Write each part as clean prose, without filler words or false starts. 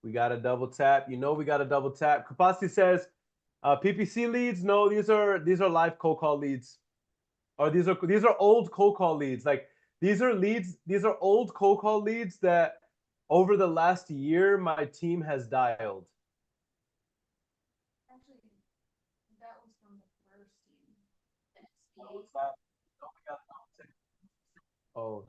We got to double tap. You know we got to double tap. Kapasi says, PPC leads. No, these are live cold call leads, or these are old cold call leads. Like these are leads. These are old cold call leads that over the last year my team has dialed. Actually, that was from the first team, the What SBA. was that? No, we got to double tap. Oh,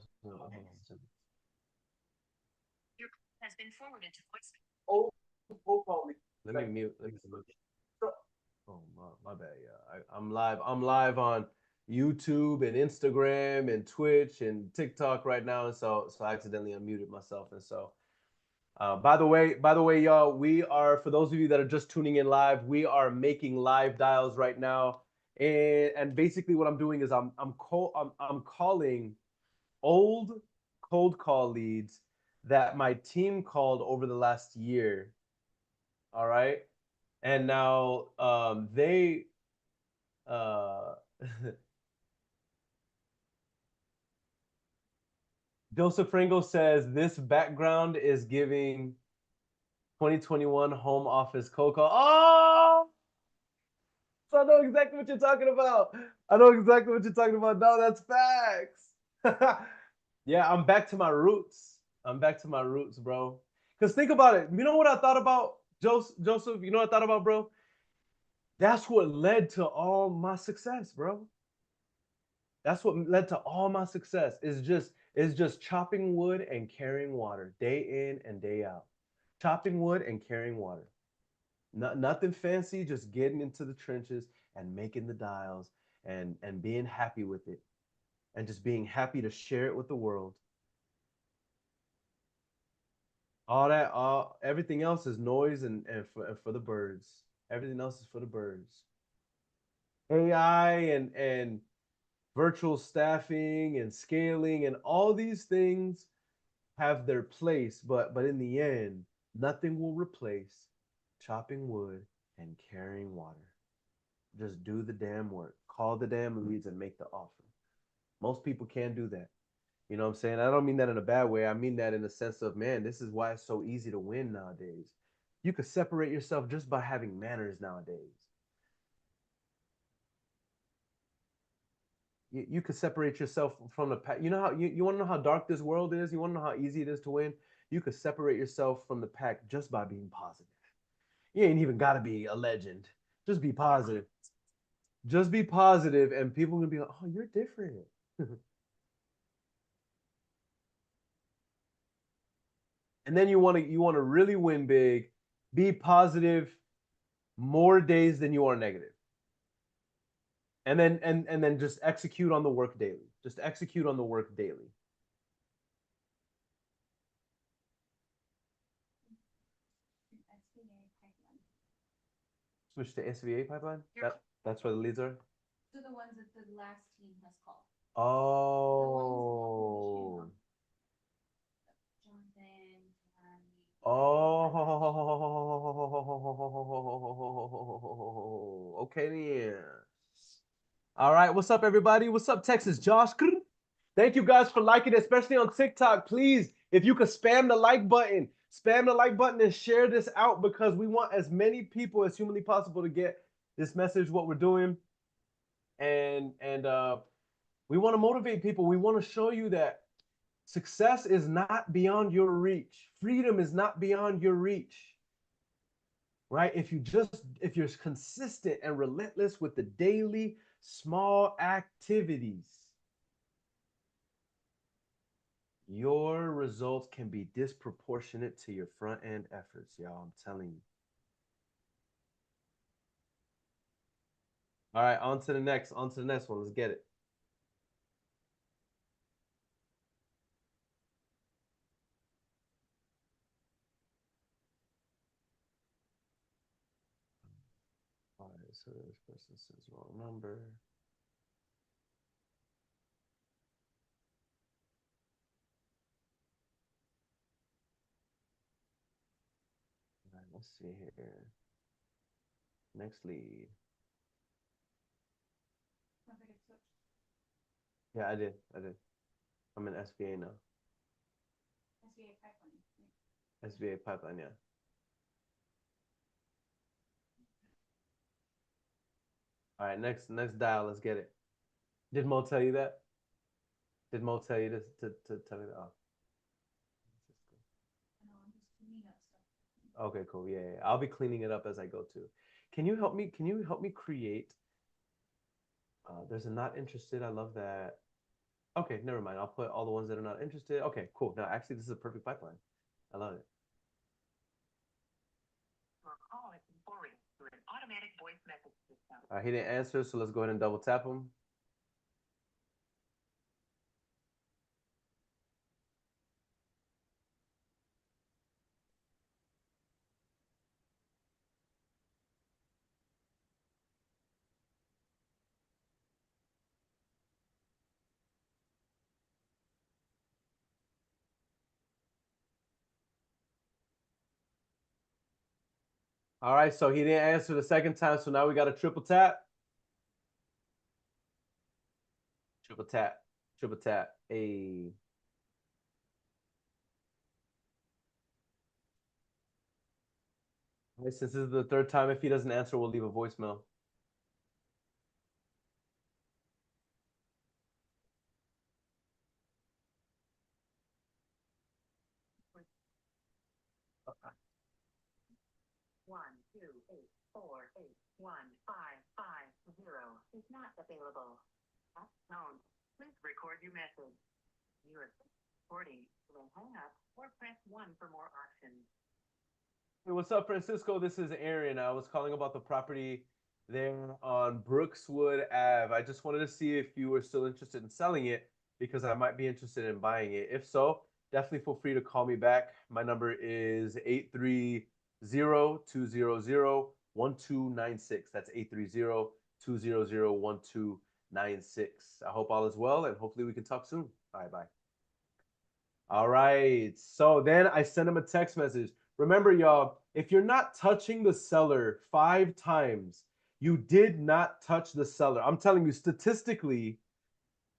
Your call has been forwarded to voicemail. old cold call leads. Let me mute. Let me mute. Oh my bad. Yeah, I'm live. I'm live on YouTube and Instagram and Twitch and TikTok right now, and so I accidentally unmuted myself. And so, by the way, y'all, we are, for those of you that are just tuning in live, we are making live dials right now, and basically what I'm doing is I'm calling old cold call leads that my team called over the last year. All right, and now they uh Joseph Frango says this background is giving 2021 home office cold call. Oh, so I know exactly what you're talking about. I know exactly what you're talking about. No, that's facts. Yeah, I'm back to my roots. I'm back to my roots, bro. Because think about it. You know what I thought about, Joseph? You know what I thought about, bro? That's what led to all my success, bro. That's what led to all my success. Is just chopping wood and carrying water day in and day out. Chopping wood and carrying water. Nothing fancy, just getting into the trenches and making the dials and being happy with it and just being happy to share it with the world. All everything else is noise and for the birds. Everything else is for the birds. AI and virtual staffing and scaling and all these things have their place, but in the end, nothing will replace chopping wood and carrying water. Just do the damn work. Call the damn leads and make the offer. Most people can't do that. You know what I'm saying? I don't mean that in a bad way. I mean that in the sense of, man, this is why it's so easy to win nowadays. You could separate yourself just by having manners nowadays. You could separate yourself from the pack. You know how you want to know how dark this world is? You want to know how easy it is to win? You could separate yourself from the pack just by being positive. You ain't even got to be a legend. Just be positive. Just be positive, and people are gonna be like, "Oh, you're different." And then you want to really win big. Be positive more days than you are negative, and then just execute on the work daily. Just execute on the work daily. SBA pipeline. Switch to SVA pipeline. Your That's where the leads are. to the ones that the last team has called. The ones Oh. Jonathan, Rami, Oh. Okay then. All right. What's up, everybody? What's up, Texas? Josh. Thank you guys for liking it, especially on TikTok. Please, if you could spam the like button and share this out because we want as many people as humanly possible to get this message, what we're doing. And we want to motivate people. We want to show you that success is not beyond your reach. Freedom is not beyond your reach. Right? If you're consistent and relentless with the daily small activities, your results can be disproportionate to your front end efforts, y'all. I'm telling you. All right, on to the next one. Let's get it. All right, so this person says wrong number. All right, let's see here. Next lead. I think it's Yeah, I did. I did. I'm in SBA now. SBA pipeline. SBA pipeline, yeah. All right, next dial. Let's get it. Did Mo tell you that? Did Mo tell you to tell me that? Oh. No, I'm just cleaning up stuff. Okay, cool. Yeah, yeah, I'll be cleaning it up as I go too. Can you help me? Can you help me create? There's a not interested. I love that. Okay, never mind. I'll put all the ones that are not interested. Okay, cool. Now, actually, this is a perfect pipeline. I love it. He didn't answer, so let's go ahead and double tap him. All right, so he didn't answer the second time, so now we got a triple tap. Triple tap. Triple tap. A. Right, since this is the third time, if he doesn't answer, we'll leave a voicemail. One, two, eight, four, eight, one, five, five, zero is not available. At tone, please record your message. You are recording. Then hang up or press 1 for more options. Hey, what's up, Francisco? This is Aaron. I was calling about the property there on Brookswood Ave. I just wanted to see if you were still interested in selling it because I might be interested in buying it. If so, definitely feel free to call me back. My number is 830-200-1296. That's 830-200-1296. I hope all is well, and hopefully we can talk soon. Bye-bye. All right. So then I sent him a text message. Remember, y'all, if you're not touching the seller 5 times, you did not touch the seller. I'm telling you, statistically,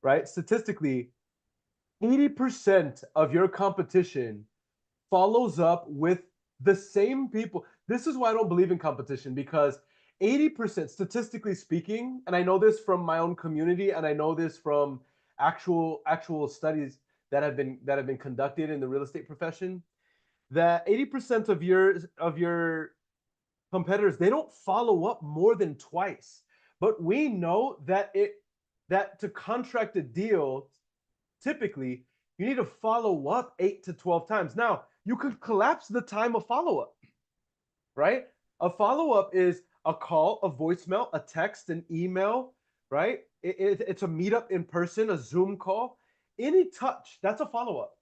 right? Statistically, 80% of your competition follows up with the same people. This is why I don't believe in competition, because 80%, statistically speaking, and I know this from my own community, and I know this from actual studies that have been conducted in the real estate profession, that 80% of your competitors, they don't follow up more than twice. But we know that to contract a deal, typically you need to follow up 8 to 12 times. Now, you could collapse the time of follow-up, right? A follow-up is a call, a voicemail, a text, an email, right? It's a meetup in person, a Zoom call. Any touch, that's a follow-up.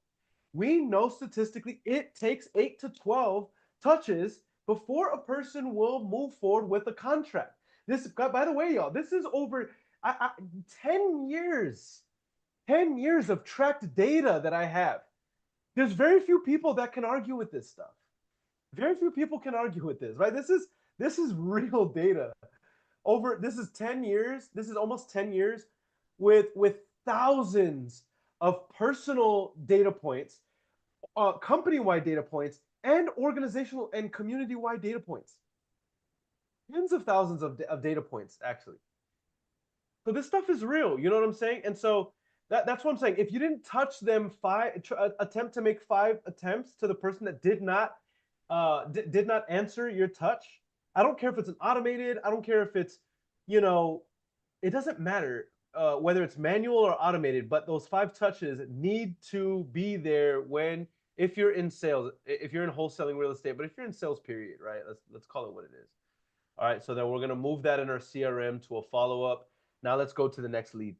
We know statistically it takes 8 to 12 touches before a person will move forward with a contract. This, by the way, y'all, this is over 10 years. 10 years of tracked data that I have. There's very few people that can argue with this stuff. Very few people can argue with this, right? This is real data. This is 10 years. This is almost 10 years with thousands of personal data points, company-wide data points, and organizational and community-wide data points. Tens of thousands of data points, actually. So this stuff is real. You know what I'm saying? And so that's what I'm saying. If you didn't touch them attempt to make 5 attempts to the person that did not answer your touch, I don't care if it's an automated. I don't care if it's, it doesn't matter whether it's manual or automated. But those 5 touches need to be there if you're in sales, if you're in wholesaling real estate. But if you're in sales, period, right? Let's call it what it is. All right. So then we're gonna move that in our CRM to a follow up. Now let's go to the next lead.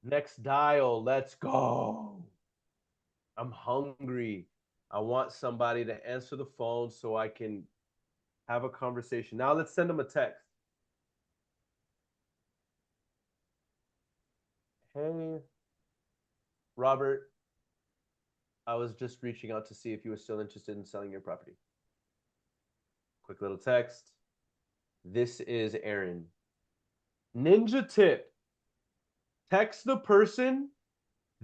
Next dial. Let's go. I'm hungry. I want somebody to answer the phone so I can have a conversation. Now let's send them a text. Hey, Robert. I was just reaching out to see if you were still interested in selling your property. Quick little text. This is Aaron. Ninja tip. Text the person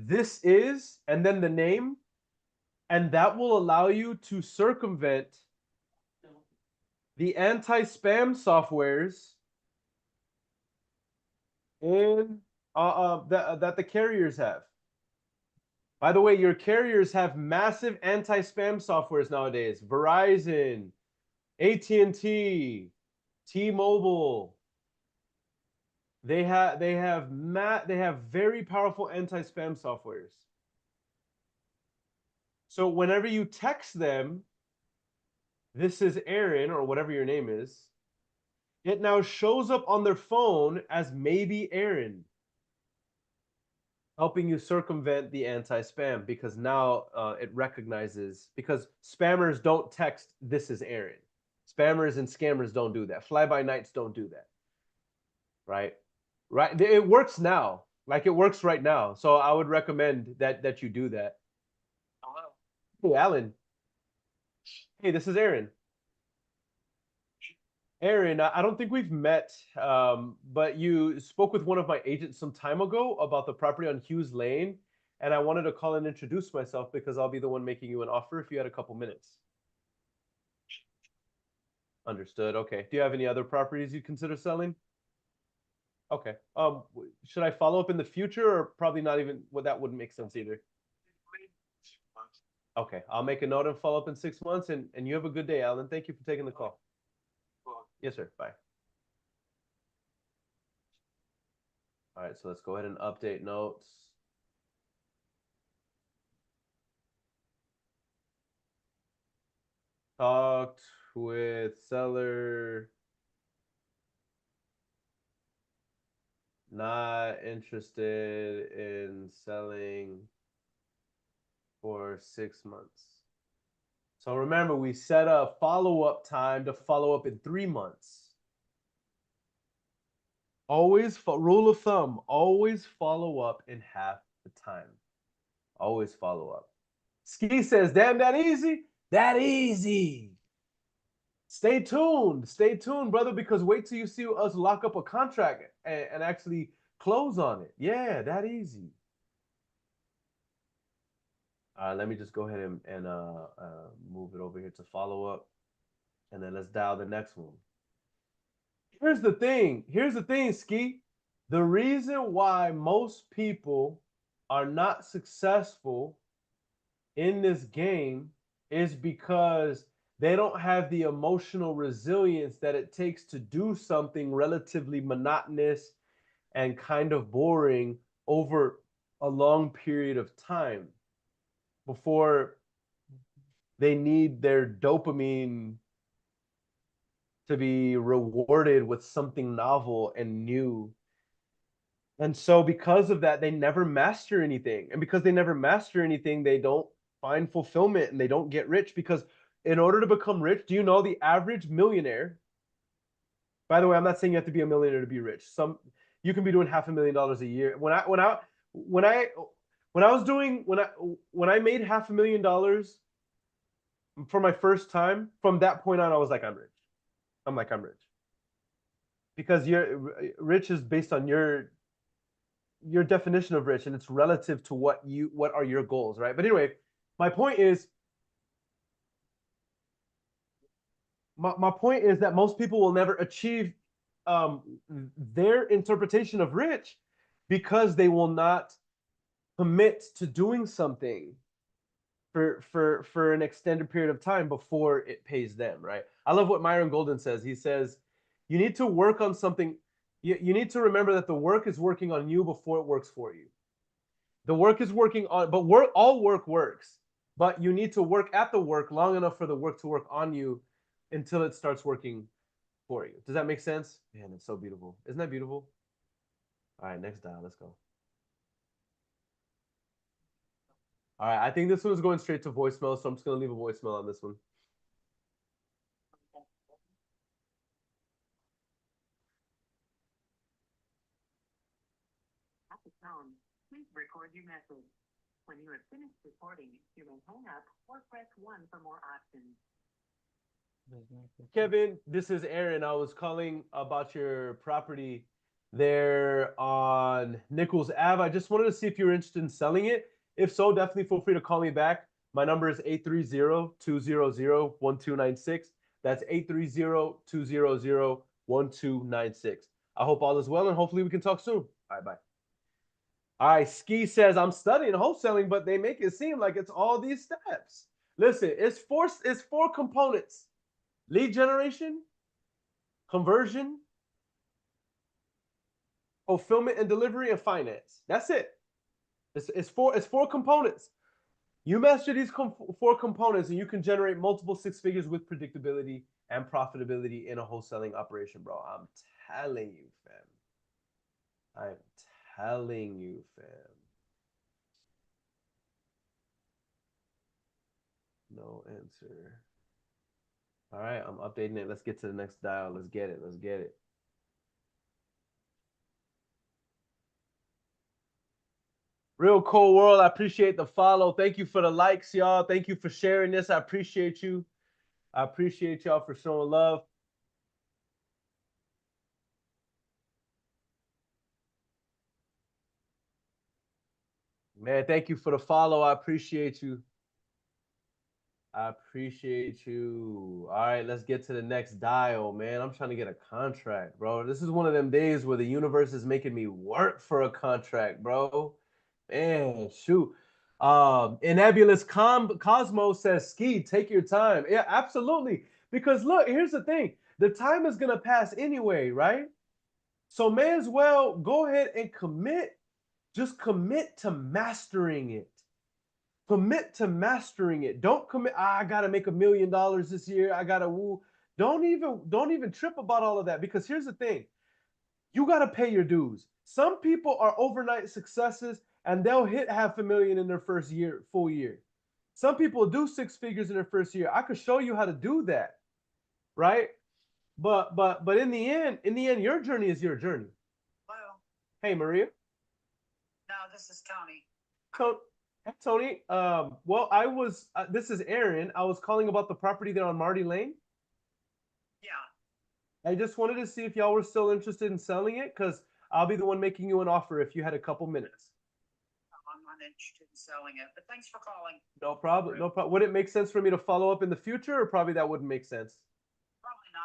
this is, and then the name, and that will allow you to circumvent the anti-spam softwares in that the carriers have. By the way, your carriers have massive anti-spam softwares nowadays. Verizon, AT&T, T-Mobile. They have very powerful anti-spam softwares. So whenever you text them, this is Aaron or whatever your name is, it now shows up on their phone as maybe Aaron, helping you circumvent the anti-spam because now it recognizes, because spammers don't text, this is Aaron. Spammers and scammers don't do that. Fly-by-nights don't do that. Right? Right? It works now. Like it works right now. So I would recommend that you do that. Hello. Hey, Alan. Hey, this is Aaron. Aaron, I don't think we've met, but you spoke with one of my agents some time ago about the property on Hughes Lane, and I wanted to call and introduce myself because I'll be the one making you an offer if you had a couple minutes. Understood. Okay. Do you have any other properties you'd consider selling? Okay. Should I follow up in the future, or probably not even? Well, that wouldn't make sense either. Okay. I'll make a note and follow up in 6 months, and you have a good day, Alan. Thank you for taking the call. Yes, sir. Bye. All right, so let's go ahead and update notes. Talked with seller. Not interested in selling for 6 months. So remember, we set a follow-up time to follow up in 3 months. Always, rule of thumb, always follow up in half the time. Always follow up. Ski says, damn, that easy? That easy. Stay tuned, brother, because wait till you see us lock up a contract and actually close on it. Yeah, that easy. Let me just go ahead and move it over here to follow up, and then let's dial the next one. Here's the thing, Ski. The reason why most people are not successful in this game is because they don't have the emotional resilience that it takes to do something relatively monotonous and kind of boring over a long period of time before they need their dopamine to be rewarded with something novel and new. And so because of that, they never master anything. And because they never master anything, they don't find fulfillment and they don't get rich. Because in order to become rich, do you know the average millionaire? By the way, I'm not saying you have to be a millionaire to be rich. You can be doing $500,000 a year. When I made $500,000 for my first time, from that point on, I was like, I'm rich. I'm rich. Because rich is based on your definition of rich, and it's relative to what are your goals, right? But anyway, my point is that most people will never achieve their interpretation of rich because they will not commit to doing something for an extended period of time before it pays them, right? I love what Myron Golden says. He says, you need to work on something. You need to remember that the work is working on you before it works for you. The work is working on, but all work works. But you need to work at the work long enough for the work to work on you until it starts working for you. Does that make sense? Man, it's so beautiful. Isn't that beautiful? All right, next dial. Let's go. All right, I think this one is going straight to voicemail, so I'm just going to leave a voicemail on this one. At the tone, please record your message. When you are finished recording, you may hang up or press 1 for more options. Kevin, this is Aaron. I was calling about your property They're on Nichols Ave. I just wanted to see if you're interested in selling it. If so, definitely feel free to call me back. My number is 830-200-1296. That's 830-200-1296. I hope all is well, and hopefully we can talk soon. All right, bye. All right, Ski says, I'm studying wholesaling, but they make it seem like it's all these steps. Listen, it's four components: lead generation, conversion, fulfillment and delivery, and finance. That's it. It's four components. You master these four components, and you can generate multiple six figures with predictability and profitability in a wholesaling operation, bro. I'm telling you, fam. I'm telling you, fam. No answer. All right, I'm updating it. Let's get to the next dial. Let's get it. Let's get it. Real cool world. I appreciate the follow. Thank you for the likes, y'all. Thank you for sharing this. I appreciate you. I appreciate y'all for showing love. Man, thank you for the follow. I appreciate you. I appreciate you. All right, let's get to the next dial, man. I'm trying to get a contract, bro. This is one of them days where the universe is making me work for a contract, bro. Man, shoot. Inebulous Cosmos says, Ski, take your time. Yeah, absolutely. Because look, here's the thing. The time is gonna pass anyway, right? So may as well go ahead and commit. Just commit to mastering it. Commit to mastering it. Don't commit, I gotta make $1 million this year. I gotta woo. Don't even trip about all of that, because here's the thing. You gotta pay your dues. Some people are overnight successes and they'll hit $500,000 in their first year, full year. Some people do six figures in their first year. I could show you how to do that, right? But in the end, your journey is your journey. Hello. Hey, Maria. No, this is Tony. Tony, well, I was, this is Aaron. I was calling about the property there on Marty Lane. Yeah. I just wanted to see if y'all were still interested in selling it, because I'll be the one making you an offer if you had a couple minutes. I'm not interested in selling it, but thanks for calling. No problem. No problem. Would it make sense for me to follow up in the future, or probably that wouldn't make sense? Probably not.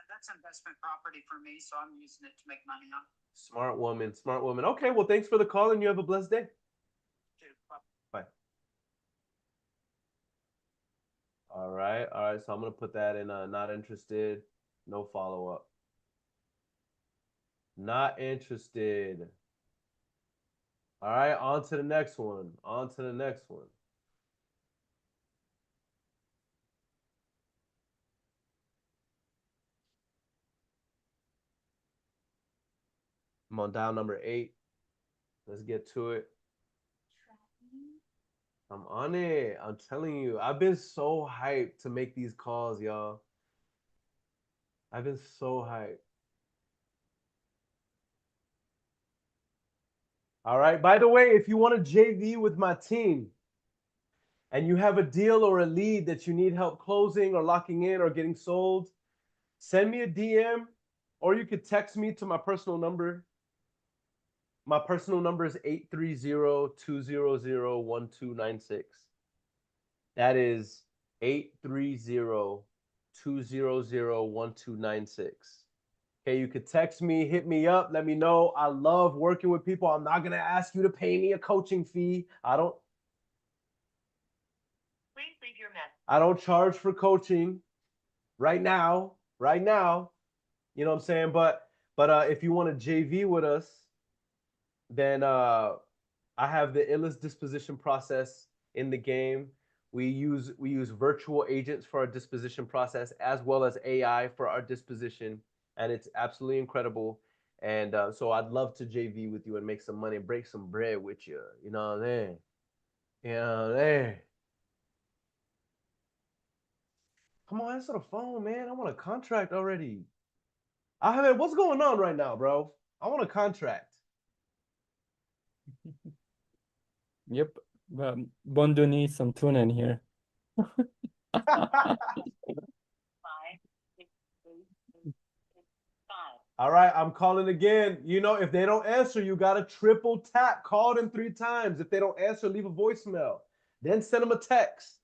That's investment property for me, so I'm using it to make money on. Smart woman. Smart woman. Okay, well, thanks for the call, and you have a blessed day. Bye. All right. All right. So I'm going to put that in not interested. No follow-up. Not interested. All right. On to the next one. On to the next one. I'm on dial number 8. Let's get to it. I'm on it. I'm telling you. I've been so hyped to make these calls, y'all. I've been so hyped. All right. By the way, if you want to JV with my team and you have a deal or a lead that you need help closing or locking in or getting sold, send me a DM, or you could text me to my personal number. My personal number is 830-200-1296. That is 830-200-1296. Okay, you could text me, hit me up, let me know. I love working with people. I'm not going to ask you to pay me a coaching fee. Please leave your message. I don't charge for coaching right now. Right now. You know what I'm saying? But if you want to JV with us, then I have the illest disposition process in the game. We use virtual agents for our disposition process, as well as AI for our disposition, and it's absolutely incredible. And so I'd love to JV with you and make some money, break some bread with you. You know what I'm saying? You know what I'm saying? Come on, answer the phone, man. I want a contract already. Ahmed, what's going on right now, bro? I want a contract. Yep. Bondo needs some tuna in here. 5, 6, 8, 8, 5. All right, I'm calling again. You know, if they don't answer, you got to triple tap. Call them 3 times. If they don't answer, leave a voicemail. Then send them a text.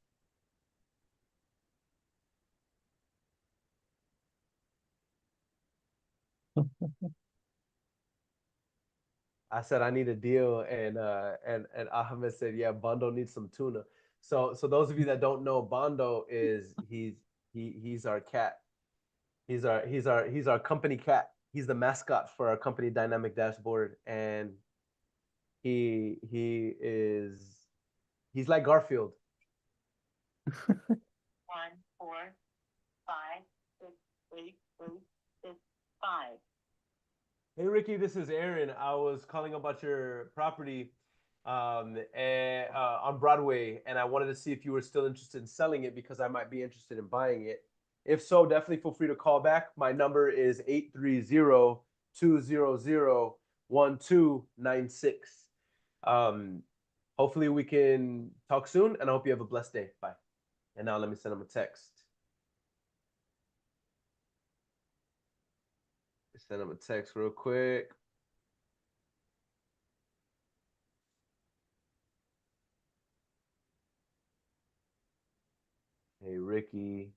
I said I need a deal, and Ahmed said, yeah, Bondo needs some tuna. So those of you that don't know, Bondo is he's our cat. He's our company cat. He's the mascot for our company Dynamic Dashboard, and he's like Garfield. 1, 4, 5, 6, 8, 8, 6, 5. Hey Ricky, this is Aaron. I was calling about your property on Broadway, and I wanted to see if you were still interested in selling it because I might be interested in buying it. If so, definitely feel free to call back. My number is 830-200-1296. Hopefully we can talk soon, and I hope you have a blessed day. Bye. And now let me send him a text. Send him a text real quick. Hey, Ricky.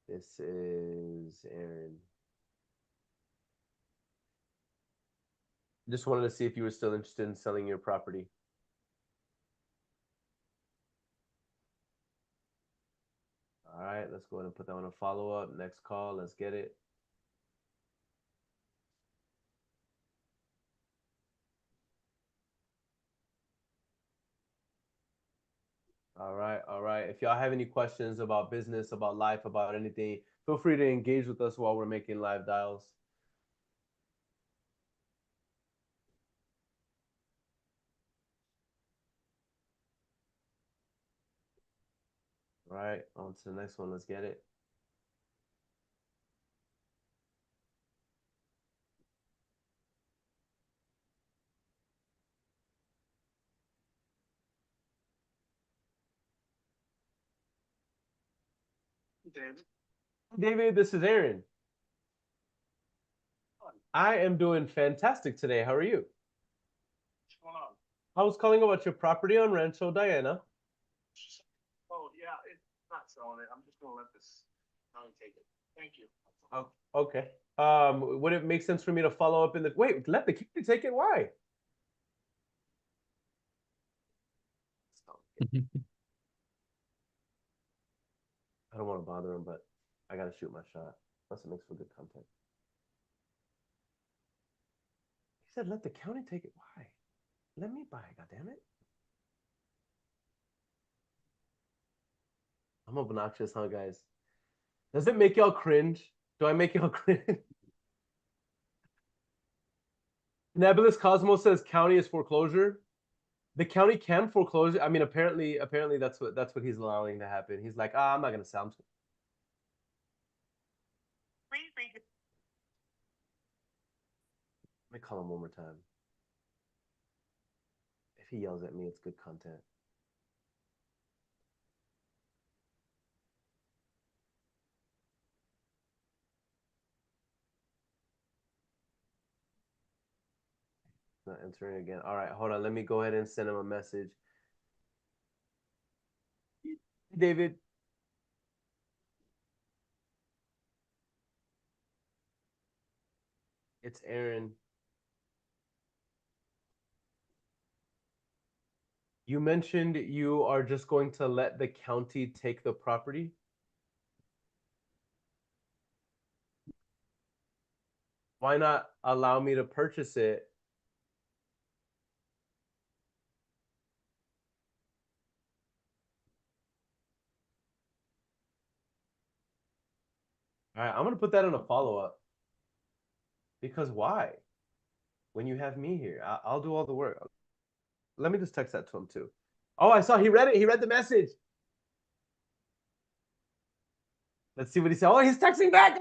This is Aaron. Just wanted to see if you were still interested in selling your property. All right, let's go ahead and put that on a follow-up. Next call, let's get it. All right, all right. If y'all have any questions about business, about life, about anything, feel free to engage with us while we're making live dials. All right, on to the next one. Let's get it. David, this is Aaron. I am doing fantastic today. How are you? What's going on? I was calling about your property on Rancho Diana. Oh, yeah, it's not selling it. I'm just gonna let this county take it. Thank you. Oh, okay. Would it make sense for me to follow up in the wait, let the county take it? Why? I don't want to bother him, but I gotta shoot my shot. Plus, it makes for good content. He said, "Let the county take it." Why? Let me buy it. God damn it! I'm obnoxious, huh, guys? Does it make y'all cringe? Do I make y'all cringe? Nebulous Cosmos says county is foreclosure. The county can foreclose. I mean, apparently that's what he's allowing to happen. He's like, I'm not gonna sell. Please read the Let me call him one more time. If he yells at me, it's good content. Not answering again. All right, hold on. Let me go ahead and send him a message. David. It's Aaron. You mentioned you are just going to let the county take the property. Why not allow me to purchase it? All right, I'm gonna put that in a follow-up. Because why? When you have me here, I'll do all the work. Let me just text that to him too. Oh, I saw he read it. He read the message. Let's see what he said. Oh, he's texting back.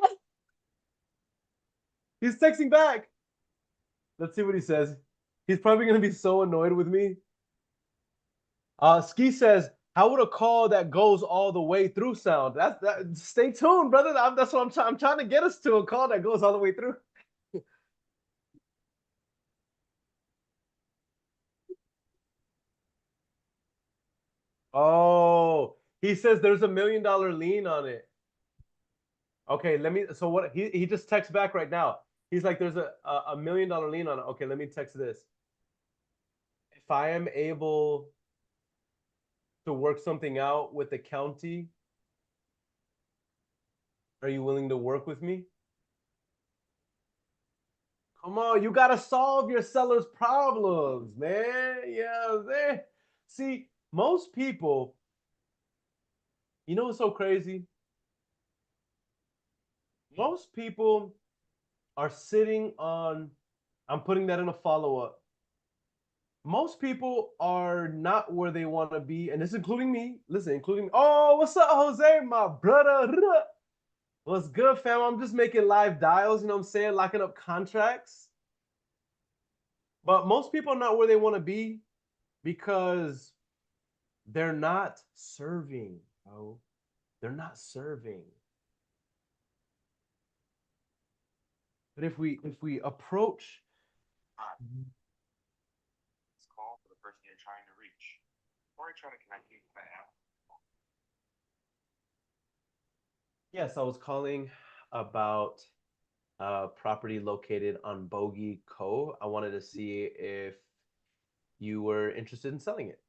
He's texting back. Let's see what he says. He's probably gonna be so annoyed with me. Ski says, How would a call that goes all the way through sound? That's that. Stay tuned, brother. That's what I'm trying to get us to, a call that goes all the way through. Oh, he says there's $1 million lien on it. Okay, let me. So what? He just texts back right now. He's like, there's a $1 million lien on it. Okay, let me text this. If I am able to work something out with the county, are you willing to work with me? Come on, you gotta solve your seller's problems, man. Yeah, man. See, most people, you know what's so crazy? Most people are sitting on, I'm putting that in a follow-up. Most people are not where they want to be, and this is including me. Listen, including me. Oh, what's up, Jose, my brother? What's good, fam? I'm just making live dials, you know what I'm saying? Locking up contracts. But most people are not where they want to be because they're not serving, bro. They're not serving. But if we approach, This call for the person you're trying to reach. Or I try to connect you to the app. yes, I was calling about property located on Bogey Cove. I wanted to see if you were interested in selling it.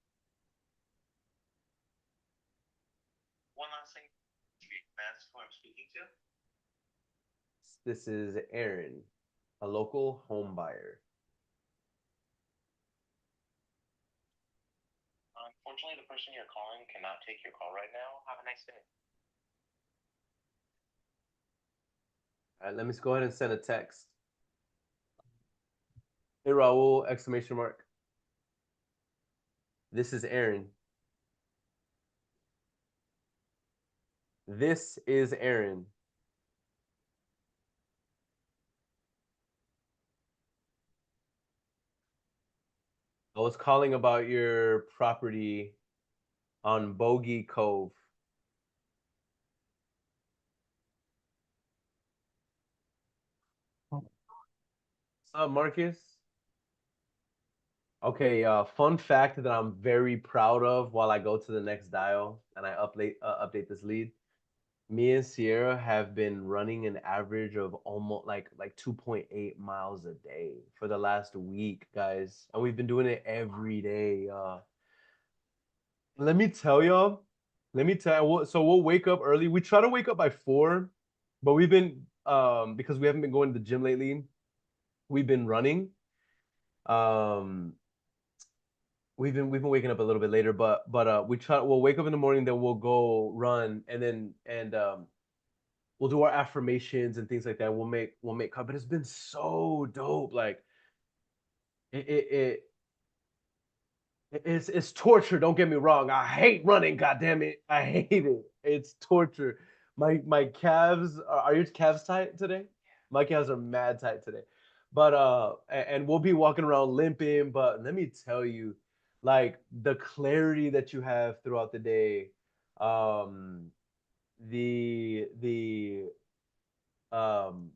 One last thing. That's who I'm speaking to. This is Aaron, a local home buyer. Unfortunately, the person you're calling cannot take your call right now. Have a nice day. All right, let me go ahead and send a text. Hey, Raul, exclamation mark. This is Aaron. This is Aaron. I was calling about your property on Bogey Cove. What's up, Marcus? Okay, fun fact that I'm very proud of while I go to the next dial and I update this lead. Me and Sierra have been running an average of almost like 2.8 miles a day for the last week, guys. And we've been doing it every day. Let me tell y'all. Let me tell you. So we'll wake up early. We try to wake up by 4, but we've been because we haven't been going to the gym lately. We've been running. Um, we've been waking up a little bit later, but we'll wake up in the morning, then we'll go run, and then we'll do our affirmations and things like that. We'll make but it's been so dope. Like it's torture. Don't get me wrong. I hate running. God damn it, I hate it. It's torture. My calves are your calves tight today? My calves are mad tight today. But and we'll be walking around limping. But let me tell you, like the clarity that you have throughout the day, um, the um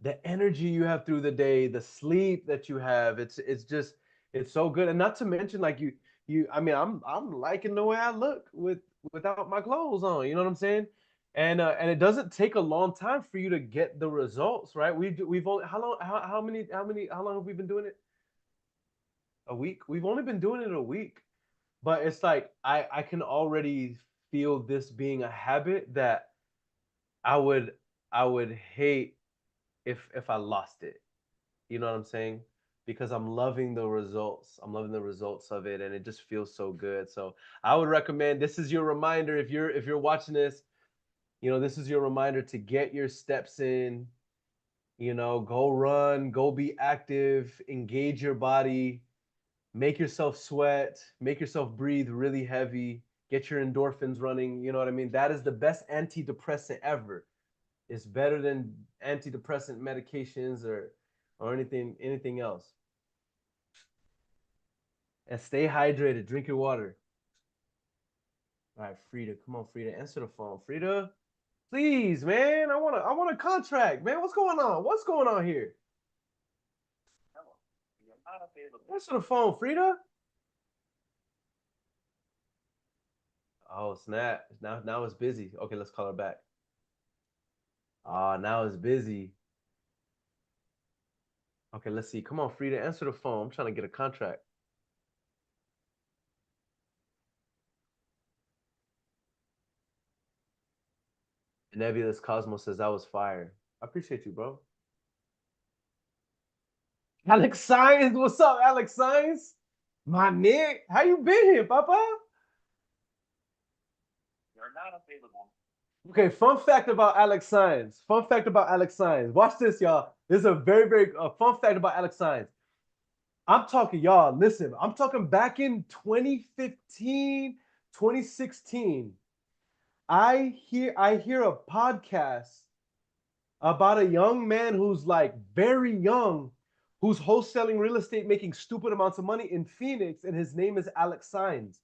the energy you have through the day, the sleep that you have, it's just it's so good. And not to mention like you I mean I'm liking the way I look without my clothes on, you know what I'm saying? And it doesn't take a long time for you to get the results, right? We've only how long have we been doing it? A week? We've only been doing it a week. But it's like I can already feel this being a habit that I would I would hate if I lost it. You know what I'm saying? Because I'm loving the results. I'm loving the results of it and it just feels so good. So I would recommend this is your reminder if you're watching this, this is your reminder to get your steps in, go run, go be active, engage your body, make yourself sweat, make yourself breathe really heavy, get your endorphins running, you know what I mean? That is the best antidepressant ever. It's better than antidepressant medications or anything else. And stay hydrated. Drink your water. All right, Frida, come on, Frida, answer the phone. Frida, please, man. I want a contract, man. What's going on? What's going on here? No, you're not available. Answer the phone, Frida. Oh, snap. Now it's busy. Okay, let's call her back. Ah, now it's busy. Okay, let's see. Come on, Frida, answer the phone. I'm trying to get a contract. Nebulous Cosmos says that was fire. I appreciate you, bro. Alex Science, what's up, Alex Science? My Nick, how you been here, Papa? You're not available. Okay, fun fact about Alex Science. Fun fact about Alex Science. Watch this, y'all. This is a very, very fun fact about Alex Science. I'm talking, y'all, listen, I'm talking back in 2015, 2016. I hear a podcast about a young man who's like very young, who's wholesaling real estate, making stupid amounts of money in Phoenix, and his name is Alex Sines.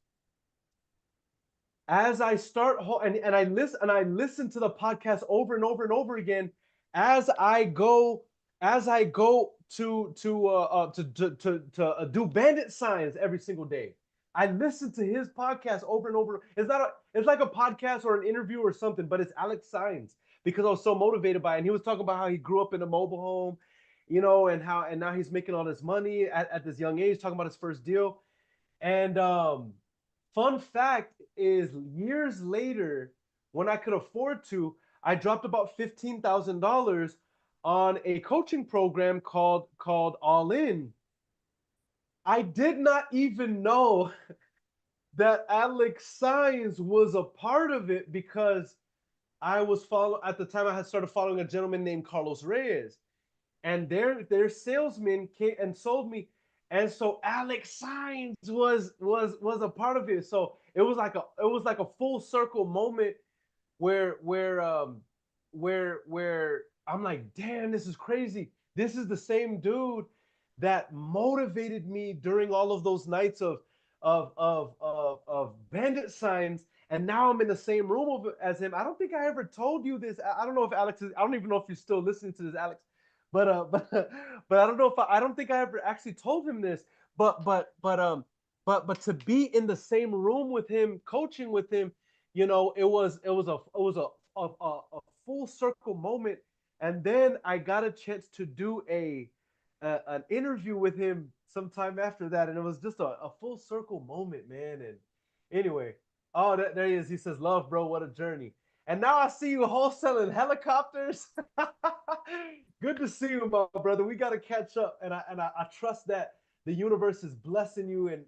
As I start and I listen to the podcast over and over and over again as I go to do bandit signs every single day. I listen to his podcast over and over. It's like a podcast or an interview or something, but it's Alex Sines because I was so motivated by it. And he was talking about how he grew up in a mobile home, you know, and now he's making all this money at this young age, talking about his first deal. And fun fact is, years later, when I could afford to, I dropped about $15,000 on a coaching program called All In. I did not even know that Alex Sines was a part of it because I was at the time I had started following a gentleman named Carlos Reyes, and their salesman came and sold me. And so Alex Sines was a part of it. So it was like a full circle moment where I'm like, damn, this is crazy. This is the same dude that motivated me during all of those nights of bandit signs. And now I'm in the same room as him. I don't think I ever told you this. I don't know if Alex is, I don't even know if you're still listening to this, Alex. But but I don't know if I don't think I ever actually told him this. But to be in the same room with him, coaching with him, you know, it was a full circle moment. And then I got a chance to do an interview with him sometime after that, and it was just a full circle moment, man. And anyway, oh, there he is. He says, "Love, bro, what a journey." And now I see you wholesaling helicopters. Good to see you, my brother. We got to catch up, and I trust that the universe is blessing you and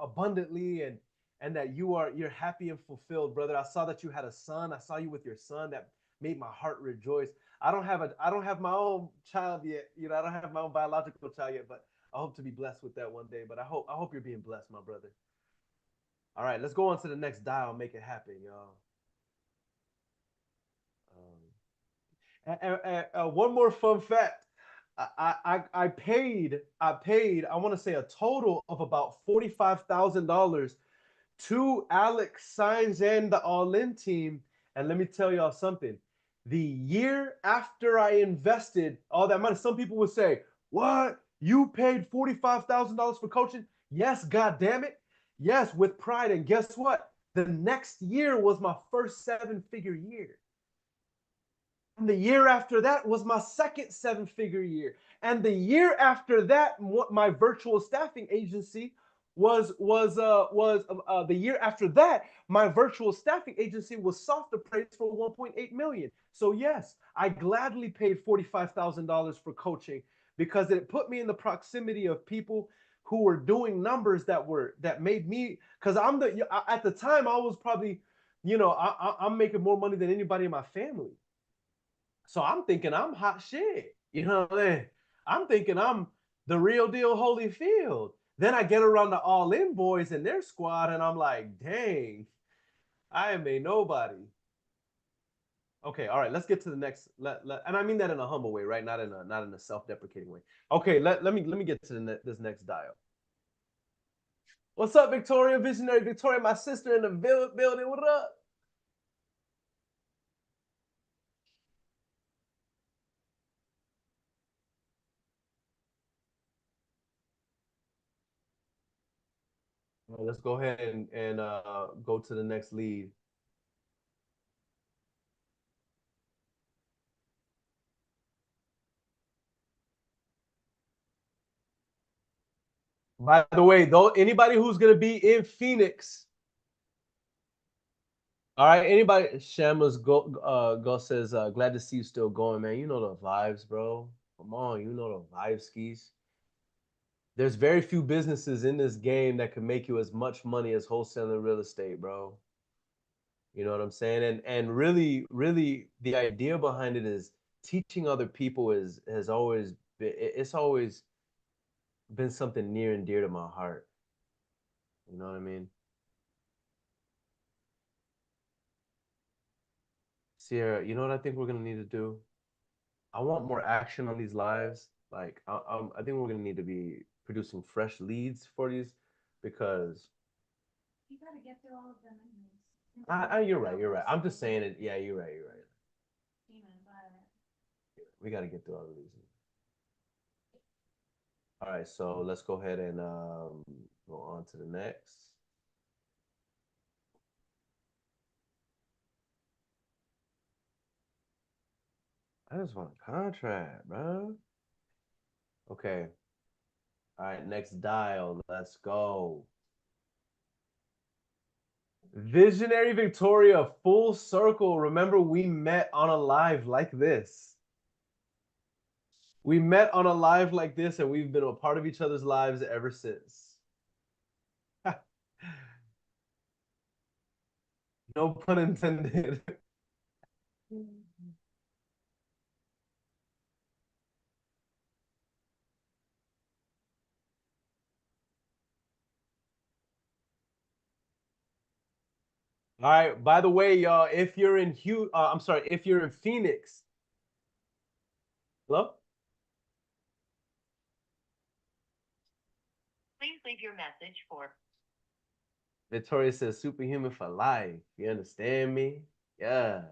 abundantly, and that you're happy and fulfilled, brother. I saw that you had a son. I saw you with your son. That made my heart rejoice. I don't have my own child yet. You know, I don't have my own biological child yet, but I hope to be blessed with that one day. But I hope you're being blessed, my brother. All right, let's go on to the next dial. Make it happen, y'all. One more fun fact. I paid, I want to say a total of about $45,000 to Alex Sines and the All In team. And let me tell y'all something. The year after I invested all that money, some people would say, "What? You paid $45,000 for coaching?" Yes, God damn it. Yes, with pride. And guess what? The next year was my first 7-figure year. And the year after that was my second 7-figure year. And the year after that, my virtual staffing agency was the year after that, my virtual staffing agency was soft appraised for 1.8 million. So yes, I gladly paid $45,000 for coaching because it put me in the proximity of people who were doing numbers that made me, because at the time I was probably, you know, I'm making more money than anybody in my family. So I'm thinking I'm hot shit. You know what I mean? I'm thinking I'm the real deal Holyfield. Then I get around the All In boys and their squad, and I'm like, dang, I am a nobody. Okay, all right, let's get to the next. And I mean that in a humble way, right? Not in a self-deprecating way. Okay, let me get to this next dial. What's up, Victoria? Visionary Victoria, my sister in the building. What up? All right, let's go ahead and go to the next lead. By the way, though, anybody who's gonna be in Phoenix, all right, anybody, Shamas go says, glad to see you still going, man. You know the vibes, bro. Come on, you know the vibes, skis. There's very few businesses in this game that can make you as much money as wholesaling real estate, bro. You know what I'm saying? And really, really, the idea behind it is teaching other people has always been, it's always been something near and dear to my heart. You know what I mean? Sierra, you know what I think we're gonna need to do? I want more action on these lives. Like, I think we're gonna need to be producing fresh leads for these because You gotta get through all of them anyways. you're right, you're right. I'm just saying it. Yeah, you're right, you're right. We got to get through all of these. All right, so let's go ahead and go on to the next. I just want a contract, bro. Okay. All right, next dial. Let's go. Visionary Victoria, full circle. Remember, we met on a live like this. We met on a live like this, and we've been a part of each other's lives ever since. No pun intended. All right. By the way, y'all, if you're in if you're in Phoenix, hello. Please leave your message for. Victoria says superhuman for life. You understand me? Yeah.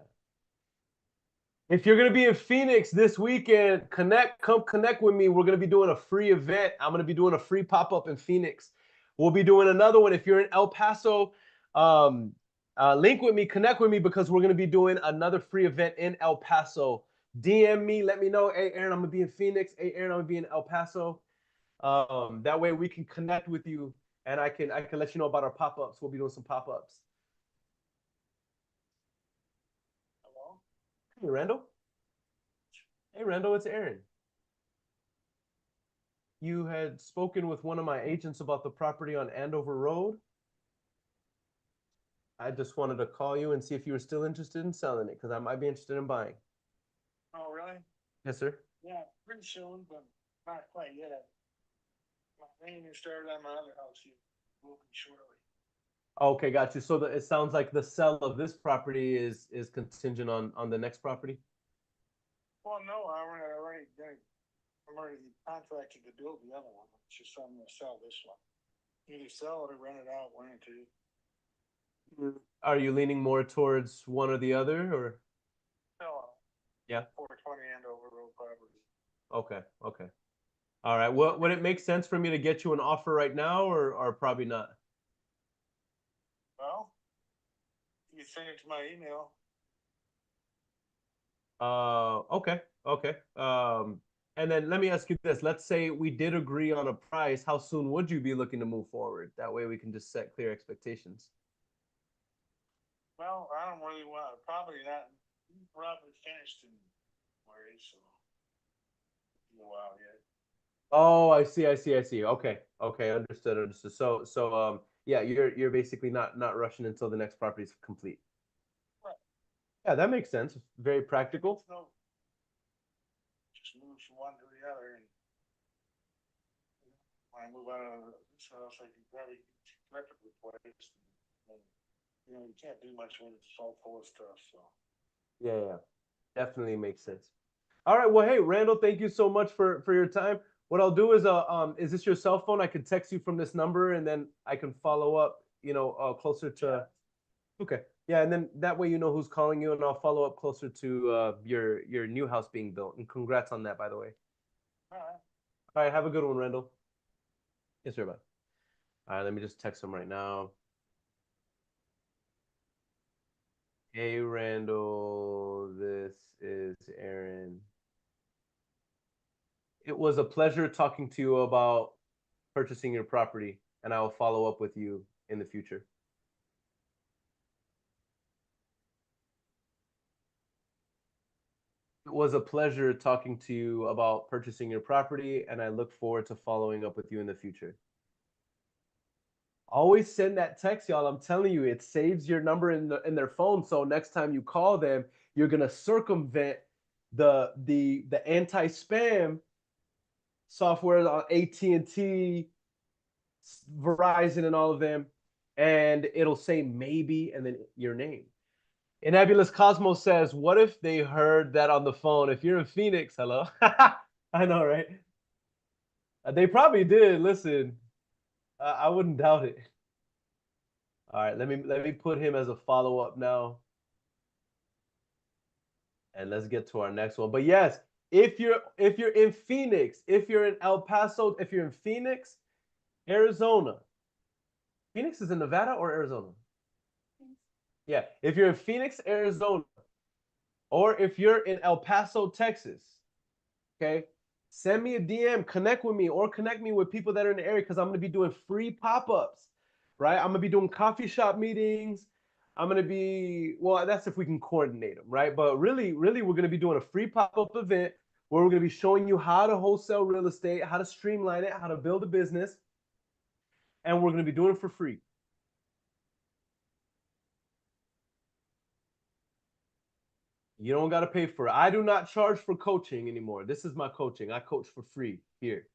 If you're gonna be in Phoenix this weekend, come connect with me. We're gonna be doing a free event. I'm gonna be doing a free pop-up in Phoenix. We'll be doing another one. If you're in El Paso, link with me, connect with me because we're gonna be doing another free event in El Paso. DM me, let me know. Hey Aaron, I'm gonna be in Phoenix. Hey Aaron, I'm gonna be in El Paso. That way we can connect with you and I can let you know about our pop-ups. We'll be doing some pop-ups. Hello? Hey Randall. Hey Randall, it's Aaron. You had spoken with one of my agents about the property on Andover Road. I just wanted to call you and see if you were still interested in selling it because I might be interested in buying. Oh, really? Yes, sir. Yeah, pretty soon, but not quite yet. My painting started on my other house here, moving shortly. Okay, got you. So it sounds like the sale of this property is contingent on the next property. Well, no, I'm already contracted to build the other one. It's just I'm gonna sell this one. Either sell it or rent it out, one or two. Are you leaning more towards one or the other, or? Sell it. Yeah. 420 Andover Road property. Okay. Okay. All right. What would it make sense for me to get you an offer right now, or probably not? Well, you send it to my email. Okay. Okay. And then let me ask you this. Let's say we did agree on a price. How soon would you be looking to move forward? That way we can just set clear expectations. Well, I don't really want, probably not, probably finished in March, so. A while yet. Oh, I see. Okay. Okay. Understood. So yeah, you're basically not rushing until the next property is complete. Right. Yeah, that makes sense. Very practical. No. Just move from one to the other and when I move out of this house, I can probably rent it with place. And, you know, you can't do much when it's all full of stuff, so. Yeah, definitely makes sense. All right. Well, hey, Randall, thank you so much for your time. What I'll do is this your cell phone? I can text you from this number, and then I can follow up, closer to. Okay. Yeah, and then that way you know who's calling you, and I'll follow up closer to your new house being built. And congrats on that, by the way. All right. All right, have a good one, Randall. Yes, sir, bud. All right, let me just text him right now. Hey, Randall, this is Aaron. It was a pleasure talking to you about purchasing your property, and I will follow up with you in the future. It was a pleasure talking to you about purchasing your property, and I look forward to following up with you in the future. Always send that text, y'all. I'm telling you, it saves your number in their phone. So next time you call them, you're gonna circumvent the anti-spam software on AT&T, Verizon, and all of them, and it'll say maybe and then your name. And Nebulous Cosmos says, "What if they heard that on the phone? If you're in Phoenix, hello." I know, right? They probably did. Listen, I wouldn't doubt it. All right, let me put him as a follow-up now. And let's get to our next one. But yes, if you're in Phoenix, if you're in El Paso, if you're in Phoenix, Arizona. Phoenix is in Nevada or Arizona? Yeah, if you're in Phoenix, Arizona, or if you're in El Paso, Texas, okay, send me a DM, connect with me, or connect me with people that are in the area, because I'm going to be doing free pop-ups, right? I'm going to be doing coffee shop meetings. I'm going to be, well, that's if we can coordinate them, right? But really, we're going to be doing a free pop-up event where we're going to be showing you how to wholesale real estate, how to streamline it, how to build a business, and we're going to be doing it for free. You don't got to pay for it. I do not charge for coaching anymore. This is my coaching. I coach for free here.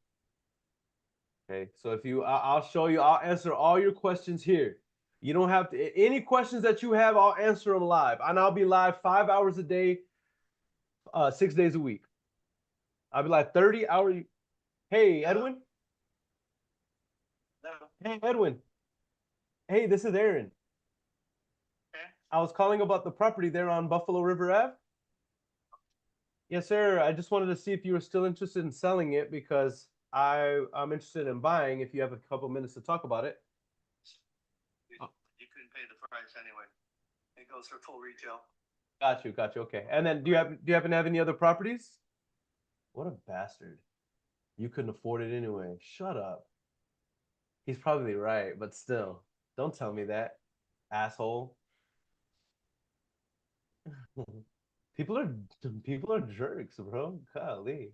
Okay, so if you, I'll show you, I'll answer all your questions here. You don't have to, any questions that you have, I'll answer them live. And I'll be live 5 hours a day, 6 days a week. I'll be like 30 hours. Hey, Edwin. No. Hey, Edwin. Hey, this is Aaron. Okay. I was calling about the property there on Buffalo River Ave. Yes, sir. I just wanted to see if you were still interested in selling it, because I'm interested in buying, if you have a couple minutes to talk about it. You couldn't pay the price anyway. It goes for full retail. Got you. Okay. And then do you happen to have any other properties? What a bastard. You couldn't afford it anyway. Shut up. He's probably right, but still, don't tell me that, asshole. People are jerks, bro. Golly.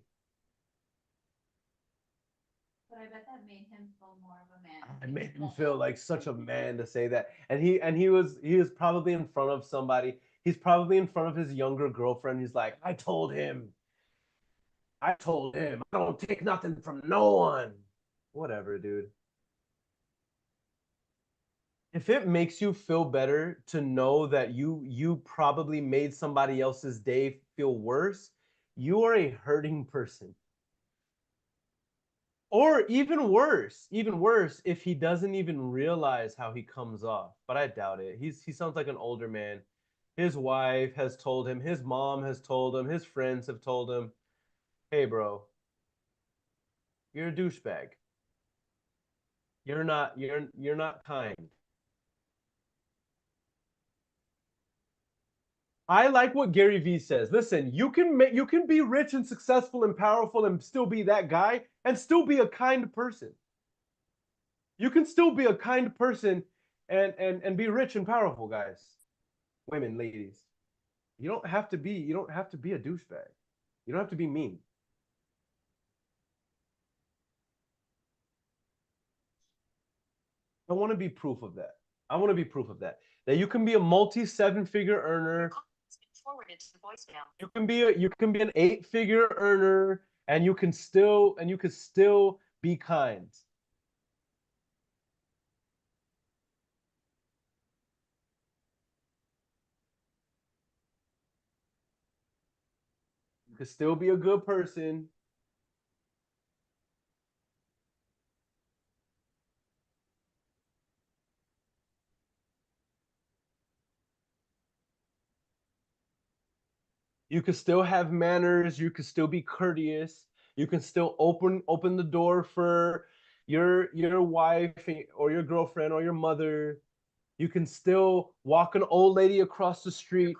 But I bet that made him feel more of a man. I made him feel like such a man to say that. And he was probably in front of somebody. He's probably in front of his younger girlfriend. He's like, I told him. I don't take nothing from no one. Whatever, dude. If it makes you feel better to know that you probably made somebody else's day feel worse, you are a hurting person. Or even worse, if he doesn't even realize how he comes off. But I doubt it. He sounds like an older man. His wife has told him, his mom has told him, his friends have told him, hey, bro, you're a douchebag. You're not kind. I like what Gary Vee says. Listen, you can be rich and successful and powerful and still be that guy and still be a kind person. You can still be a kind person and be rich and powerful, guys. Women, ladies. You don't have to be a douchebag. You don't have to be mean. I want to be proof of that. I want to be proof of that. That you can be a multi-7-figure earner. You can be an 8-figure earner, and you can still be kind. You can still be a good person. You can still have manners. You can still be courteous. You can still open the door for your wife or your girlfriend or your mother. You can still walk an old lady across the street.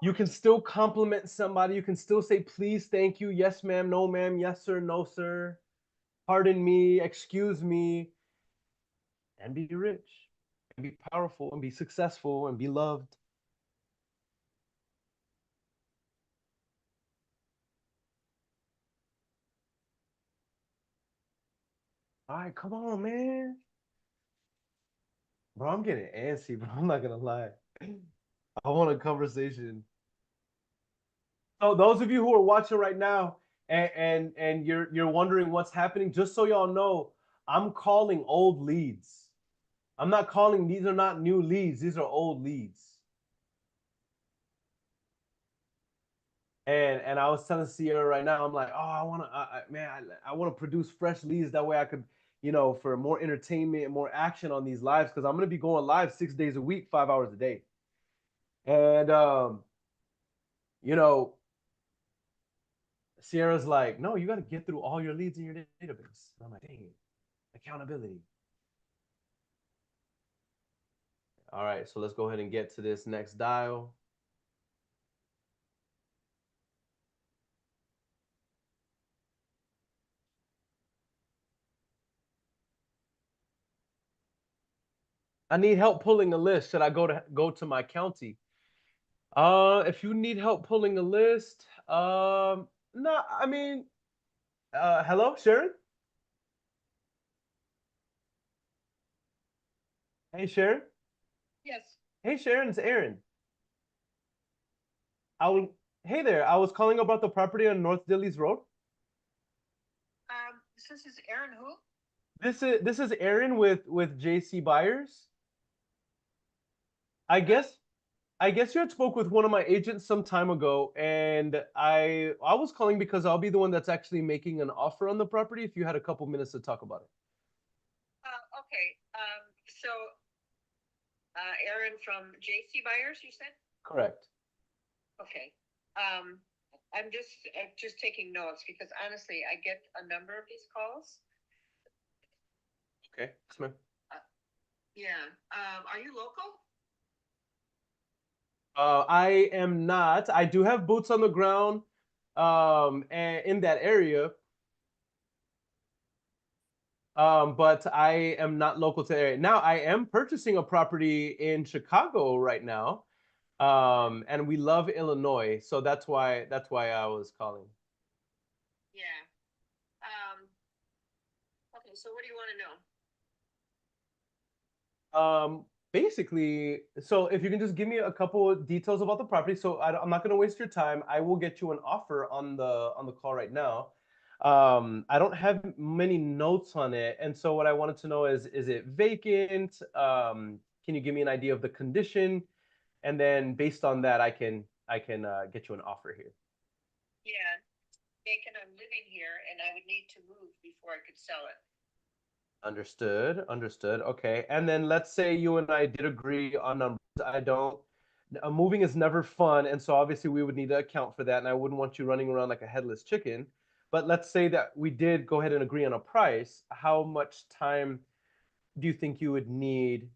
You can still compliment somebody. You can still say please, thank you, yes ma'am, no ma'am, yes sir, no sir, pardon me, excuse me, and be rich and be powerful and be successful and be loved. All right, come on, man. Bro, I'm getting antsy, bro. I'm not gonna lie. I want a conversation. So those of you who are watching right now and you're wondering what's happening, just so y'all know, I'm calling old leads. I'm not calling, these are not new leads, these are old leads. And I was telling Sierra right now, I'm like, oh, I want to produce fresh leads. That way I could, for more entertainment and more action on these lives, because I'm gonna be going live 6 days a week, 5 hours a day. And you know, Sierra's like, no, you got to get through all your leads in your database. And I'm like, dang it, accountability. All right, so let's go ahead and get to this next dial. I need help pulling a list. Should I go to my county? If you need help pulling a list, no, I mean, hello, Sharon? Hey, Sharon? Yes. Hey, Sharon, it's Aaron. I was, hey there, I was calling about the property on North Dilly's Road. This is Aaron who? This is Aaron with JC Buyers. I guess you had spoke with one of my agents some time ago, and I was calling because I'll be the one that's actually making an offer on the property if you had a couple minutes to talk about it. Okay. So, Aaron from JC Buyers, you said? Correct. Okay. I'm just taking notes because honestly, I get a number of these calls. Okay. Yes, ma'am. Yeah. Are you local? I am not. I do have boots on the ground and in that area. But I am not local to the area. Now I am purchasing a property in Chicago right now. And we love Illinois, so that's why I was calling. Yeah. Okay, so what do you want to know? Basically, so if you can just give me a couple of details about the property, so I'm not going to waste your time. I will get you an offer on the call right now. I don't have many notes on it, and so what I wanted to know is it vacant? Can you give me an idea of the condition? And then based on that, I can get you an offer here. Yeah, vacant. I'm living here, and I would need to move before I could sell it. Understood. Okay. And then let's say you and I did agree on numbers. Moving is never fun. And so obviously we would need to account for that. And I wouldn't want you running around like a headless chicken. But let's say that we did go ahead and agree on a price. How much time do you think you would need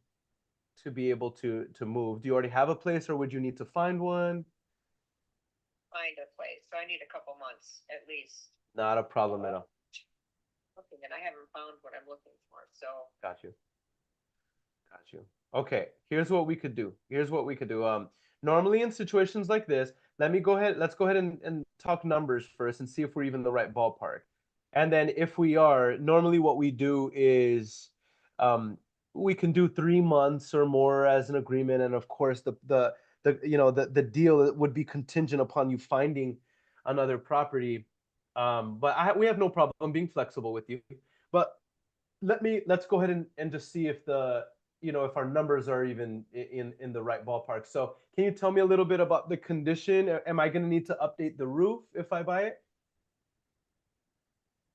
to be able to move? Do you already have a place or would you need to find one? Find a place. So I need a couple months at least. Not a problem at all. Okay, and I haven't found what I'm looking for. So Got you. Okay, here's what we could do. Normally in situations like this, let's go ahead and talk numbers first and see if we're even the right ballpark. And then if we are, normally what we do is we can do 3 months or more as an agreement. And of course the deal would be contingent upon you finding another property. But we have no problem being flexible with you. But let's go ahead and just see if if our numbers are even in the right ballpark. So can you tell me a little bit about the condition? Am I going to need to update the roof if I buy it?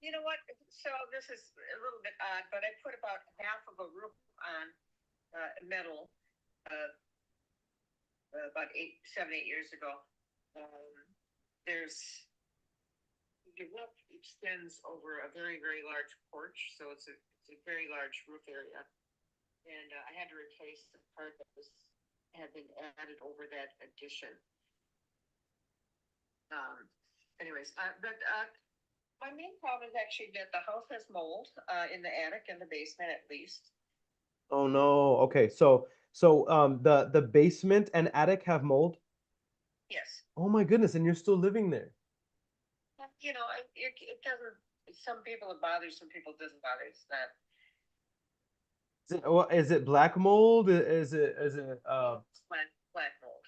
you know what? So this is a little bit odd, but I put about half of a roof on metal about 7, 8 years ago. there's, the roof extends over a very, very large porch, so it's a very large roof area. And I had to replace the part that had been added over that addition. But my main problem is actually that the house has mold in the attic and the basement at least. Oh no. Okay. So the basement and attic have mold. Yes. Oh my goodness, and you're still living there. You know, it doesn't, some people it bothers, some people it doesn't bother. It's not. Is it black mold? Is it Black mold.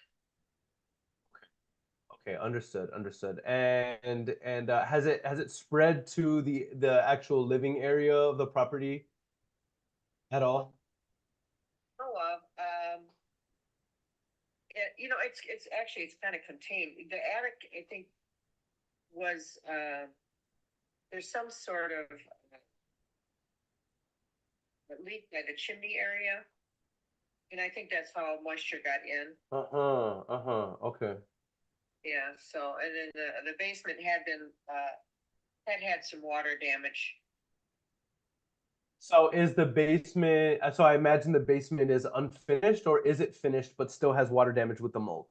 okay, understood. And has it spread to the actual living area of the property at all? Oh, you know, it's actually, it's kind of contained. The attic, I think, was, there's some sort of leak by the chimney area. And I think that's how moisture got in. Okay. Yeah, so, and then the basement had been, had some water damage. So is the basement, so I imagine the basement is unfinished, or is it finished but still has water damage with the mold?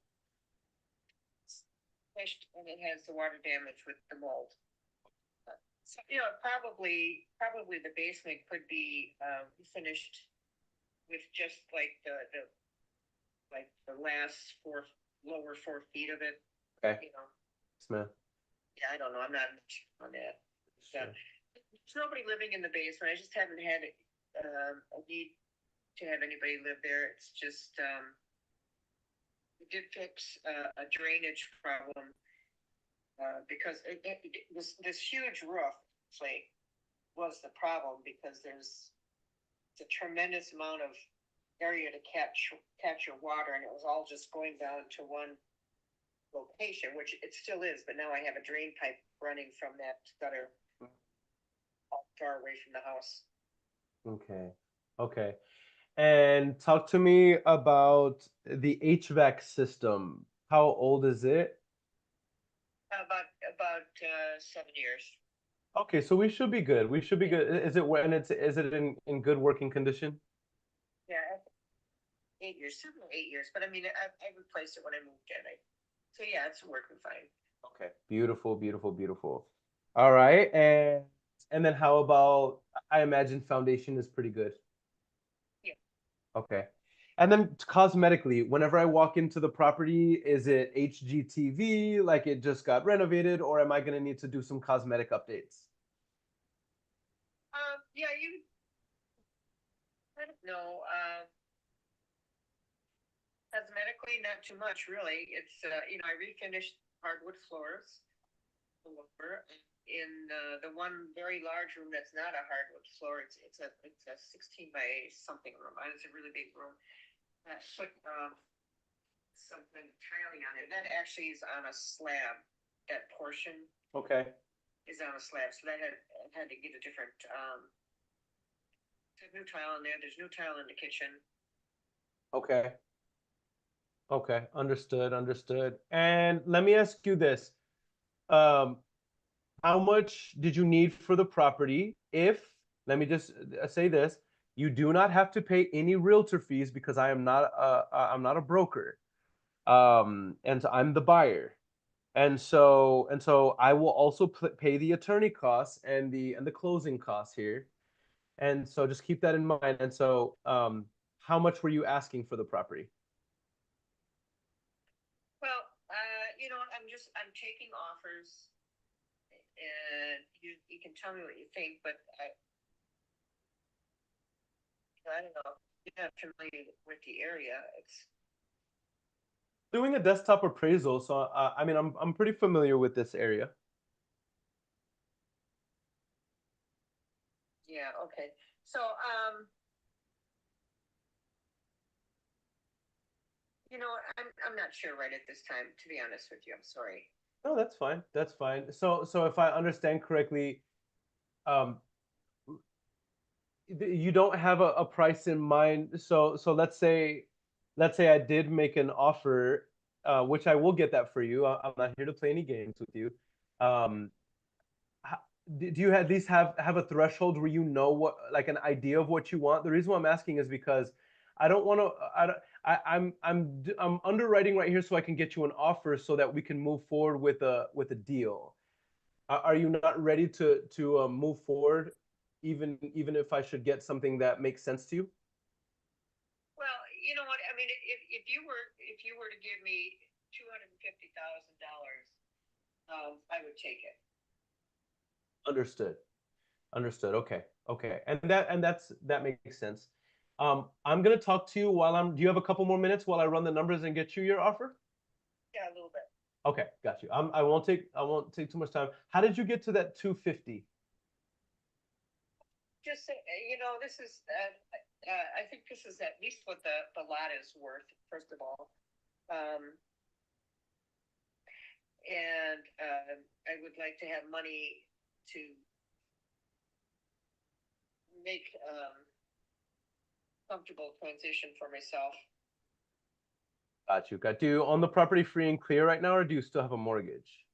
Finished, and it has the water damage with the mold. So, you know, probably the basement could be finished with just like the last lower 4 feet of it. Okay. You know. Yes, ma'am. Yeah, I don't know. I'm not on that. So, there's nobody living in the basement. I just haven't had a need to have anybody live there. It's just we did fix a drainage problem because this huge roof actually was the problem, because there's a tremendous amount of area to capture water, and it was all just going down to one location, which it still is, but now I have a drain pipe running from that gutter far away from the house. Okay. And talk to me about the HVAC system. How old is it? About 7 years. Okay, so we should be good. We should be good. Is it in good working condition? Yeah, 8 years, 7 or 8 years. But I mean, I replaced it when I moved in. So yeah, it's working fine. Okay, beautiful. All right, and then how about, I imagine foundation is pretty good. Yeah. Okay. And then cosmetically, whenever I walk into the property, is it HGTV, like it just got renovated, or am I going to need to do some cosmetic updates? Yeah, I don't know. Cosmetically, not too much, really. It's, you know, I refinished hardwood floors in the one very large room that's not a hardwood floor. It's a 16 by something room. It's a really big room. I put something tiling on it. That actually is on a slab. That portion Okay. is on a slab, so that had to get a different new tile in there. There's new tile in the kitchen. Okay, understood. And let me ask you this. How much did you need for the property? Let me just say this, you do not have to pay any realtor fees, because I'm not a broker. And so I'm the buyer. And so I will also pay the attorney costs and the closing costs here. And so just keep that in mind. And so how much were you asking for the property? Well, you know, I'm taking offers, and you can tell me what you think, but I don't know. You're not familiar with the area. It's Doing a desktop appraisal, so I mean, I'm pretty familiar with this area. yeah, okay. So you know, I'm not sure right at this time, to be honest with you. I'm sorry. No, that's fine. That's fine. So if I understand correctly, um, you don't have a price in mind. So let's say I did make an offer. which I will get that for you. I'm not here to play any games with you. Um, do you at least have a threshold where you know what, like an idea of what you want? The reason why I'm asking is because I don't want to. I'm underwriting right here so I can get you an offer so that we can move forward with a deal. Are you not ready to move forward, even if I should get something that makes sense to you? Well, you know what, I mean, if you were to give me $250,000, I would take it. Understood. Understood. Okay. Okay. And that makes sense. I'm gonna talk to you while do you have a couple more minutes while I run the numbers and get you your offer? Yeah, a little bit. Okay, got you. I won't take too much time. How did you get to that 250? Just say, this is, I think this is at least what the lot is worth, first of all. And I would like to have money to make comfortable transition for myself. Got you. Got you. On the property free and clear right now, or do you still have a mortgage?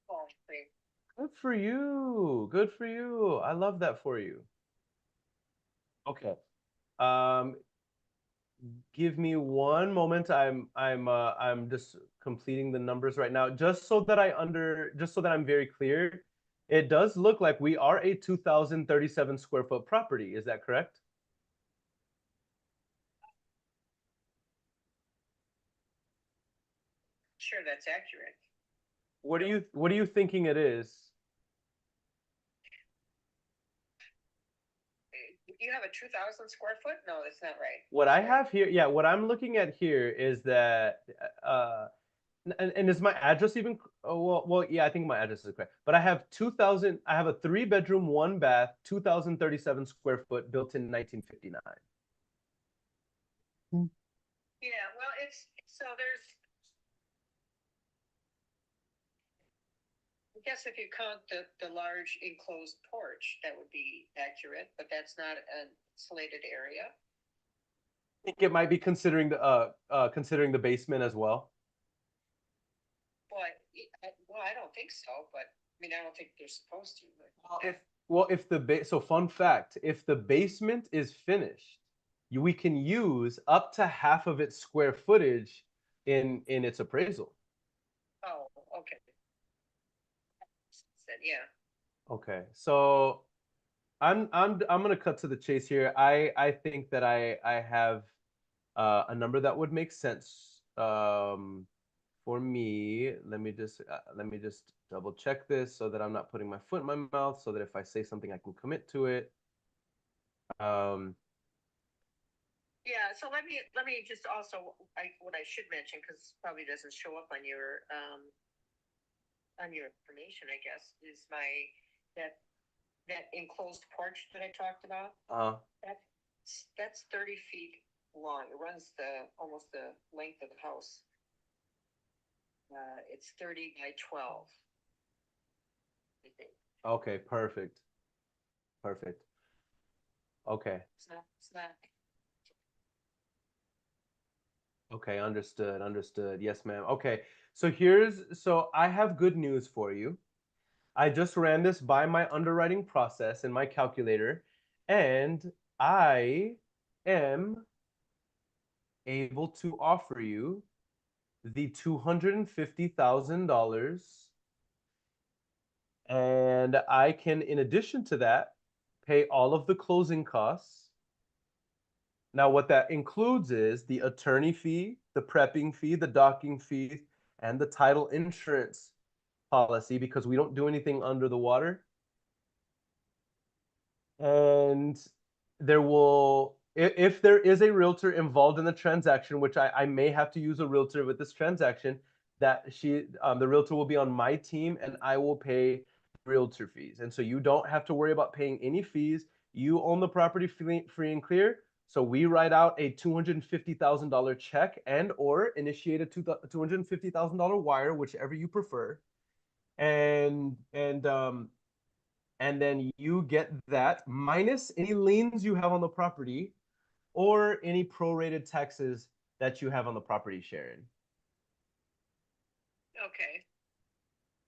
Oh, free. Good for you. Good for you. I love that for you. Okay. Give me one moment. I'm just completing the numbers right now, just so that I'm very clear. It does look like we are a 2,037 square foot property. Is that correct? Sure, that's accurate. What are you thinking it is? You have a 2,000 square foot? No, that's not right. What I have here, yeah, what I'm looking at here is that, and is my address even? Oh, well, yeah, I think my address is correct. But I have I have a 3-bedroom, 1-bath, 2,037 square foot, built in 1959. Yeah, well, I guess if you count the large enclosed porch, that would be accurate, but that's not an insulated area. I think it might be considering the basement as well. Well, I don't think so, but I mean, I don't think they're supposed to. But... So fun fact, if the basement is finished, we can use up to half of its square footage in its appraisal. Oh, okay. Yeah. Okay, so I'm gonna cut to the chase here. I think that I have a number that would make sense for me. Let me just double check this so that I'm not putting my foot in my mouth, so that if I say something I can commit to it. Yeah, so let me just also, what I should mention, because probably doesn't show up on your information, I guess, is that enclosed porch that I talked about. That's 30 feet long. It runs almost the length of the house. It's 30 by 12, I think. Okay, perfect. Perfect. Okay. It's not. Okay, understood, understood. Yes, ma'am. Okay, so I have good news for you. I just ran this by my underwriting process in my calculator, and I am able to offer you the $250,000, and I can, in addition to that, pay all of the closing costs. Now, what that includes is the attorney fee, the prepping fee, the docking fee, and the title insurance policy, because we don't do anything under the water. And if there is a realtor involved in the transaction, which I may have to use a realtor with this transaction, that the realtor will be on my team, and I will pay realtor fees. And so you don't have to worry about paying any fees. You own the property free and clear. So we write out a $250,000 check and or initiate a $250,000 wire, whichever you prefer. And then you get that minus any liens you have on the property or any prorated taxes that you have on the property, Sharon. Okay.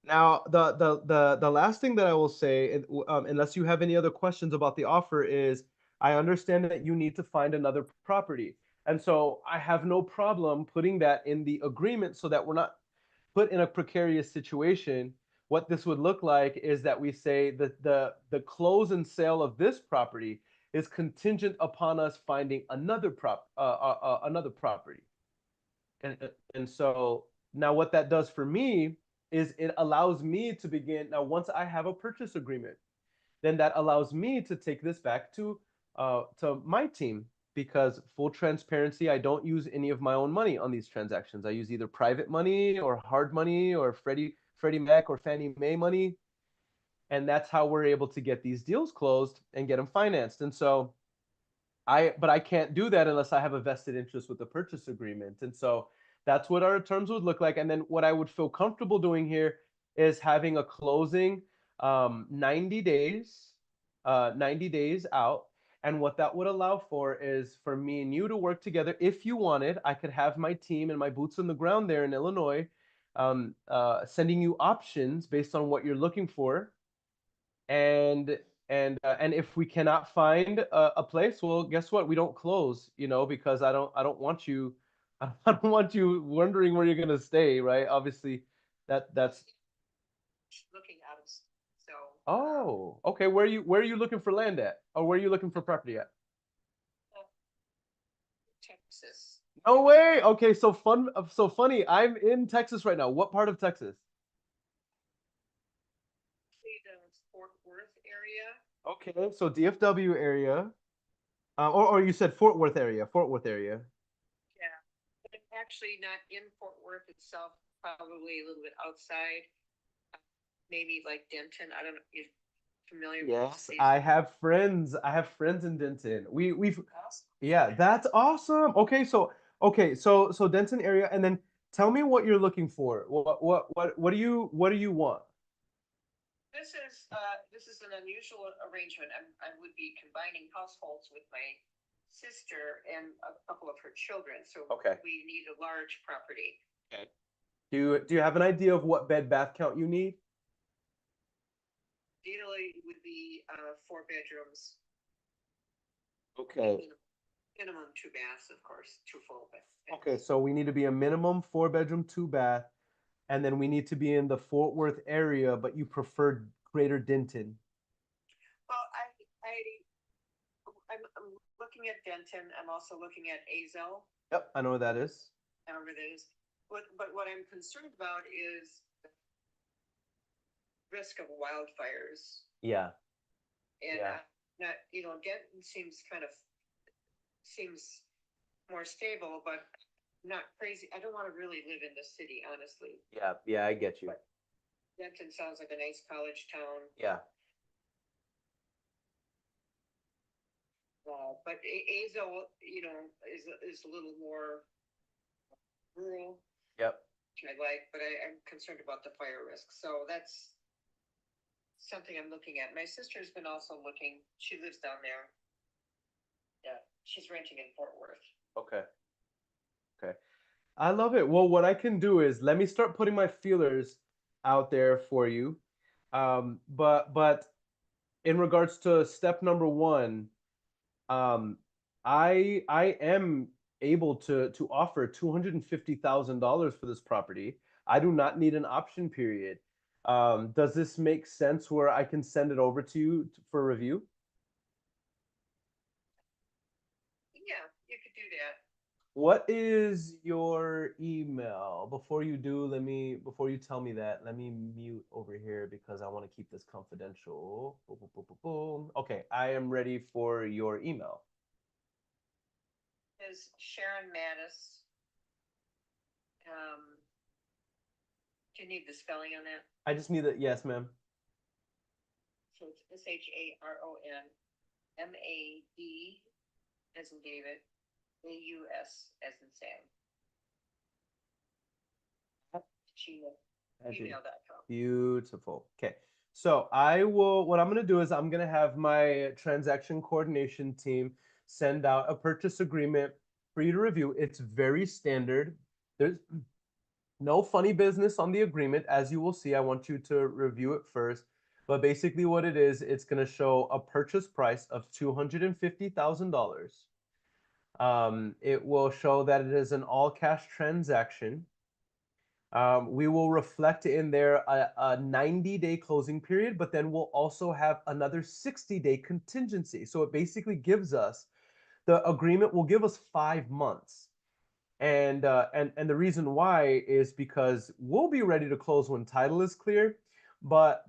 Now, the last thing that I will say, unless you have any other questions about the offer, is I understand that you need to find another property. And so I have no problem putting that in the agreement so that we're not put in a precarious situation. What this would look like is that we say that the close and sale of this property is contingent upon us finding another property. And so now what that does for me is it allows me to begin. Now, once I have a purchase agreement, then that allows me to take this back to my team, because full transparency, I don't use any of my own money on these transactions. I use either private money or hard money or Freddie Mac or Fannie Mae money. And that's how we're able to get these deals closed and get them financed. And so but I can't do that unless I have a vested interest with the purchase agreement. And so that's what our terms would look like. And then what I would feel comfortable doing here is having a closing 90 days, 90 days out. And what that would allow for is for me and you to work together. If you wanted, I could have my team and my boots on the ground there in Illinois, sending you options based on what you're looking for. And if we cannot find a place, well, guess what? We don't close, because I don't want you, I don't want you wondering where you're gonna stay, right? Obviously, that's. Looking out of, so. Oh, okay. Where are you looking for land at, or where are you looking for property at? Texas. No way. Okay, so funny. I'm in Texas right now. What part of Texas? The Fort Worth area. Okay, so DFW area, or you said Fort Worth area. Fort Worth area. Yeah, but actually not in Fort Worth itself, probably a little bit outside, maybe like Denton. I don't know if you're familiar with the Yes, city. I have friends. I have friends in Denton. Yeah, that's awesome. Okay, so Denton area, and then tell me what you're looking for. What do you want? This is an unusual arrangement. I would be combining households with my sister and a couple of her children, so Okay. we need a large property. Okay. Do you have an idea of what bed bath count you need? Ideally, it would be 4 bedrooms. Okay. Minimum 2 baths, of course, 2 full beds. Okay, so we need to be a minimum 4 bedroom, 2 bath, and then we need to be in the Fort Worth area, but you prefer Greater Denton. Well, I'm looking at Denton. I'm also looking at Azle. Yep, I know where that is. However it is. But what I'm concerned about is the risk of wildfires. Yeah. And Yeah. Denton seems more stable, but not crazy. I don't want to really live in the city, honestly. Yeah, I get you. But Denton sounds like a nice college town. Yeah. But Azle, is a little more rural. Yep. Which I like, but I'm concerned about the fire risk. So that's something I'm looking at. My sister's been also looking. She lives down there. Yeah, she's renting in Fort Worth. Okay. I love it. Well, what I can do is let me start putting my feelers out there for you. But in regards to step number one, I am able to offer $250,000 for this property. I do not need an option period. Does this make sense where I can send it over to you for review? Yeah, you could do that. What is your email? Before you tell me that, let me mute over here because I want to keep this confidential. Boom, boom, boom, boom, boom. Okay, I am ready for your email. Is Sharon Mattis. Do you need the spelling on that? I just need that. Yes, ma'am. So it's SHARON MAD as in David, AUS as in Sam. Gmail.com. Beautiful. Okay. So what I'm going to do is I'm going to have my transaction coordination team send out a purchase agreement for you to review. It's very standard. No funny business on the agreement. As you will see, I want you to review it first. But basically, what it is, it's going to show a purchase price of $250,000. It will show that it is an all-cash transaction. We will reflect in there a 90-day closing period, but then we'll also have another 60-day contingency. So it basically gives us, the agreement will give us 5 months. And the reason why is because we'll be ready to close when title is clear, but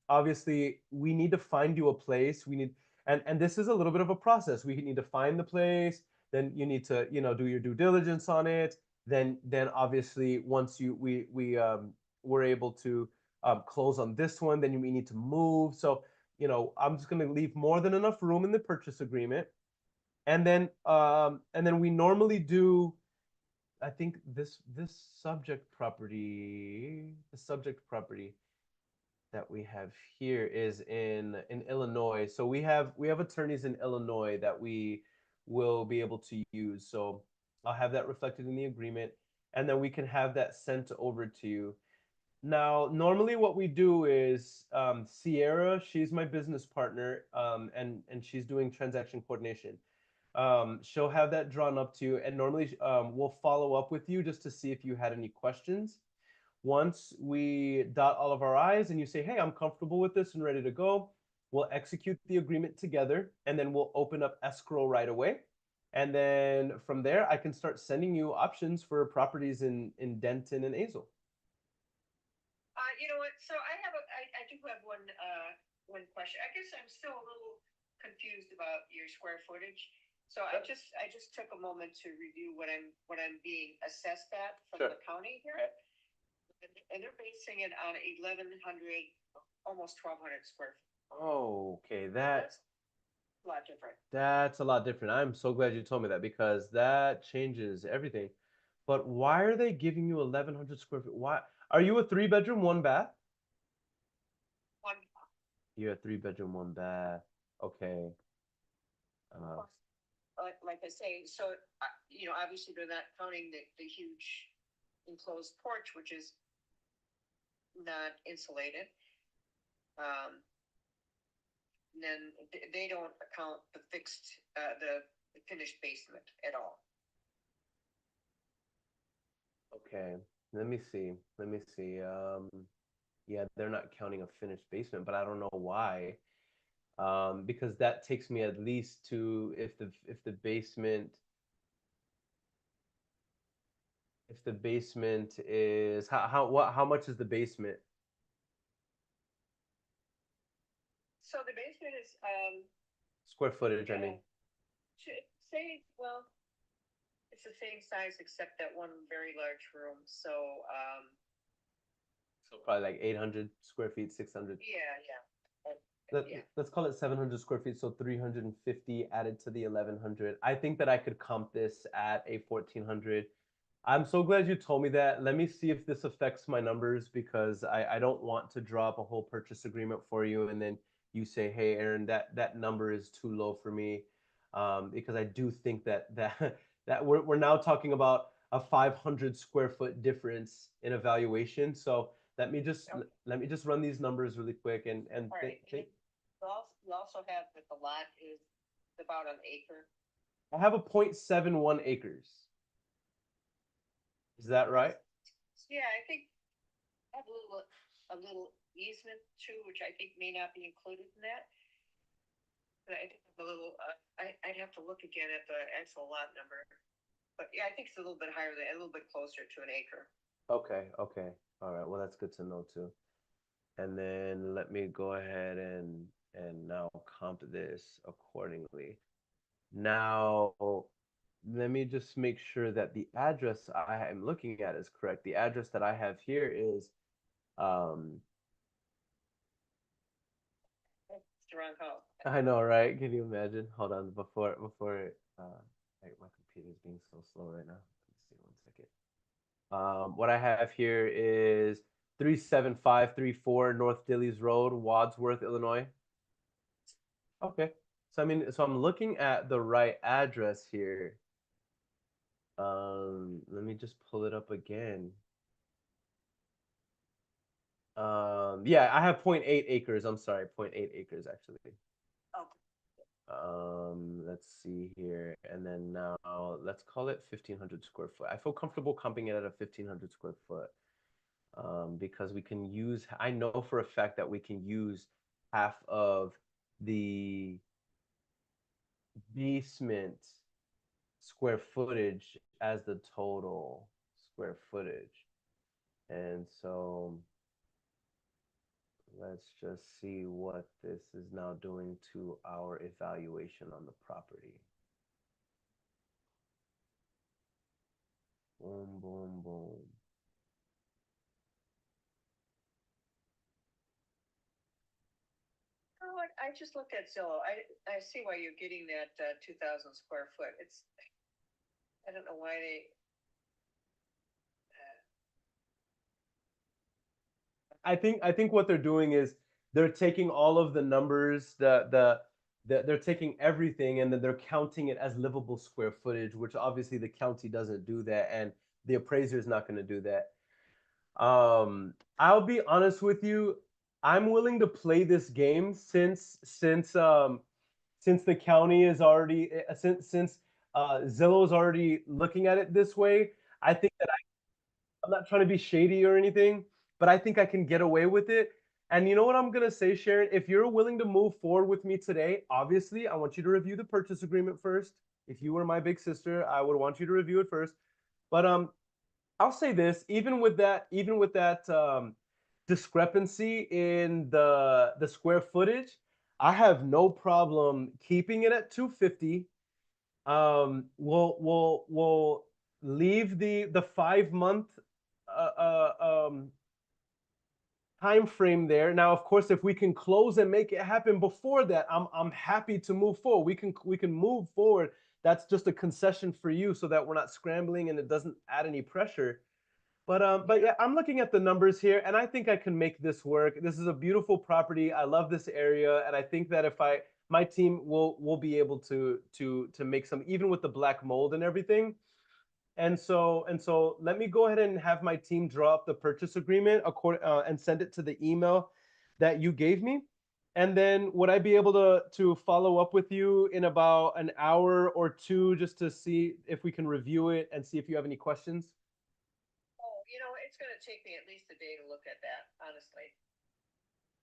obviously we need to find you a place. We need, and this is a little bit of a process. We need to find the place, then you need to, you know, do your due diligence on it. Then obviously once we're able to close on this one, then we need to move. So, you know, I'm just going to leave more than enough room in the purchase agreement. And then we normally do, I think this subject property, the subject property that we have here is in Illinois. So we have attorneys in Illinois that we will be able to use. So I'll have that reflected in the agreement, and then we can have that sent over to you. Now, normally what we do is Sierra, she's my business partner, and she's doing transaction coordination. She'll have that drawn up to you, and normally we'll follow up with you just to see if you had any questions. Once we dot all of our I's and you say, hey, I'm comfortable with this and ready to go, we'll execute the agreement together, and then we'll open up escrow right away. And then from there, I can start sending you options for properties in Denton and Azle. You know what, so I do have one question. I guess I'm still a little confused about your square footage. So I just took a moment to review what I'm being assessed at from the county here. And they're basing it on 1,100, almost 1,200 square feet. Oh, okay, That's a lot different. that's a lot different. I'm so glad you told me that because that changes everything. But why are they giving you 1,100 square feet? Why are you a 3-bedroom, 1 bath? One, You're a 3-bedroom, 1 bath. Okay. like I say, so you know, obviously they're not counting the huge enclosed porch, which is not insulated. And then they don't account the fixed, the finished basement at all. Okay. Let me see. Let me see. Yeah, they're not counting a finished basement, but I don't know why. Because that takes me at least to if the basement is how much is the basement? So the basement is, Square footage, I mean. should say, well, it's the same size except that one very large room. So, So probably like 800 square feet, 600. yeah. Let's call it 700 square feet, so 350 added to the 1,100. I think that I could comp this at a 1,400. I'm so glad you told me that. Let me see if this affects my numbers because I don't want to draw up a whole purchase agreement for you and then you say, hey, Aaron, that number is too low for me. Because I do think that we're now talking about a 500 square foot difference in evaluation. So let me just run these numbers really quick and All right. You also have that the lot is about an acre. I have a 0.71 acres. Is that right? Yeah, I think I have a little easement too, which I think may not be included in that. But I think a little, I'd have to look again at the actual lot number. But yeah, I think it's a little bit higher than, a little bit closer to an acre. Okay. All right. Well, that's good to know too. And then let me go ahead and now comp this accordingly. Now, let me just make sure that the address I am looking at is correct. The address that I have here is It's the wrong house. I know, right? Can you imagine? Hold on, before my computer's being so slow right now. Let's see 1 second. What I have here is 37534 North Dilly's Road, Wadsworth, Illinois. Okay. So I mean, so I'm looking at the right address here. Let me just pull it up again. Yeah, I have 0.8 acres. I'm sorry, 0.8 acres actually. Oh, Let's see here, and then now let's call it 1,500 square foot. I feel comfortable comping it at a 1,500 square foot, because we can use. I know for a fact that we can use half of the basement square footage as the total square footage, and so let's just see what this is now doing to our evaluation on the property. Boom, boom, boom. Oh, I just looked at Zillow. I see why you're getting that 2,000 square foot. It's, I don't know why they. I think what they're doing is they're taking all of the numbers, they're taking everything and then they're counting it as livable square footage, which obviously the county doesn't do that, and the appraiser is not going to do that. I'll be honest with you, I'm willing to play this game since the county is already since Zillow is already looking at it this way. I think that I'm not trying to be shady or anything, but I think I can get away with it. And you know what I'm gonna say, Sharon? If you're willing to move forward with me today, obviously I want you to review the purchase agreement first. If you were my big sister, I would want you to review it first. But I'll say this: even with that discrepancy in the square footage, I have no problem keeping it at 250. We'll leave the 5 month time frame there. Now, of course, if we can close and make it happen before that, I'm happy to move forward. We can move forward. That's just a concession for you, so that we're not scrambling and it doesn't add any pressure. But yeah, I'm looking at the numbers here, and I think I can make this work. This is a beautiful property. I love this area, and I think that if my team will be able to make some, even with the black mold and everything. And so let me go ahead and have my team draw up the purchase agreement and send it to the email that you gave me. And then would I be able to follow up with you in about an hour or two just to see if we can review it and see if you have any questions? Oh, it's going to take me at least a day to look at that, honestly.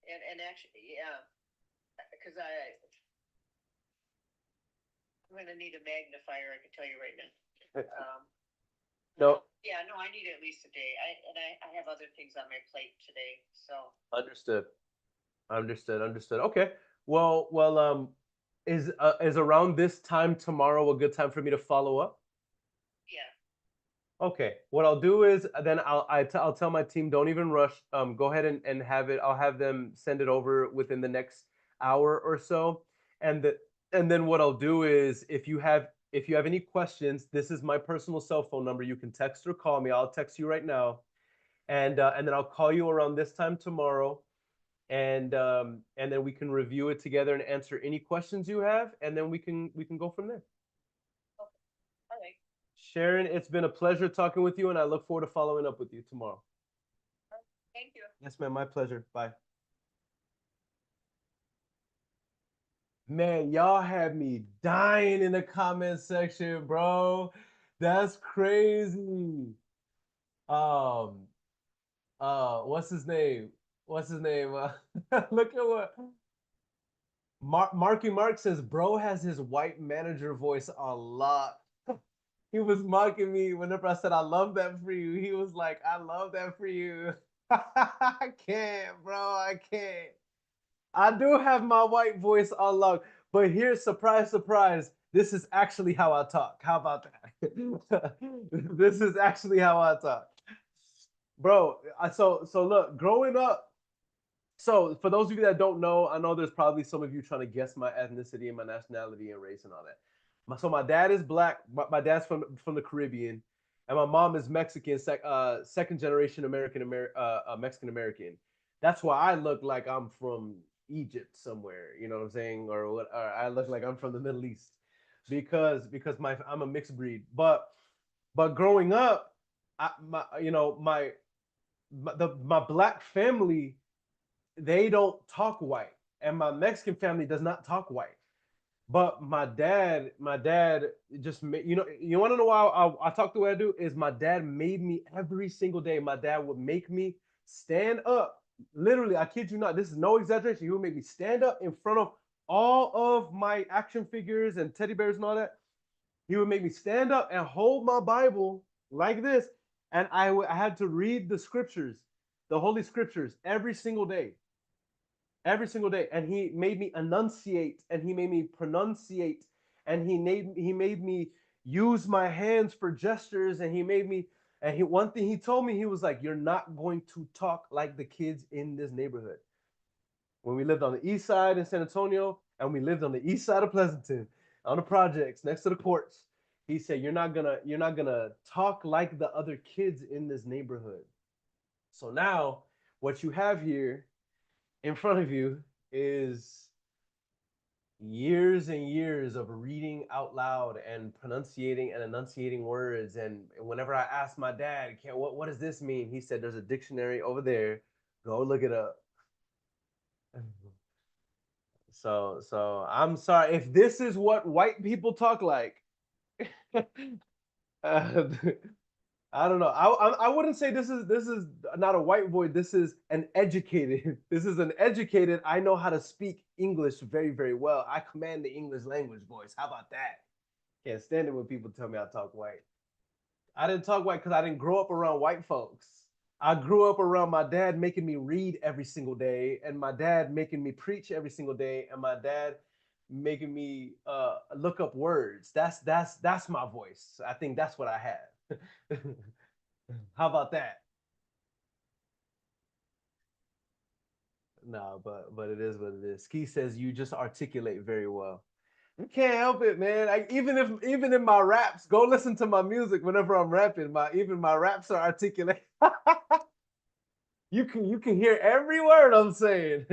And actually, yeah, because I'm going to need a magnifier. I can tell you right now. No, Yeah, no, I need at least a day. I have other things on my plate today, so. understood. Understood. Okay. Well, is around this time tomorrow a good time for me to follow up? Yeah. Okay. What I'll do is then I'll tell my team, don't even rush. Go ahead and have it. I'll have them send it over within the next hour or so. And then what I'll do is if you have any questions, this is my personal cell phone number. You can text or call me. I'll text you right now, and then I'll call you around this time tomorrow, and then we can review it together and answer any questions you have, and then we can go from there. All right. Sharon, it's been a pleasure talking with you, and I look forward to following up with you tomorrow. Thank you. Yes, ma'am. My pleasure. Bye. Man, y'all had me dying in the comment section, bro. That's crazy. Um, what's his name? What's his name? Look at what Marky Mark says, bro has his white manager voice a lot. He was mocking me whenever I said I love that for you. He was like, I love that for you. I can't, bro. I can't. I do have my white voice unlocked, but here's surprise, surprise. This is actually how I talk. How about that? This is actually how I talk, bro. So look, growing up. So for those of you that don't know, I know there's probably some of you trying to guess my ethnicity and my nationality and race and all that. So my dad is black. My dad's from the Caribbean, and my mom is Mexican, second generation Mexican American. That's why I look like I'm from Egypt somewhere. You know what I'm saying? Or I look like I'm from the Middle East because I'm a mixed breed. But growing up, I, my you know my black family, they don't talk white, and my Mexican family does not talk white. But my dad just you want to know why I talk the way I do is my dad made me every single day. My dad would make me stand up. Literally, I kid you not. This is no exaggeration. He would make me stand up in front of all of my action figures and teddy bears and all that. He would make me stand up and hold my Bible like this, and I had to read the scriptures, the Holy Scriptures, every single day. And he made me enunciate, and he made me pronunciate, and he made me use my hands for gestures, and he made me. And one thing he told me, he was like, "You're not going to talk like the kids in this neighborhood." When we lived on the east side in San Antonio, and we lived on the east side of Pleasanton, on the projects next to the courts, he said, you're not gonna talk like the other kids in this neighborhood. So now what you have here in front of you is years and years of reading out loud and pronunciating and enunciating words. And whenever I asked my dad, what does this mean? He said, there's a dictionary over there. Go look it up. So I'm sorry if this is what white people talk like. I don't know. I wouldn't say this is not a white boy. This is an educated. This is an educated. I know how to speak English very, very well. I command the English language, boys. How about that? Can't stand it when people tell me I talk white. I didn't talk white because I didn't grow up around white folks. I grew up around my dad making me read every single day, and my dad making me preach every single day, and my dad making me look up words. That's my voice. I think that's what I have. How about that? No, but it is what it is. Ski says you just articulate very well. You can't help it, man. Even in my raps, go listen to my music whenever I'm rapping. My raps are articulate. You can hear every word I'm saying.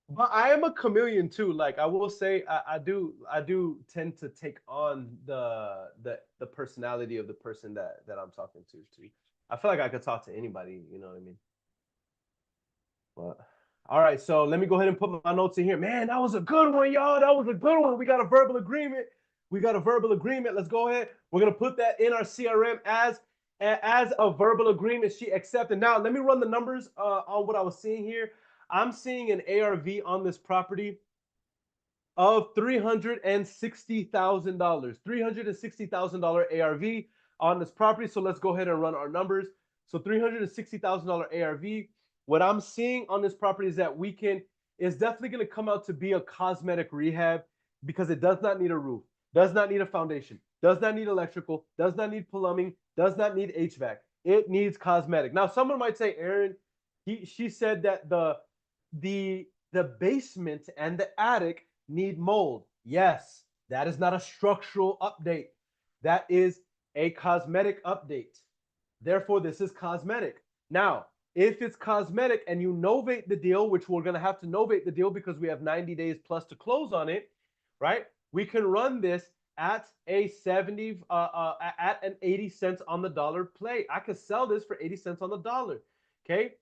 But I am a chameleon too. Like I will say, I do tend to take on the personality of the person that I'm talking to too. I feel like I could talk to anybody, you know what I mean? But all right, so let me go ahead and put my notes in here. Man, that was a good one, y'all. That was a good one. We got a verbal agreement. Let's go ahead. We're gonna put that in our CRM as a verbal agreement. She accepted. Now let me run the numbers on what I was seeing here. I'm seeing an ARV on this property of $360,000. $360,000 ARV on this property. So let's go ahead and run our numbers. So $360,000 ARV. What I'm seeing on this property is that it's definitely going to come out to be a cosmetic rehab because it does not need a roof, does not need a foundation, does not need electrical, does not need plumbing, does not need HVAC. It needs cosmetic. Now, someone might say, Aaron, she said that the basement and the attic need mold. Yes, that is not a structural update. That is a cosmetic update. Therefore, this is cosmetic. Now, if it's cosmetic and you novate the deal, which we're going to have to novate the deal because we have 90 days plus to close on it, right? We can run this at a 70 at an 80 cents on the dollar play. I could sell this for 80 cents on the dollar. Okay?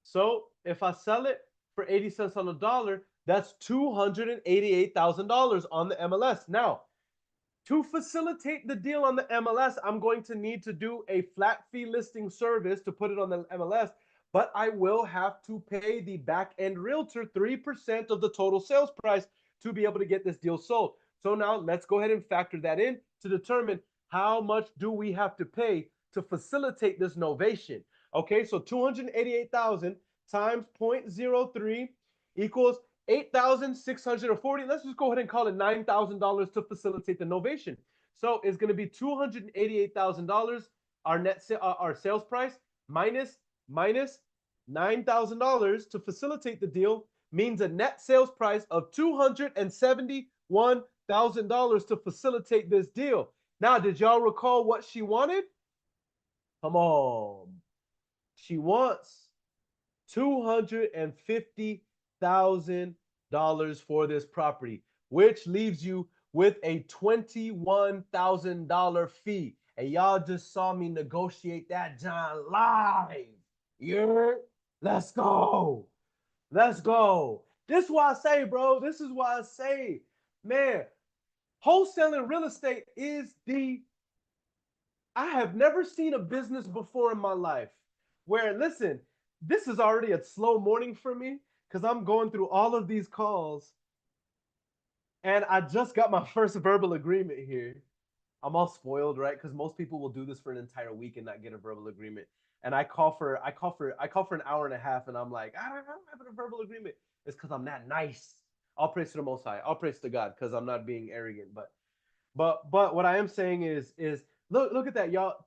So, if I sell it for 80 cents on the dollar, that's $288,000 on the MLS. Now, to facilitate the deal on the MLS, I'm going to need to do a flat fee listing service to put it on the MLS, but I will have to pay the back end realtor 3% of the total sales price to be able to get this deal sold. So now let's go ahead and factor that in to determine how much do we have to pay to facilitate this novation. Okay, so 288,000 times 0.03 equals 8,640. Let's just go ahead and call it $9,000 to facilitate the novation. So it's going to be $288,000. Our sales price minus $9,000 to facilitate the deal means a net sales price of $271,000 to facilitate this deal. Now, did y'all recall what she wanted? Come on. She wants $250,000 for this property, which leaves you with a $21,000 fee. And y'all just saw me negotiate that John live. Yeah, let's go. Let's go. This is why I say, bro. This is why I say, man, wholesaling real estate is the. I have never seen a business before in my life where, listen, this is already a slow morning for me because I'm going through all of these calls and I just got my first verbal agreement here. I'm all spoiled, right? Because most people will do this for an entire week and not get a verbal agreement. And I call for an hour and a half, and I'm like, I don't have a verbal agreement. It's because I'm not nice. All praise to the Most High. All praise to God, because I'm not being arrogant. But what I am saying is look at that, y'all.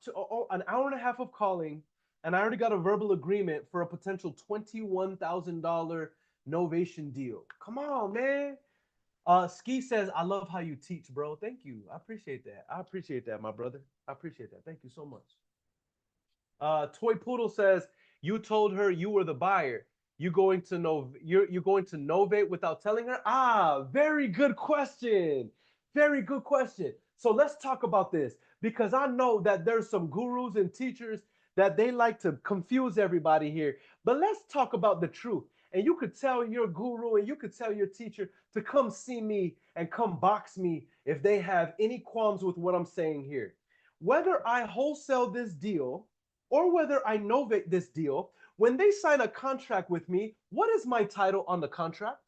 An hour and a half of calling, and I already got a verbal agreement for a potential $21,000 novation deal. Come on, man. Ski says, I love how you teach, bro. Thank you. I appreciate that. I appreciate that, my brother. I appreciate that. Thank you so much. Toy Poodle says, you told her you were the buyer. You're going to novate without telling her? Ah, very good question. Very good question. So let's talk about this because I know that there's some gurus and teachers that they like to confuse everybody here. But let's talk about the truth. And you could tell your guru and you could tell your teacher to come see me and come box me if they have any qualms with what I'm saying here. Whether I wholesale this deal or whether I novate this deal, when they sign a contract with me, what is my title on the contract?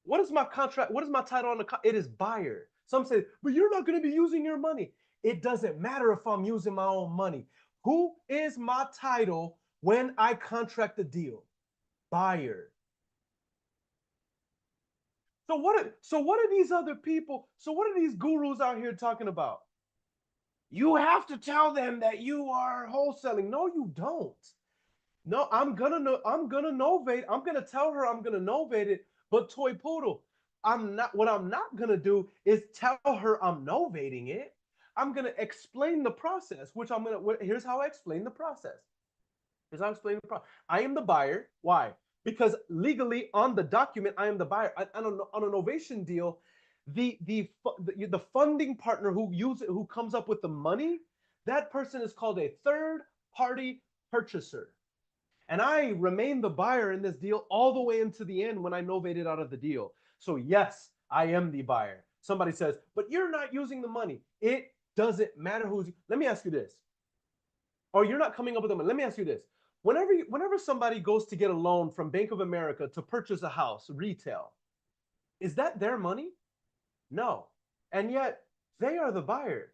What is my contract? What is my title on the contract? It is buyer. Some say, but you're not going to be using your money. It doesn't matter if I'm using my own money. Who is my title when I contract the deal? Buyer. So what are these other people? So what are these gurus out here talking about? You have to tell them that you are wholesaling. No, you don't. No, I'm gonna novate. I'm gonna tell her I'm gonna novate it. But Toy Poodle, I'm not. What I'm not gonna do is tell her I'm novating it. I'm gonna explain the process, which I'm gonna. Here's how I explain the process. Here's how I explain the process. I am the buyer. Why? Because legally on the document, I am the buyer. On a novation deal, the funding partner who comes up with the money, that person is called a third party purchaser. And I remain the buyer in this deal all the way into the end when I novate it out of the deal. So yes, I am the buyer. Somebody says, but you're not using the money. It doesn't matter who's. Let me ask you this. Or you're not coming up with the money. Let me ask you this. Whenever somebody goes to get a loan from Bank of America to purchase a house, retail, is that their money? No. And yet they are the buyer.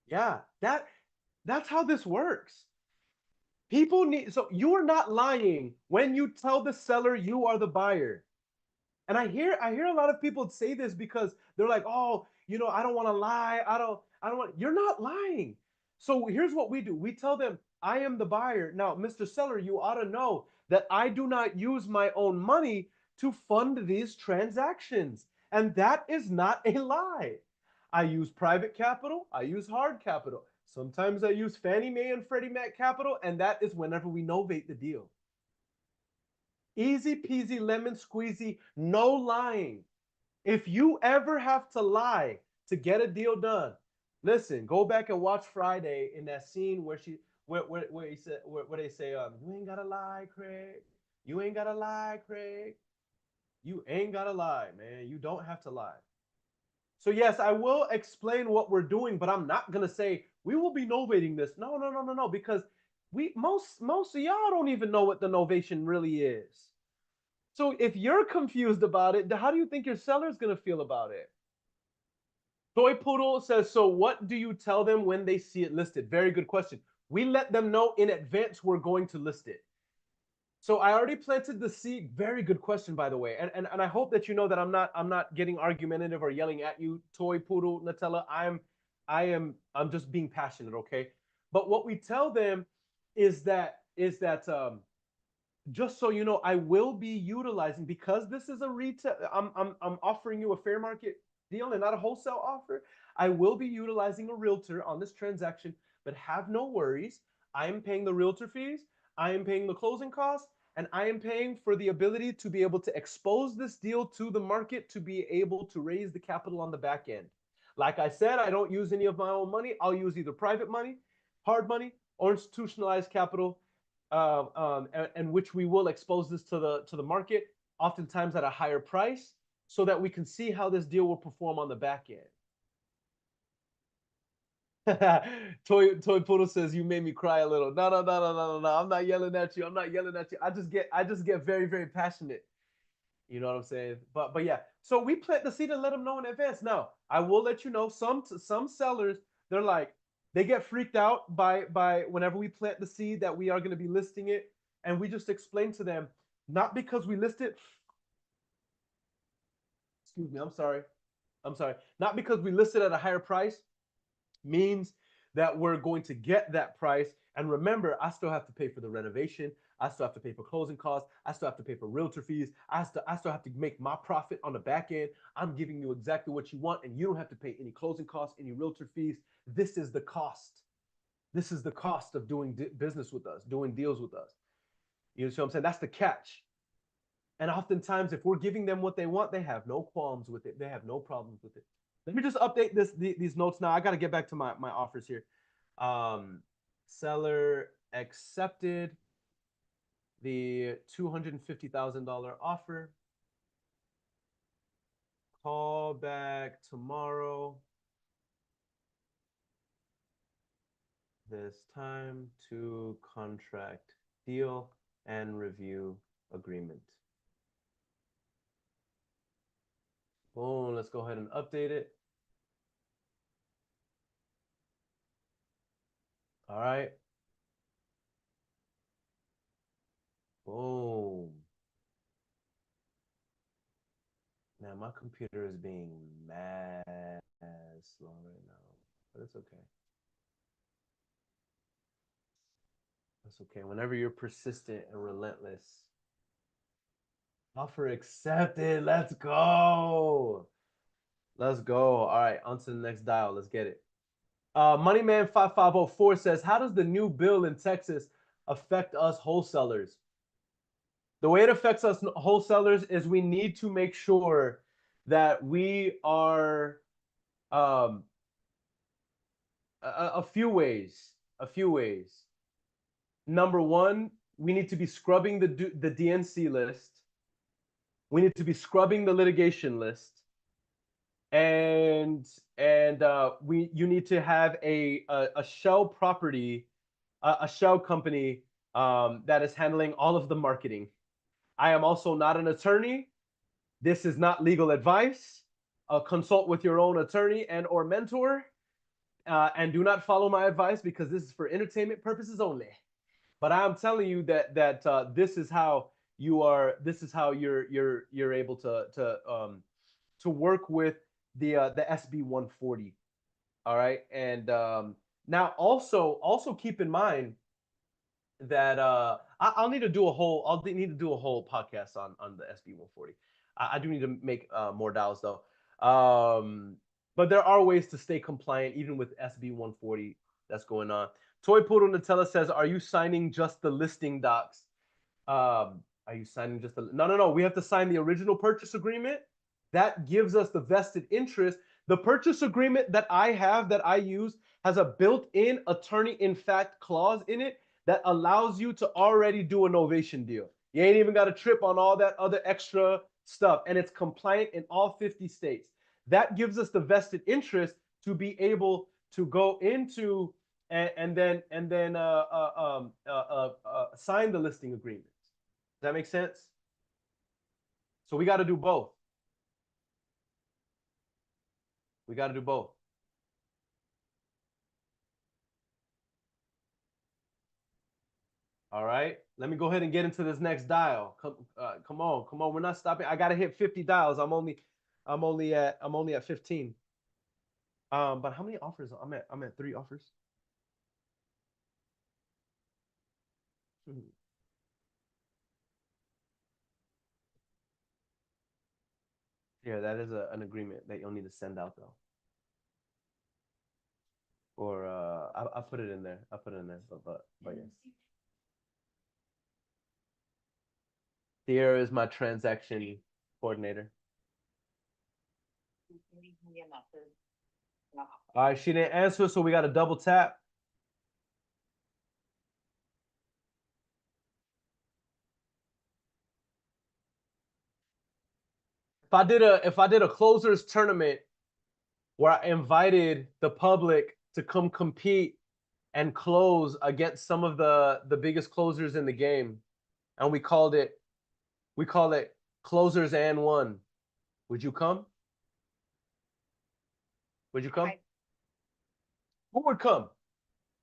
Yeah, that's how this works. People need, so you're not lying when you tell the seller you are the buyer. And I hear a lot of people say this because they're like, oh, I don't want to lie. I don't want, you're not lying. So here's what we do. We tell them, I am the buyer. Now, Mr. Seller, you ought to know that I do not use my own money to fund these transactions. And that is not a lie. I use private capital. I use hard capital. Sometimes I use Fannie Mae and Freddie Mac capital, and that is whenever we novate the deal. Easy peasy lemon squeezy, no lying. If you ever have to lie to get a deal done, listen, go back and watch Friday in that scene where they say, you ain't gotta lie, Craig. You ain't gotta lie, Craig. You ain't gotta lie, man. You don't have to lie. So yes, I will explain what we're doing, but I'm not gonna say we will be novating this. No, because most of y'all don't even know what the novation really is. So if you're confused about it, how do you think your seller's gonna feel about it? Toy Poodle says, so what do you tell them when they see it listed? Very good question. We let them know in advance we're going to list it. So I already planted the seed. Very good question, by the way. And I hope that you know that I'm not getting argumentative or yelling at you, Toy Poodle Nutella. I'm just being passionate, okay? But what we tell them is that just so you know, I will be utilizing, because this is a retail, I'm offering you a fair market deal and not a wholesale offer. I will be utilizing a realtor on this transaction, but have no worries. I am paying the realtor fees. I am paying the closing costs, and I am paying for the ability to be able to expose this deal to the market to be able to raise the capital on the back end. Like I said, I don't use any of my own money. I'll use either private money, hard money, or institutionalized capital, and which we will expose this to the market, oftentimes at a higher price, so that we can see how this deal will perform on the back end. Toy Poodle says you made me cry a little. No. I'm not yelling at you. I'm not yelling at you. I just get very, very passionate. You know what I'm saying? But yeah. So we plant the seed and let them know in advance. Now, I will let you know some sellers, they're like, they get freaked out by whenever we plant the seed that we are going to be listing it, and we just explain to them, not because we list it. Excuse me, I'm sorry. Not because we listed at a higher price means that we're going to get that price. And remember, I still have to pay for the renovation. I still have to pay for closing costs. I still have to pay for realtor fees. I still have to make my profit on the back end. I'm giving you exactly what you want, and you don't have to pay any closing costs, any realtor fees. This is the cost. This is the cost of doing business with us, doing deals with us. You know what I'm saying? That's the catch. And oftentimes, if we're giving them what they want, they have no qualms with it. They have no problems with it. Let me just update these notes now. I got to get back to my offers here. Seller accepted the $250,000 offer. Call back tomorrow. This time to contract deal and review agreement. Boom, let's go ahead and update it. All right. Boom. Man, my computer is being mad slow right now, but it's okay. That's okay. Whenever you're persistent and relentless. Offer accepted. Let's go. Let's go. All right, on to the next dial. Let's get it. Moneyman5504 says, how does the new bill in Texas affect us wholesalers? The way it affects us wholesalers is we need to make sure that we are a few ways. Number one, we need to be scrubbing the DNC list. We need to be scrubbing the litigation list. And you need to have a shell property, a shell company that is handling all of the marketing. I am also not an attorney. This is not legal advice. Consult with your own attorney and or mentor, and do not follow my advice because this is for entertainment purposes only. But I'm telling you that this is how you are. This is how you're able to work with the SB 140. All right, and now also keep in mind that I'll need to do a whole podcast on the SB 140. I do need to make more dials though. But there are ways to stay compliant even with SB 140 that's going on. Toy Poodle Nutella says, "Are you signing just the listing docs?" Are you signing just the? No. We have to sign the original purchase agreement. That gives us the vested interest. The purchase agreement that I use has a built-in attorney-in-fact clause in it that allows you to already do a novation deal. You ain't even got to trip on all that other extra stuff, and it's compliant in all 50 states. That gives us the vested interest to be able to go into and then sign the listing agreements. Does that make sense? So we got to do both. We got to do both. All right. Let me go ahead and get into this next dial. Come on. We're not stopping. I got to hit 50 dials. I'm only at 15. But how many offers? I'm at 3 offers. Yeah, that is an agreement that you'll need to send out though. Or I put it in there. But yes. Sierra is my transaction coordinator. Leave me a message. All right, she didn't answer, so we got a double tap. If I did a closers tournament where I invited the public to come compete and close against some of the biggest closers in the game, and we call it closers and one, would you come? Would you come? Who would come?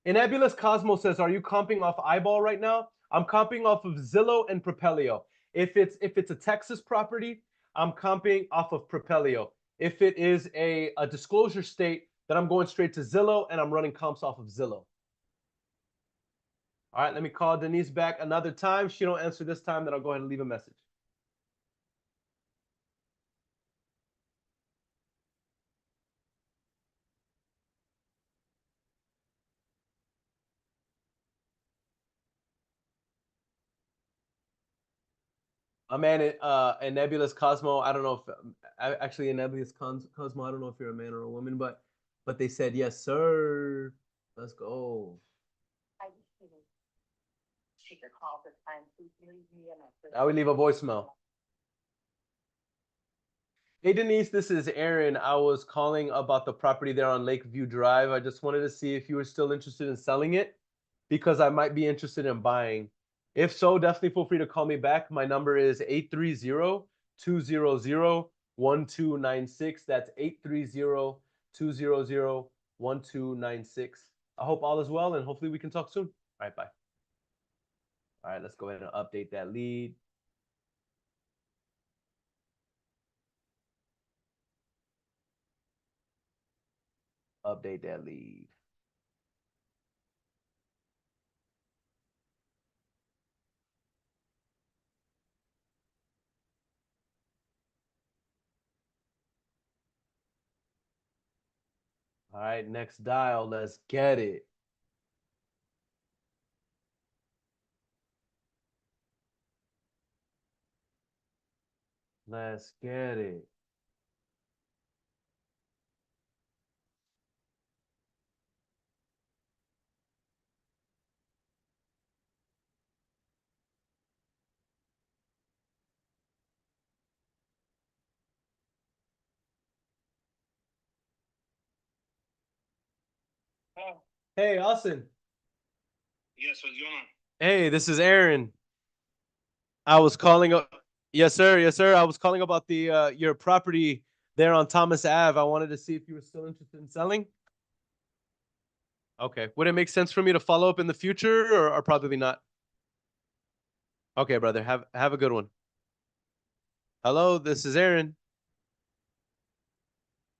Nebulous Cosmo says, "Are you comping off eyeball right now?" I'm comping off of Zillow and Propelio. If it's a Texas property, I'm comping off of Propelio. If it is a disclosure state, then I'm going straight to Zillow and I'm running comps off of Zillow. All right, let me call Denise back another time. If she don't answer this time, then I'll go ahead and leave a message. Man, and Nebulous Cosmo, I don't know if actually a Nebulous Cosmo, I don't know if you're a man or a woman, but they said yes, sir. Let's go. I would leave a voicemail. Hey Denise, this is Aaron. I was calling about the property there on Lakeview Drive. I just wanted to see if you were still interested in selling it because I might be interested in buying. If so, definitely feel free to call me back. My number is 830-200-1296. That's 830-200-1296. I hope all is well and hopefully we can talk soon. All right, bye. All right, let's go ahead and update that lead. Update that lead. All right, next dial. Let's get it. Let's get it. Hey, Austin. Yes, what's going on? Hey, this is Aaron. I was calling up. Yes, sir. Yes, sir. I was calling about the your property there on Thomas Ave. I wanted to see if you were still interested in selling. Okay. Would it make sense for me to follow up in the future or probably not? Okay, brother. Have a good one. Hello, this is Aaron.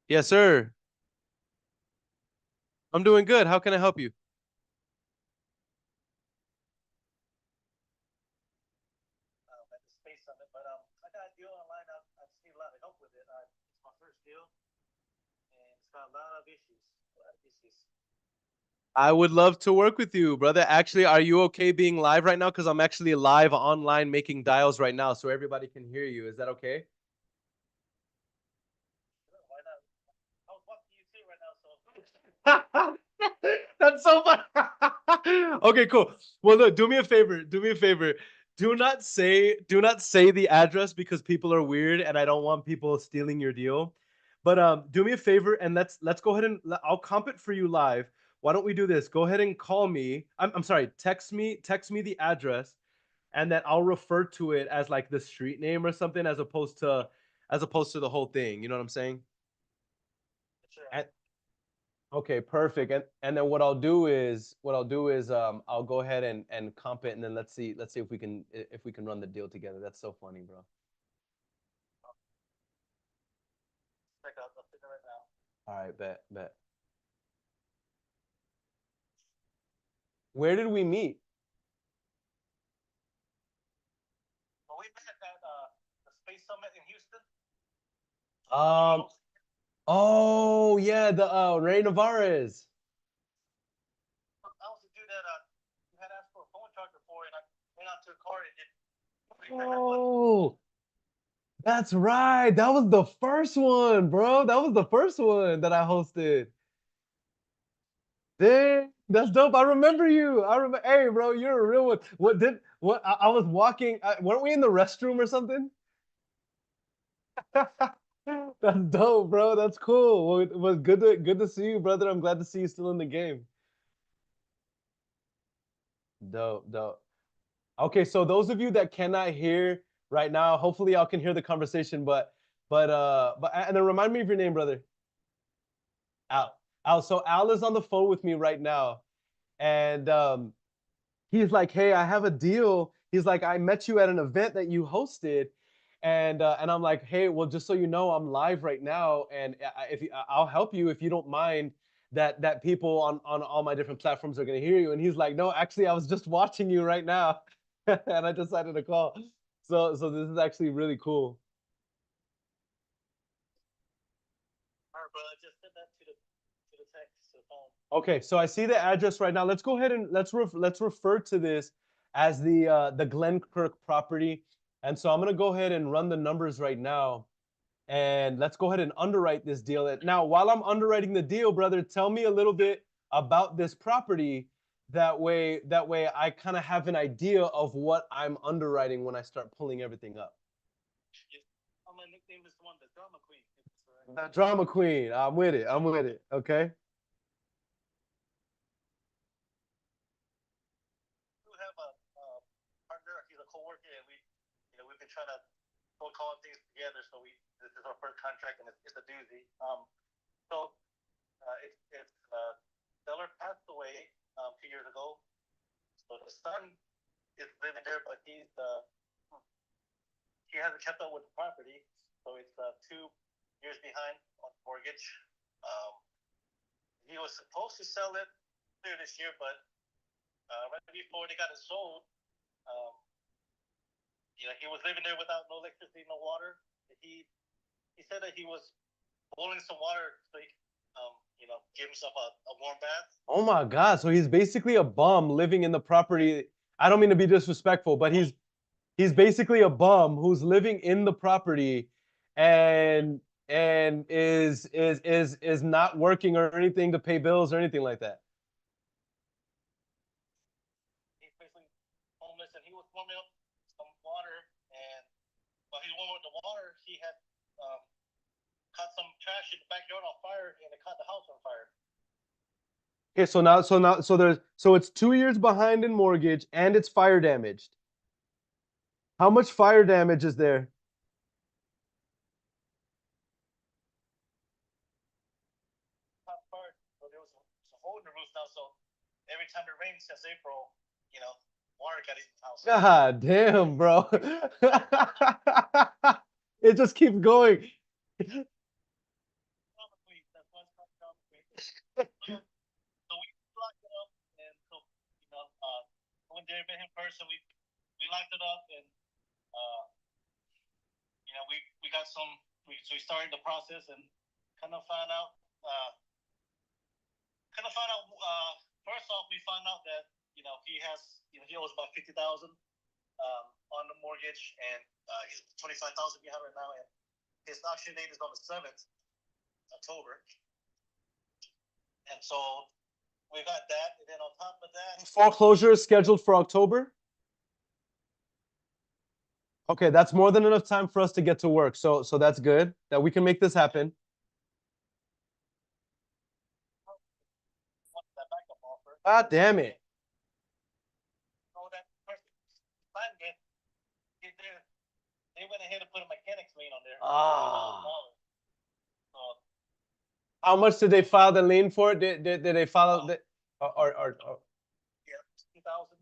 Yes, sir. I'm doing good. How can I help you? At the Space Summit, but I got a deal online. I just need a lot of help with it. It's my first deal, and it's got a lot of issues. A lot of issues. I would love to work with you, brother. Actually, are you okay being live right now? Because I'm actually live online making dials right now, so everybody can hear you. Is that okay? Sure, why not? I was watching you right now, so. That's so fun. Okay, cool. Well, look, do me a favor. Do me a favor. Do not say the address because people are weird and I don't want people stealing your deal. But do me a favor and let's go ahead and I'll comp it for you live. Why don't we do this? Go ahead and call me. I'm sorry, text me the address and then I'll refer to it as like the street name or something as opposed to the whole thing. You know what I'm saying? Sure. Okay, perfect. And then what I'll do is I'll go ahead and comp it and then let's see if we can run the deal together. That's so funny, bro. Check out the figure right now. All right, bet. Where did we meet? Well, we met at the Space Summit in Houston. Oh yeah, the Ray Navarez. I was the dude that you had asked for a phone charger for, and I went out to a car and did. Oh, that's right. That was the first one, bro. That was the first one that I hosted. Dang, that's dope. I remember you. I remember. Hey, bro, you're a real one. What? I was walking. Weren't we in the restroom or something? That's dope, bro. That's cool. Well, it was good to see you, brother. I'm glad to see you still in the game. Dope, dope. Okay, so those of you that cannot hear right now, hopefully y'all can hear the conversation. But and then remind me of your name, brother. Al. Al. So Al is on the phone with me right now, and he's like, "Hey, I have a deal." He's like, "I met you at an event that you hosted," and I'm like, "Hey, well, just so you know, I'm live right now, and if I'll help you if you don't mind that people on all my different platforms are gonna hear you." And he's like, "No, actually, I was just watching you right now, and I decided to call." So this is actually really cool. All right, brother. Just send that to the text to the phone. Okay, so I see the address right now. Let's go ahead and let's refer to this as the Glenkirk property. And so I'm gonna go ahead and run the numbers right now, and let's go ahead and underwrite this deal. Now, while I'm underwriting the deal, brother, tell me a little bit about this property. That way I kind of have an idea of what I'm underwriting when I start pulling everything up. Yes. My nickname is the one, the drama queen. The drama queen. I'm with it. I'm with it. Okay. We have a partner. He's a coworker, and we've been trying to go call things together. So this is our first contract, and it's a doozy. So it's seller passed away 2 years ago. So the son is living there, but he hasn't kept up with the property. So it's 2 years behind on mortgage. He was supposed to sell it earlier this year, but right before they got it sold, he was living there without no electricity, no water. He said that he was boiling some water so he give himself a warm bath. Oh my God. So he's basically a bum living in the property. I don't mean to be disrespectful, but he's basically a bum who's living in the property and is not working or anything to pay bills or anything like that. He's basically homeless, and he was warming up some water, and while he was warming up the water, he had caught some trash in the backyard on fire, and it caught the house on fire. Okay, so it's 2 years behind in mortgage and it's fire damaged. How much fire damage is there? Caught fire, so there was a hole in the roof now. So every time it rains since April, water got into the house. God damn, bro. It just keeps going. So we locked it up, and so when they met him person, we locked it up, and we got some. So we started the process and kind of found out. First off, we found out that he owes about 50,000 on the mortgage, and he's 25,000 behind right now, and his auction date is on the 7th October. And so we got that, and then on top of that, Foreclosure is scheduled for October. Okay, that's more than enough time for us to get to work. So that's good that we can make this happen. that backup offer. God damn it. So that person they went ahead and put a mechanics lien on there. Ah. So How much did they file the lien for? Did they file the or yeah, 2,000.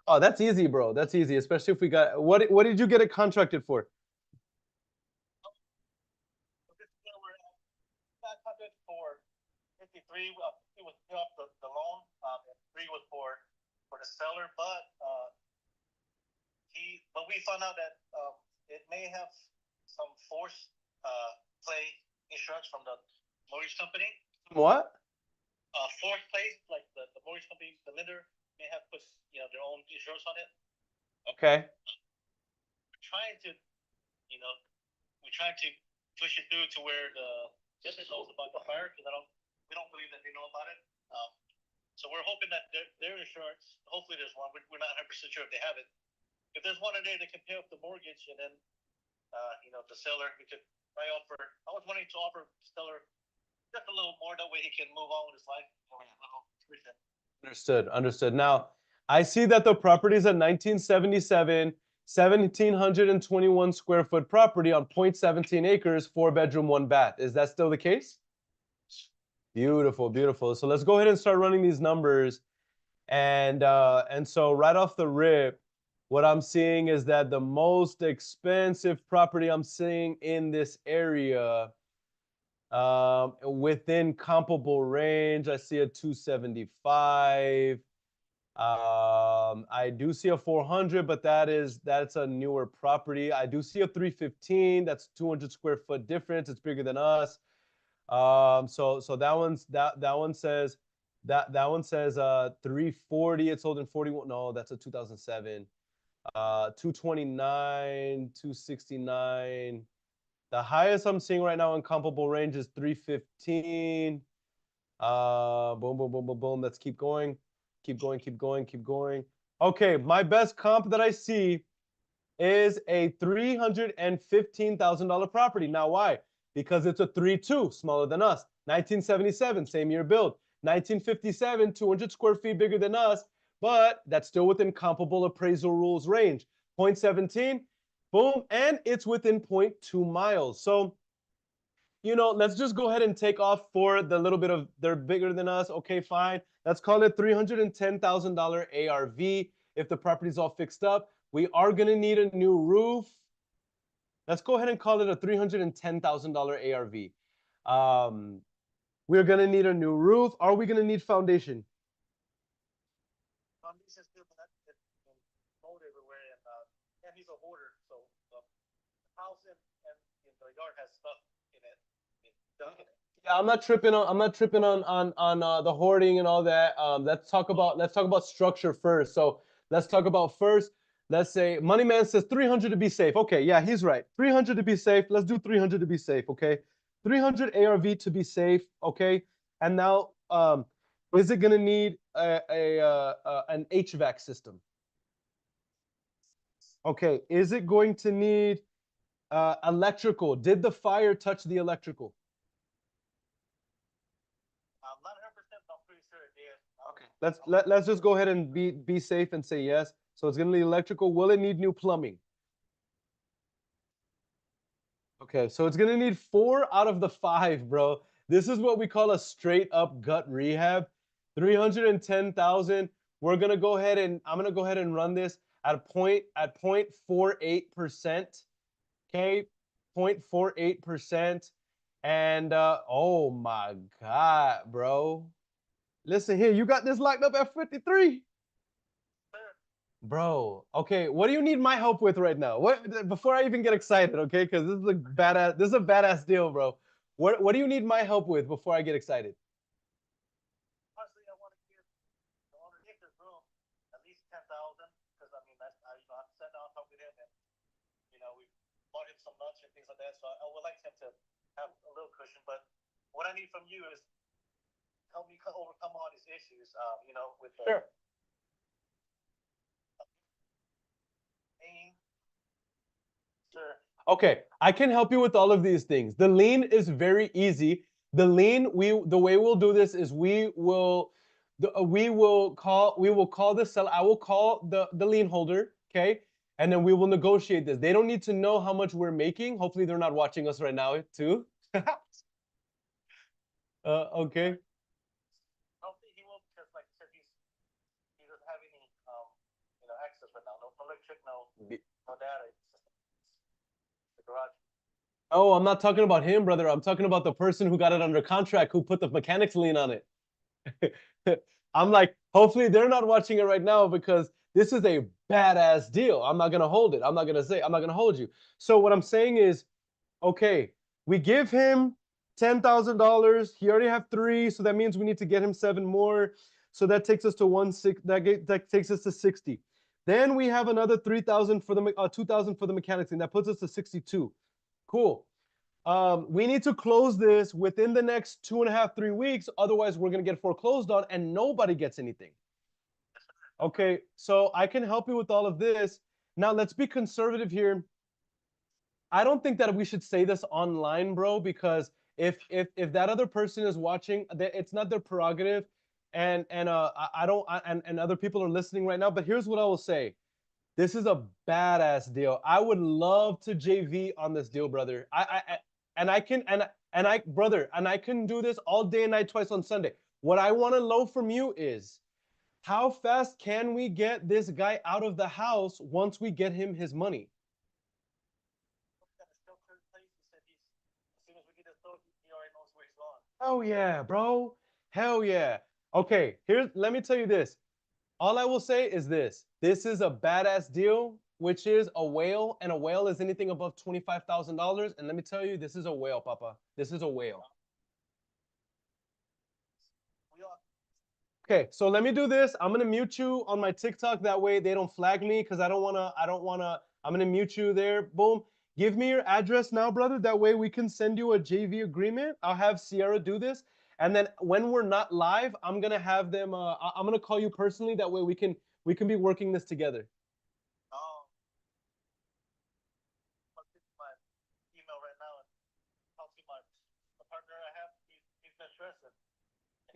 Oh, that's easy, bro. That's easy, especially if we got what did you get it contracted for? So this is where we're at. Got contracted for 53. It was off the loan. And 3 was for the seller, but we found out that it may have some forced play insurance from the mortgage company. What? Forced play, like the mortgage company, the lender may have put their own insurance on it. Okay. We're trying to push it through to where the business knows about the fire, because we don't believe that they know about it. So we're hoping that their insurance, hopefully there's one. We're not 100% sure if they have it. If there's one in there, they can pay off the mortgage, and then, the seller, we could probably offer. I was wanting to offer seller just a little more. That way he can move on with his life. Understood. Understood. Now, I see that the property is a 1977, 1,721 square foot property on 0.17 acres, 4-bedroom, 1 bath. Is that still the case? Beautiful, beautiful. So let's go ahead and start running these numbers. And so right off the rip, what I'm seeing is that the most expensive property I'm seeing in this area, within comparable range, I see a 275. I do see a 400, but that's a newer property. I do see a 315. That's 200 square foot difference. It's bigger than us. So that one says 340. It's sold in 41. No, that's a 2007. 229, 269. The highest I'm seeing right now in comparable range is 315. Boom, boom, boom, boom, boom. Let's keep going. Keep going, keep going, keep going. Okay, my best comp that I see is a $315,000 property. Now, why? Because it's a 3.2, smaller than us. 1977, same year build. 1957, 200 square feet bigger than us, but that's still within comparable appraisal rules range. 0.17, boom, and it's within 0.2 miles. So, let's just go ahead and take off for the little bit of they're bigger than us. Okay, fine. Let's call it $310,000 ARV. If the property's all fixed up, we are going to need a new roof. Let's go ahead and call it a $310,000 ARV. We're going to need a new roof. Are we going to need foundation? Foundation still mold everywhere, and he's a hoarder, so the house and the yard has stuff in it. Yeah, I'm not tripping on the hoarding and all that. Let's talk about structure first. So let's talk about first. Let's say Moneyman says 300 to be safe. Okay, yeah, he's right. 300 to be safe. Let's do 300 to be safe. Okay, 300 ARV to be safe. Okay, and now is it gonna need an HVAC system? Okay, is it going to need electrical? Did the fire touch the electrical? I'm not 100%, but I'm pretty sure it did. Okay, let's just go ahead and be safe and say yes. So it's gonna need electrical. Will it need new plumbing? Okay, so it's gonna need 4 out of the 5, bro. This is what we call a straight up gut rehab. 310,000. We're gonna go ahead and I'm gonna go ahead and run this at 0.48%. Okay, 0.48%. And oh my God, bro. Listen here, you got this locked up at 53. Bro, okay, what do you need my help with right now? Before I even get excited, okay? Because this is a badass deal, bro. What do you need my help with before I get excited? Honestly, I want to give the owner of this room at least 10,000, because I mean, I sat down and talked with him, and we bought him some lunch and things like that. So I would like him to have a little cushion. But what I need from you is help me overcome all these issues. With the Sure. Sure. Okay, I can help you with all of these things. The lien is very easy. The lien, the way we'll do this is we will call the seller. I will call the lien holder, okay? And then we will negotiate this. They don't need to know how much we're making. Hopefully they're not watching us right now too. Okay. I don't think he will, because like I said, he doesn't have any access right now. No electric, no data. Garage. Oh, I'm not talking about him, brother. I'm talking about the person who got it under contract, who put the mechanics lien on it. I'm like, hopefully they're not watching it right now, because this is a badass deal. I'm not going to hold it. I'm not going to hold you. So what I'm saying is, okay, we give him $10,000. He already have 3. So that means we need to get him 7 more. So that takes us to 16. That takes us to 60. Then we have another 3,000 for the 2,000 for the mechanics, and that puts us to 62. Cool. We need to close this within the next 2.5, 3 weeks. Otherwise, we're gonna get foreclosed on, and nobody gets anything. Okay, so I can help you with all of this. Now let's be conservative here. I don't think that we should say this online, bro, because if that other person is watching, it's not their prerogative, and I don't, and other people are listening right now. But here's what I will say: this is a badass deal. I would love to JV on this deal, brother. And I can brother, and I can do this all day and night, twice on Sunday. What I want to know from you is, how fast can we get this guy out of the house once we get him his money? Oh yeah, bro. Hell yeah. Okay, let me tell you this. All I will say is this. This is a badass deal, which is a whale, and a whale is anything above $25,000. And let me tell you, this is a whale, Papa. This is a whale. Okay, so let me do this. I'm gonna mute you on my TikTok. That way they don't flag me, because I don't wanna, I'm gonna mute you there. Boom. Give me your address now, brother. That way we can send you a JV agreement. I'll have Sierra do this. And then when we're not live, I'm gonna have them, I'm gonna call you personally. That way we can be working this together. Oh. I'll give you my email right now and talk to the partner I have. He's not stressing.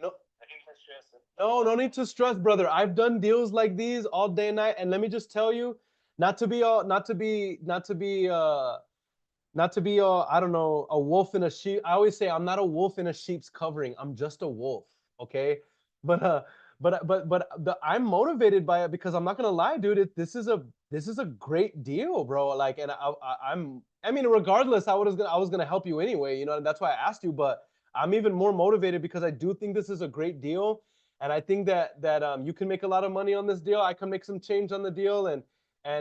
No. He's not stressing. No need to stress, brother. I've done deals like these all day and night. And let me just tell you, not to be I don't know, a wolf in a sheep. I always say I'm not a wolf in a sheep's covering. I'm just a wolf. Okay. But I'm motivated by it, because I'm not gonna lie, dude. This is a great deal, bro. Like, and I mean, regardless, I was gonna help you anyway, you know, and that's why I asked you. But I'm even more motivated because I do think this is a great deal, and I think that you can make a lot of money on this deal. I can make some change on the deal, and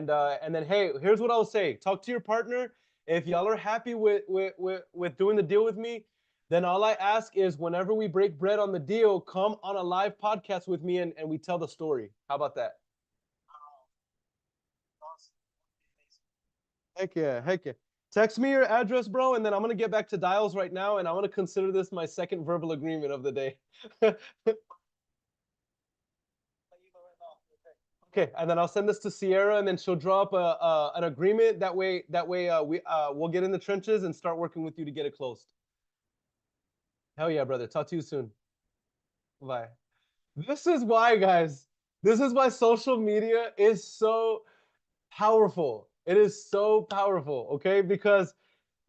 then, hey, here's what I'll say: talk to your partner. If y'all are happy with doing the deal with me, then all I ask is, whenever we break bread on the deal, come on a live podcast with me, and we tell the story. How about that? Heck yeah, heck yeah. Text me your address, bro, and then I'm gonna get back to dials right now, and I want to consider this my second verbal agreement of the day. Okay, and then I'll send this to Sierra, and then she'll draw up an agreement. That way we'll get in the trenches and start working with you to get it closed. Hell yeah, brother. Talk to you soon. Bye. This is why, guys. This is why social media is so powerful. It is so powerful, okay? Because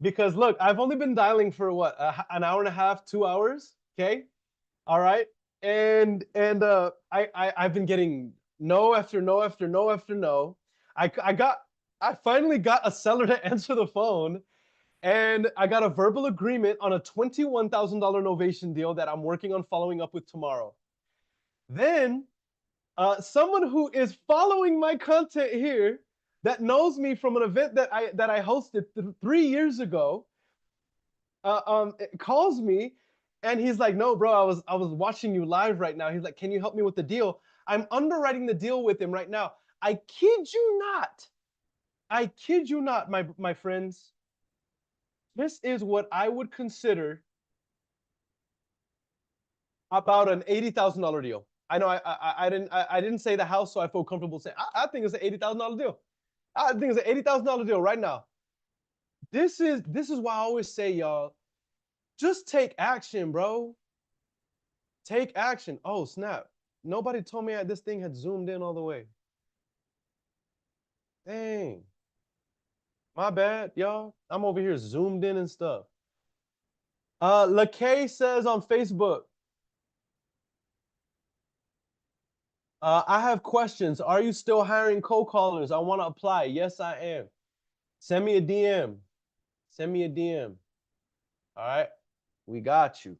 look, I've only been dialing for what, an hour and a half, 2 hours, okay? All right, and I've been getting no after no after no after no. I finally got a seller to answer the phone, and I got a verbal agreement on a $21,000 novation deal that I'm working on following up with tomorrow. Then someone who is following my content here, that knows me from an event that I hosted 3 years ago, calls me, and he's like, "No, bro, I was watching you live right now." He's like, "Can you help me with the deal?" I'm underwriting the deal with him right now. I kid you not. I kid you not, my friends. This is what I would consider about an $80,000 deal. I know I didn't say the house, so I feel comfortable saying I think it's an $80,000 deal. I think it's an $80,000 deal right now. This is why I always say, y'all, just take action, bro. Take action. Oh, snap. Nobody told me this thing had zoomed in all the way. Dang. My bad, y'all. I'm over here zoomed in and stuff. LaKay says on Facebook, I have questions. Are you still hiring cold callers? I want to apply. Yes, I am. Send me a DM. Send me a DM. All right. We got you.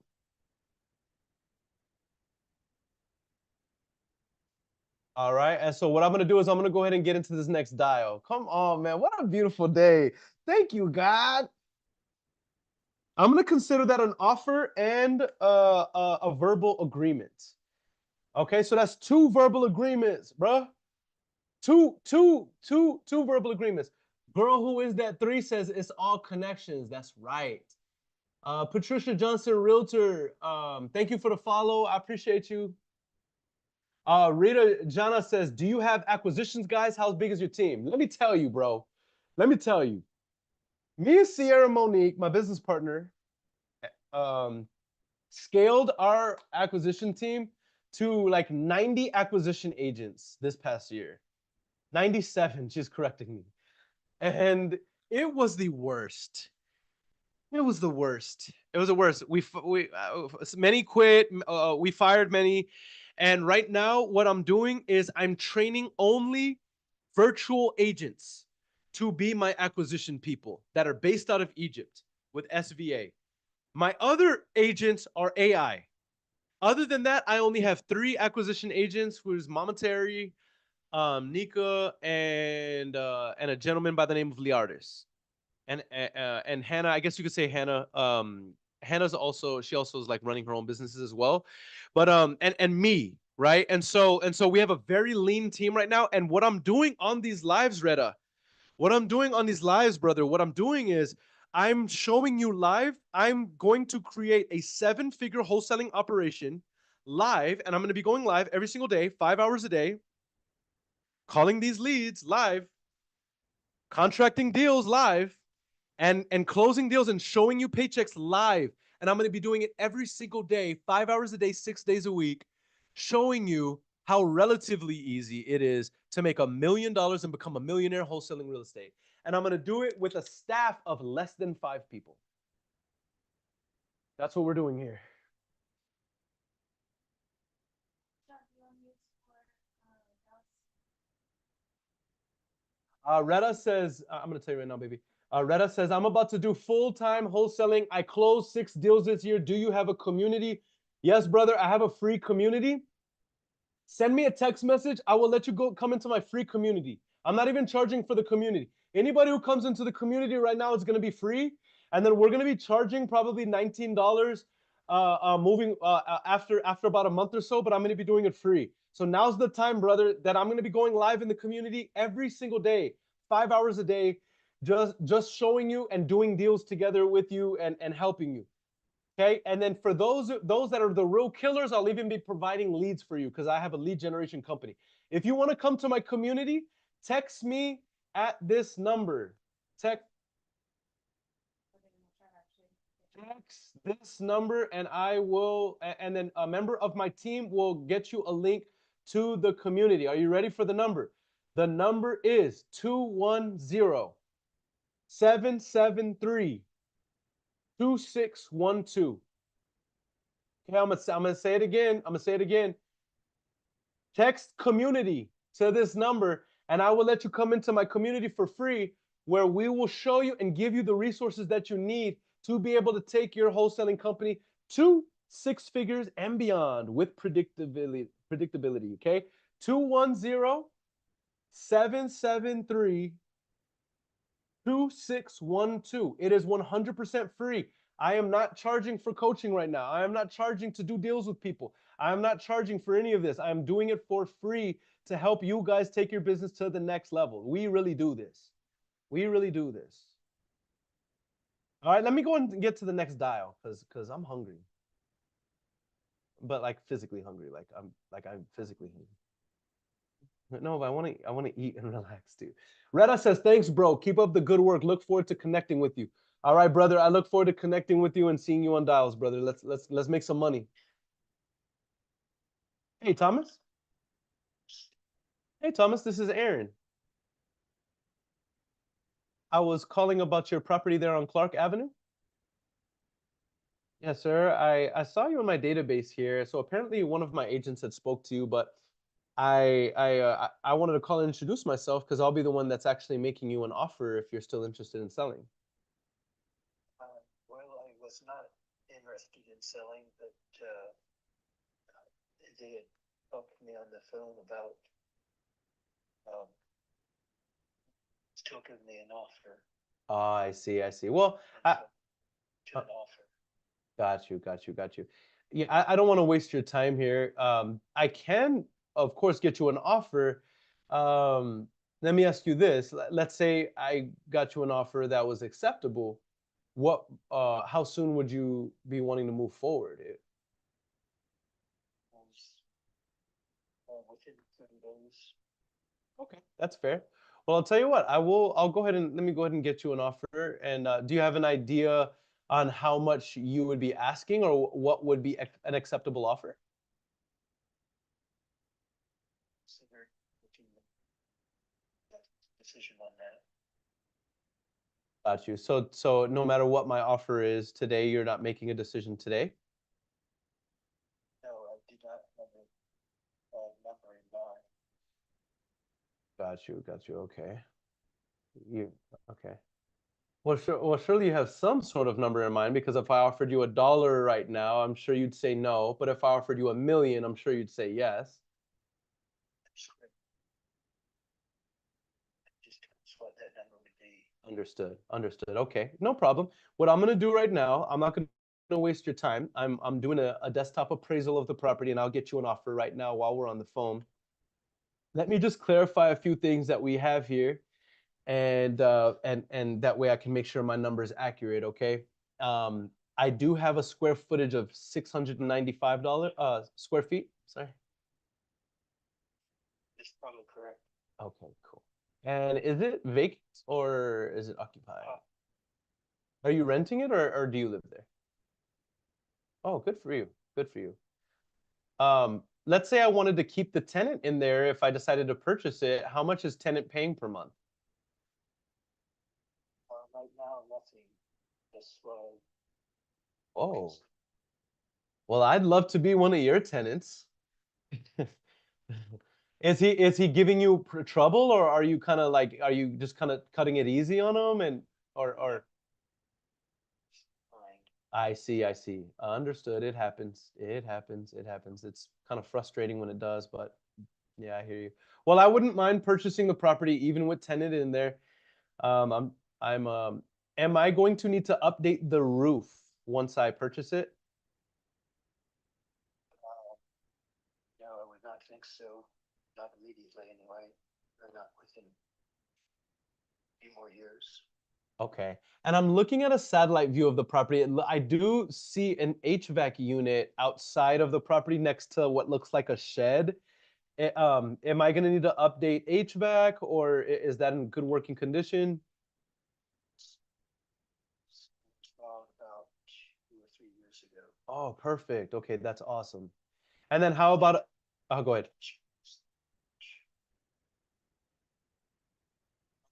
All right. And so what I'm going to do is I'm going to go ahead and get into this next dial. Come on, man. What a beautiful day. Thank you, God. I'm going to consider that an offer and a verbal agreement. Okay, so that's 2 verbal agreements, bruh. Two verbal agreements. Girl, who is that 3 says it's all connections. That's right. Patricia Johnson, Realtor. Thank you for the follow. I appreciate you. Rita Jana says, do you have acquisitions, guys? How big is your team? Let me tell you, bro. Let me tell you. Me and Sierra Monique, my business partner, scaled our acquisition team to like 90 acquisition agents this past year. 97, she's correcting me. And it was the worst. It was the worst. It was the worst. Many quit. We fired many. And right now, what I'm doing is I'm training only virtual agents to be my acquisition people that are based out of Egypt with SVA. My other agents are AI. Other than that, I only have 3 acquisition agents, who's Mama Terry, Nika, and a gentleman by the name of Liardis. And Hannah, I guess you could say Hannah. Hannah's also, she also is like running her own businesses as well. But and me, right? And so we have a very lean team right now. And what I'm doing on these lives, Retta, what I'm doing on these lives, brother, what I'm doing is I'm showing you live. I'm going to create a 7-figure wholesaling operation live, and I'm going to be going live every single day, 5 hours a day, calling these leads live, contracting deals live, and closing deals and showing you paychecks live. And I'm going to be doing it every single day, 5 hours a day, 6 days a week, showing you how relatively easy it is to make $1 million and become a millionaire wholesaling real estate. And I'm going to do it with a staff of less than 5 people. That's what we're doing here. Retta says, I'm going to tell you right now, baby. Retta says, I'm about to do full-time wholesaling. I closed 6 deals this year. Do you have a community? Yes, brother, I have a free community. Send me a text message. I will let you come into my free community. I'm not even charging for the community. Anybody who comes into the community right now is going to be free. And then we're going to be charging probably $19 moving after about a month or so, but I'm going to be doing it free. So now's the time, brother, that I'm going to be going live in the community every single day, 5 hours a day, just showing you and doing deals together with you and helping you. Okay, and then for those that are the real killers, I'll even be providing leads for you because I have a lead generation company. If you want to come to my community, text me at this number. Text this number, and I will, and then a member of my team will get you a link to the community. Are you ready for the number? The number is 210-773-2612. Okay, I'm gonna say it again. Text community to this number, and I will let you come into my community for free, where we will show you and give you the resources that you need to be able to take your wholesaling company to 6 figures and beyond with predictability. Okay, 210-773-2612. It is 100% free. I am not charging for coaching right now. I am not charging to do deals with people. I am not charging for any of this. I am doing it for free to help you guys take your business to the next level. We really do this. We really do this. All right, let me go and get to the next dial because I'm hungry. But like physically hungry, like I'm physically hungry. No, but I want to eat and relax too. Retta says, thanks, bro. Keep up the good work. Look forward to connecting with you. All right, brother. I look forward to connecting with you and seeing you on dials, brother. Let's make some money. Hey, Thomas. Hey, Thomas. This is Aaron. I was calling about your property there on Clark Avenue. Yes, sir. I saw you in my database here. So apparently one of my agents had spoke to you, but I wanted to call and introduce myself because I'll be the one that's actually making you an offer if you're still interested in selling. Well, I was not interested in selling, but they had talked to me on the phone about still giving me an offer. Oh, I see. Well, an offer. Got you. Yeah, I don't want to waste your time here. I can, of course, get you an offer, let me ask you this. Let's say I got you an offer that was acceptable. How soon would you be wanting to move forward? Within 30 days. Okay, that's fair. Well, I'll tell you what, I'll go ahead and let me go ahead and get you an offer. And do you have an idea on how much you would be asking, or what would be an acceptable offer? Consider making that decision on that. Got you. So no matter what my offer is today, you're not making a decision today? No, I did not have a number in mind. Got you. Okay. Okay. Well, surely you have some sort of number in mind, because if I offered you $1 right now, I'm sure you'd say no. But if I offered you $1 million, I'm sure you'd say yes. Sure. Just what that number would be. Understood. Okay, no problem. What I'm gonna do right now, I'm not gonna waste your time. I'm doing a desktop appraisal of the property, and I'll get you an offer right now while we're on the phone. Let me just clarify a few things that we have here, and that way I can make sure my number is accurate. Okay. I do have a square footage of 695 square feet. Sorry. It's probably correct. Okay, cool. And is it vacant or is it occupied? Are you renting it, or do you live there? Oh, good for you. Good for you. Let's say I wanted to keep the tenant in there. If I decided to purchase it, how much is tenant paying per month? Right now, nothing. Just Oh, well, I'd love to be one of your tenants. Is he giving you trouble, or are you kind of like, are you just kind of cutting it easy on him, and or fine. I see. Understood. It happens. It's kind of frustrating when it does, but yeah, I hear you. Well, I wouldn't mind purchasing the property even with tenant in there. Am I going to need to update the roof once I purchase it? No, I would not think so. Not immediately, anyway. Or not within a few more years. Okay. And I'm looking at a satellite view of the property. I do see an HVAC unit outside of the property next to what looks like a shed. Am I going to need to update HVAC, or is that in good working condition? About 2 or 3 years ago. Oh, perfect. Okay, that's awesome. And then how about, oh, go ahead.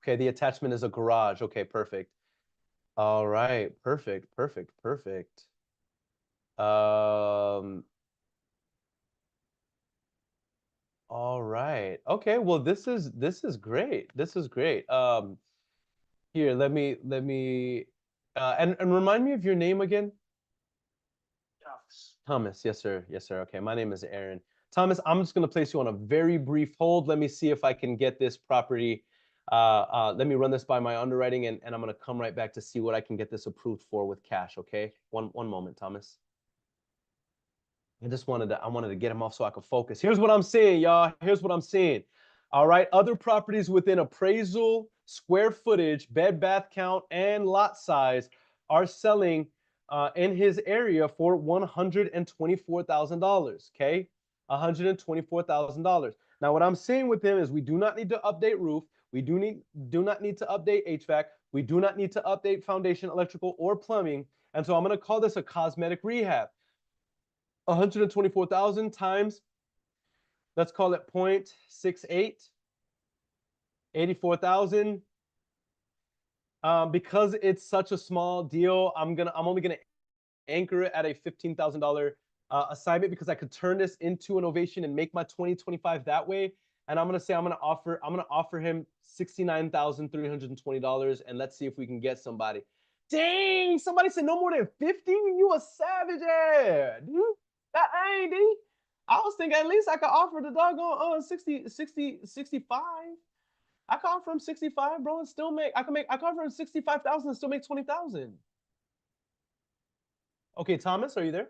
Okay, the attachment is a garage. Okay, perfect. All right, perfect. All right. Okay, well, this is great. Here, let me and remind me of your name again. Thomas. Yes, sir. Okay, my name is Aaron. Thomas, I'm just going to place you on a very brief hold. Let me see if I can get this property. Let me run this by my underwriting, and I'm going to come right back to see what I can get this approved for with cash. Okay, one moment, Thomas. I wanted to get him off so I could focus. Here's what I'm seeing, y'all. Here's what I'm seeing. All right, other properties within appraisal, square footage, bed bath count, and lot size are selling in his area for $124,000. Okay, $124,000. Now, what I'm saying with him is we do not need to update roof. We do not need to update HVAC. We do not need to update foundation, electrical, or plumbing. And so I'm going to call this a cosmetic rehab. 124,000 times, let's call it 0.68, 84,000. Because it's such a small deal, I'm only gonna anchor it at a $15,000 assignment, because I could turn this into an ovation and make my 2025 that way. And I'm gonna offer him $69,320, and let's see if we can get somebody. Dang, somebody said no more than 50. You a savage ass, dude. That ain't D. I was thinking at least I could offer the doggone 65. I could offer him 65, bro, and still make. I could offer him 65,000 and still make 20,000. Okay, Thomas, are you there?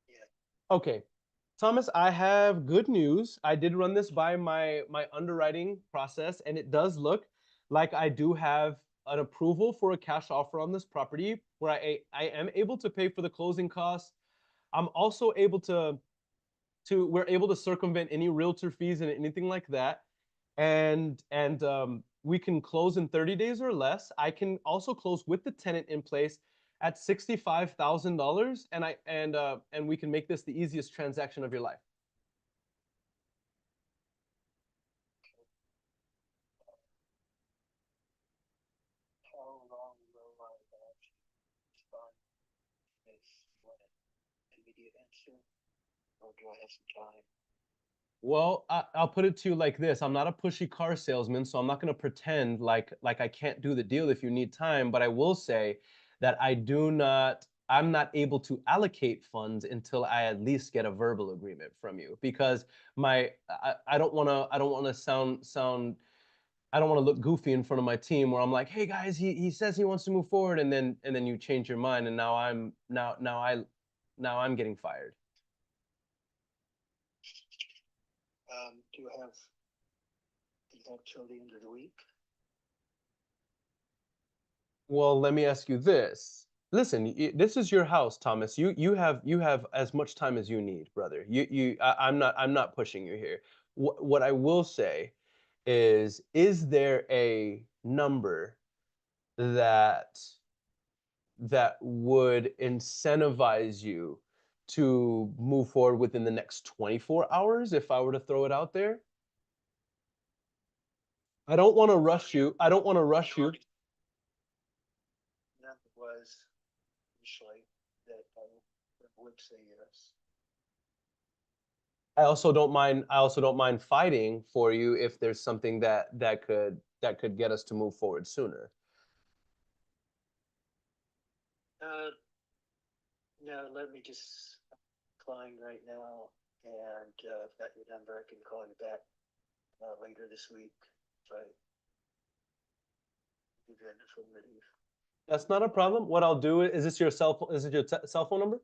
Yeah. Okay. Thomas, I have good news. I did run this by my underwriting process, and it does look like I do have an approval for a cash offer on this property where I am able to pay for the closing costs. I'm also able to we're able to circumvent any realtor fees and anything like that. And we can close in 30 days or less. I can also close with the tenant in place at $65,000, and we can make this the easiest transaction of your life. How long will I respond if you want an immediate answer, or do I have some time? Well, I'll put it to you like this. I'm not a pushy car salesman, so I'm not going to pretend like I can't do the deal if you need time. But I will say that I'm not able to allocate funds until I at least get a verbal agreement from you, because I don't want to I don't want to look goofy in front of my team where I'm like, hey guys, he says he wants to move forward, and then you change your mind, and now I'm getting fired. Do you have till the end of the week? Well, let me ask you this. Listen, this is your house, Thomas. You have as much time as you need, brother. I'm not pushing you here. What I will say is there a number that would incentivize you to move forward within the next 24 hours if I were to throw it out there? I don't want to rush you. I don't want to rush you. That was initially that I would say yes. I also don't mind fighting for you if there's something that could get us to move forward sooner. No, let me just decline right now, and I've got your number. I can call you back later this week. Right. Give you an affirmative. That's not a problem. What I'll do is this your cell phone? Is it your cell phone number?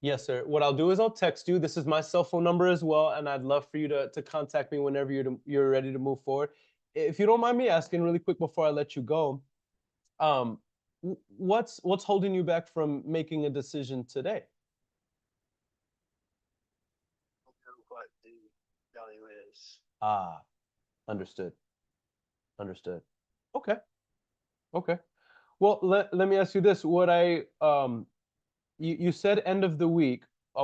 Yes, sir. What I'll do is I'll text you. This is my cell phone number as well, and I'd love for you to contact me whenever you're ready to move forward. If you don't mind me asking really quick before I let you go, what's holding you back from making a decision today? I don't know what the value is. Ah, understood. Understood. Okay. Okay. Well, let me ask you this. You said end of the week.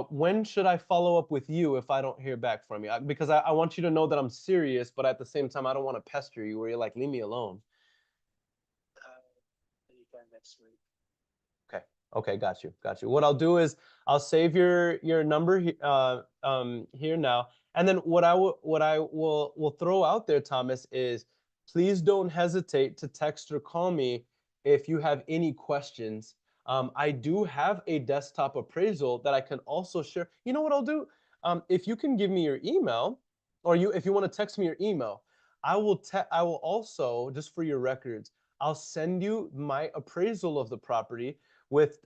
When should I follow up with you if I don't hear back from you? Because I want you to know that I'm serious, but at the same time, I don't want to pester you where you're like, leave me alone. Anytime next week. Okay. Okay. Got you. Got you. What I'll do is I'll save your number here now. And then what I will throw out there, Thomas, is please don't hesitate to text or call me if you have any questions. I do have a desktop appraisal that I can also share. You know what I'll do? If you can give me your email, or if you want to text me your email, I will also, just for your records, I'll send you my appraisal of the property with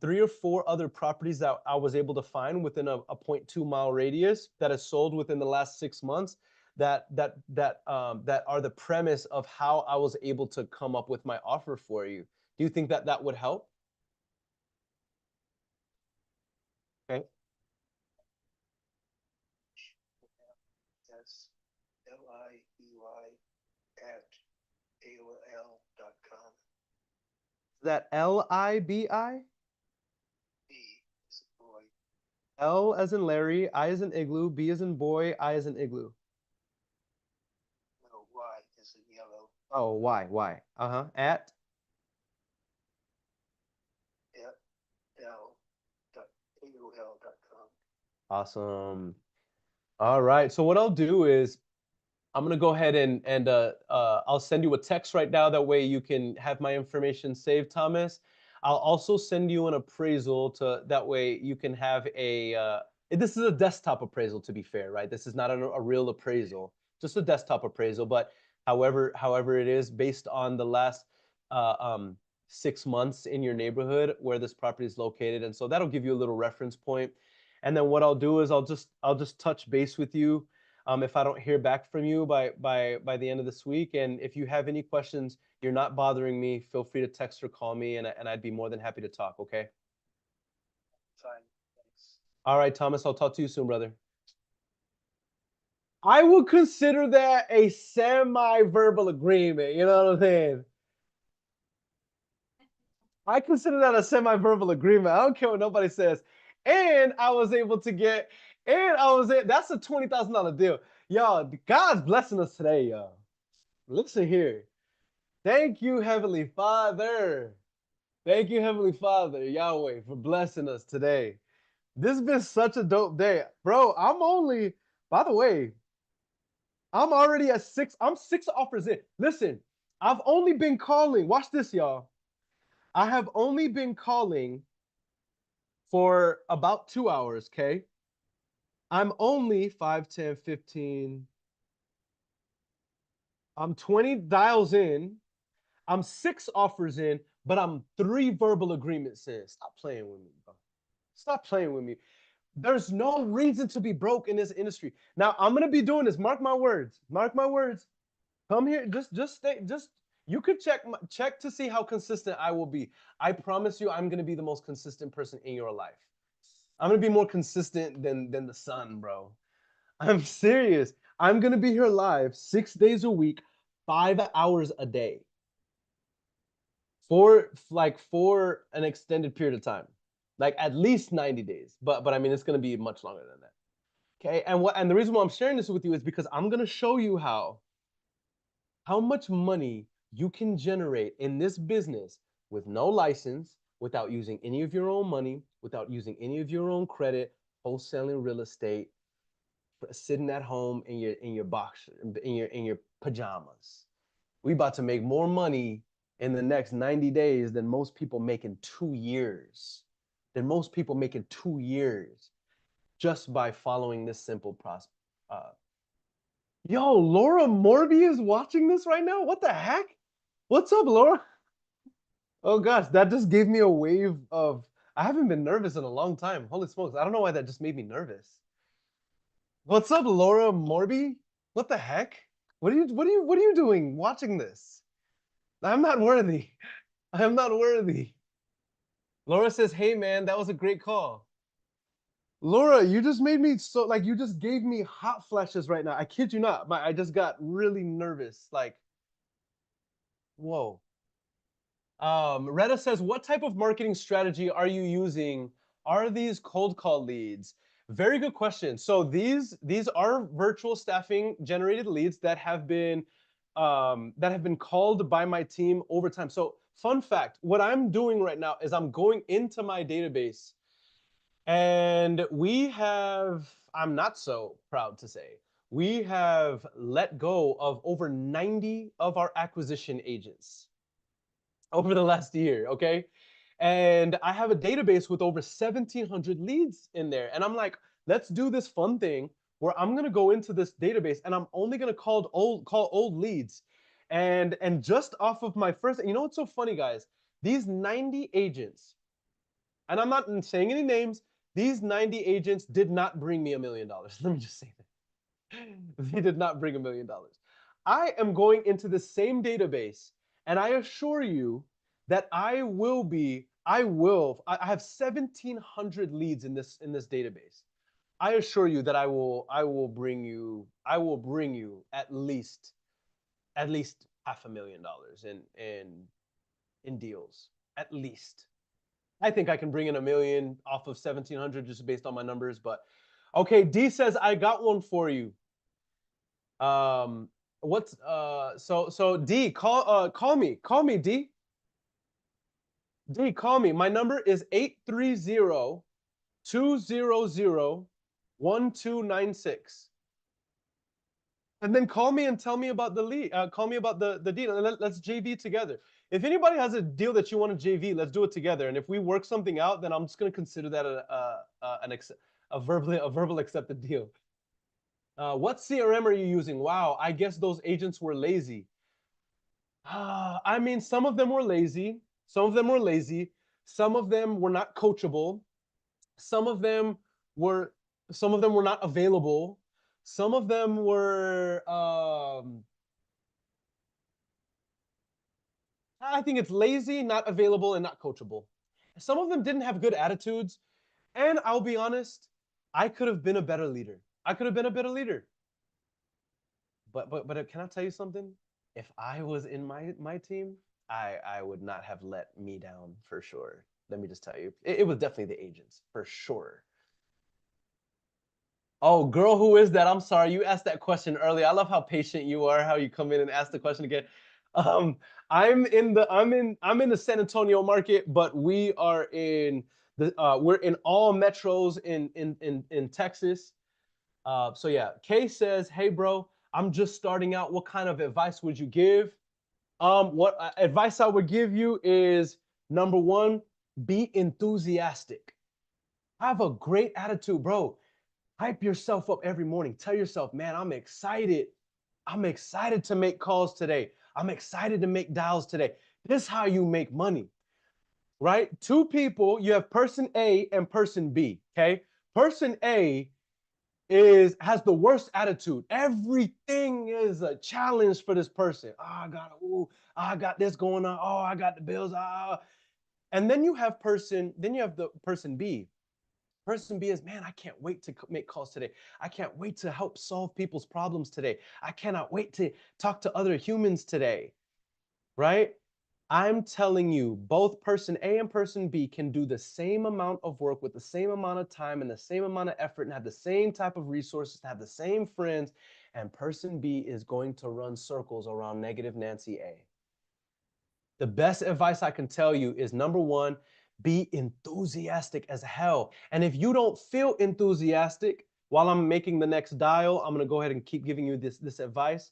3 or 4 other properties that I was able to find within a 0.2-mile radius that has sold within the last 6 months that are the premise of how I was able to come up with my offer for you. Do you think that would help? Okay. That's LIBY@AOL.com. Is that LIBI? B is a boy. L as in Larry, I as in igloo, B as in boy, I as in igloo. No, Y is in yellow. Oh, why? At L.AOL.com. awesome. All right. So what I'll do is I'm gonna go ahead and I'll send you a text right now. That way you can have my information saved, Thomas. I'll also send you an appraisal that way you can have this is a desktop appraisal, to be fair, right? This is not a real appraisal, just a desktop appraisal. But however it is based on the last 6 months in your neighborhood where this property is located. And so that'll give you a little reference point. And then what I'll do is I'll just touch base with you if I don't hear back from you by the end of this week. And if you have any questions, you're not bothering me, feel free to text or call me, and I'd be more than happy to talk, okay? Fine. Thanks. All right, Thomas, I'll talk to you soon, brother. I would consider that a semi-verbal agreement, you know what I'm saying? I consider that a semi-verbal agreement. I don't care what nobody says. And I was able to get, that's a $20,000 deal. Y'all, God's blessing us today, y'all. Listen here. Thank you, Heavenly Father. Thank you, Heavenly Father, Yahweh, for blessing us today. This has been such a dope day. Bro, by the way, I'm already at I'm 6 offers in. Listen, I've only been calling. Watch this, y'all. I have only been calling for about 2 hours, okay? I'm only 5, 10, 15. I'm 20 dials in. I'm 6 offers in, but I'm 3 verbal agreements in. Stop playing with me, bro. Stop playing with me. There's no reason to be broke in this industry. Now, I'm going to be doing this. Mark my words. Mark my words. Come here. Just stay. You could check to see how consistent I will be. I promise you, I'm going to be the most consistent person in your life. I'm going to be more consistent than the sun, bro. I'm serious. I'm going to be here live 6 days a week, 5 hours a day. For an extended period of time. Like at least 90 days. But I mean, it's going to be much longer than that. Okay? And the reason why I'm sharing this with you is because I'm going to show you how much money you can generate in this business with no license, without using any of your own money, without using any of your own credit, wholesaling real estate, sitting at home in your box, in your pajamas. We about to make more money in the next 90 days than most people make in 2 years. Just by following this simple process. Yo, Laura Morby is watching this right now? What the heck? What's up, Laura? Oh gosh, that just gave me a wave of, I haven't been nervous in a long time. Holy smokes, I don't know why that just made me nervous. What's up, Laura Morby? What the heck? What are you doing watching this? I'm not worthy. I am not worthy. Laura says, "Hey man, that was a great call." Laura, you just made me so, like, you just gave me hot flashes right now. I kid you not. I just got really nervous. Like, whoa. Retta says, what type of marketing strategy are you using? Are these cold call leads? Very good question. So these are virtual staffing generated leads that have been called by my team over time. So fun fact, what I'm doing right now is I'm going into my database, and I'm not so proud to say, we have let go of over 90 of our acquisition agents over the last year, okay? And I have a database with over 1,700 leads in there. And I'm like, let's do this fun thing where I'm gonna go into this database and I'm only gonna call old leads. And just off of my first, you know what's so funny, guys? These 90 agents, and I'm not saying any names, these 90 agents did not bring me $1 million. Let me just say that. They did not bring $1 million. I am going into the same database, and I assure you that I have 1,700 leads in this database. I assure you that I will bring you at least $500,000 in deals. At least. I think I can bring in $1 million off of 1,700 just based on my numbers. But okay, D says, I got one for you. So D, call me, D. D, call me. My number is 830-200-1296. And then call me and tell me about the lead. Call me about the deal, and let's JV together. If anybody has a deal that you want to JV, let's do it together. And if we work something out, then I'm just going to consider that a verbal accepted deal. What CRM are you using? Wow, I guess those agents were lazy. I mean, some of them were lazy. Some of them were not coachable. Some of them were not available. Some of them were I think it's lazy, not available, and not coachable. Some of them didn't have good attitudes. And I'll be honest, I could have been a better leader. I could have been a better leader. But can I tell you something? If I was in my team, I would not have let me down for sure. Let me just tell you. It was definitely the agents, for sure. Oh, girl, who is that? I'm sorry, you asked that question earlier. I love how patient you are, how you come in and ask the question again. I'm in the San Antonio market, but we are in we're in all metros in Texas. So yeah, Kay says, "Hey bro, I'm just starting out. What kind of advice would you give?" What advice I would give you is number one, be enthusiastic. Have a great attitude, bro. Hype yourself up every morning. Tell yourself, man, I'm excited. I'm excited to make calls today. I'm excited to make dials today. This is how you make money, right? Two people, you have person A and person B, okay? Person A has the worst attitude. Everything is a challenge for this person. Oh, I got this going on. Oh, I got the bills. And then you have the person B. Person B is, man, I can't wait to make calls today. I can't wait to help solve people's problems today. I cannot wait to talk to other humans today, right? I'm telling you, both person A and person B can do the same amount of work with the same amount of time and the same amount of effort and have the same type of resources, have the same friends, and person B is going to run circles around negative Nancy A. The best advice I can tell you is number one, be enthusiastic as hell. And if you don't feel enthusiastic while I'm making the next dial, I'm going to go ahead and keep giving you this advice,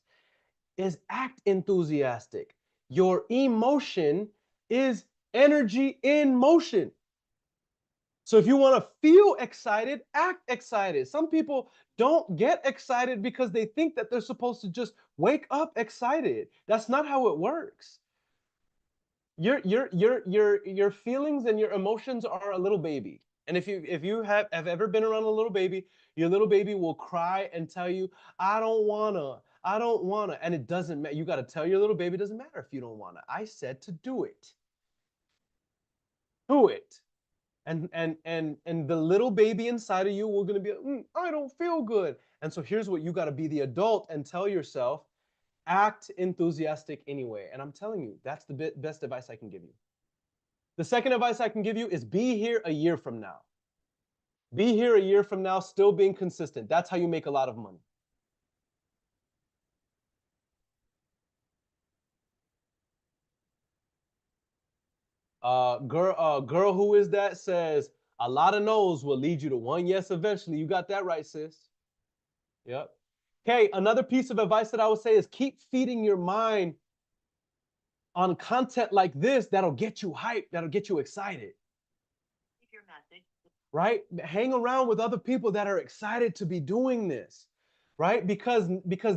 is act enthusiastic. Your emotion is energy in motion. So if you want to feel excited, act excited. Some people don't get excited because they think that they're supposed to just wake up excited. That's not how it works. Your feelings and your emotions are a little baby. And if you have ever been around a little baby, your little baby will cry and tell you, I don't wanna. And it doesn't matter. You got to tell your little baby, it doesn't matter if you don't wanna. I said to do it. Do it. And the little baby inside of you will gonna be, I don't feel good. And so here's what you got to be the adult and tell yourself, act enthusiastic anyway. And I'm telling you, that's the best advice I can give you. The second advice I can give you is be here a year from now. Be here a year from now, still being consistent. That's how you make a lot of money. Girl, who is that? Says a lot of no's will lead you to one yes eventually. You got that right, sis. Yep. Okay, another piece of advice that I would say is keep feeding your mind on content like this that'll get you hyped, that'll get you excited. Your message. Right? Hang around with other people that are excited to be doing this, right? Because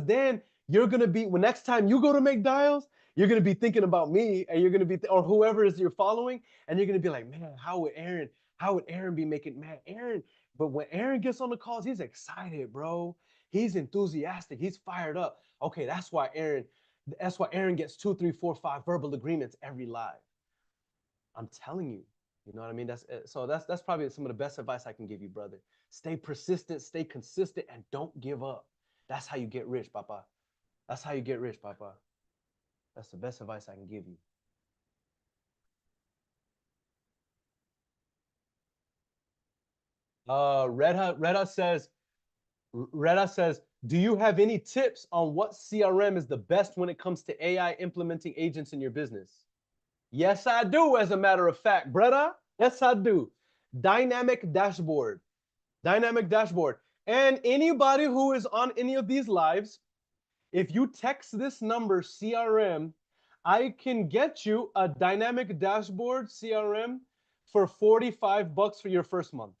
then you're going to be, when next time you go to make dials, you're going to be thinking about me and you're going to be, or whoever is you're following, and you're going to be like, man, how would Aaron be making, man, Aaron, but when Aaron gets on the calls, he's excited, bro. He's enthusiastic. He's fired up. Okay, that's why Aaron gets 2, 3, 4, 5 verbal agreements every live. I'm telling you, you know what I mean? That's probably some of the best advice I can give you, brother. Stay persistent, stay consistent, and don't give up. That's how you get rich, Papa. That's how you get rich, Papa. That's the best advice I can give you. Reda says, do you have any tips on what CRM is the best when it comes to AI implementing agents in your business? Yes, I do, as a matter of fact, Bretta. Yes, I do. Dynamic dashboard. Dynamic dashboard. And anybody who is on any of these lives, if you text this number CRM, I can get you a dynamic dashboard CRM for $45 for your first month.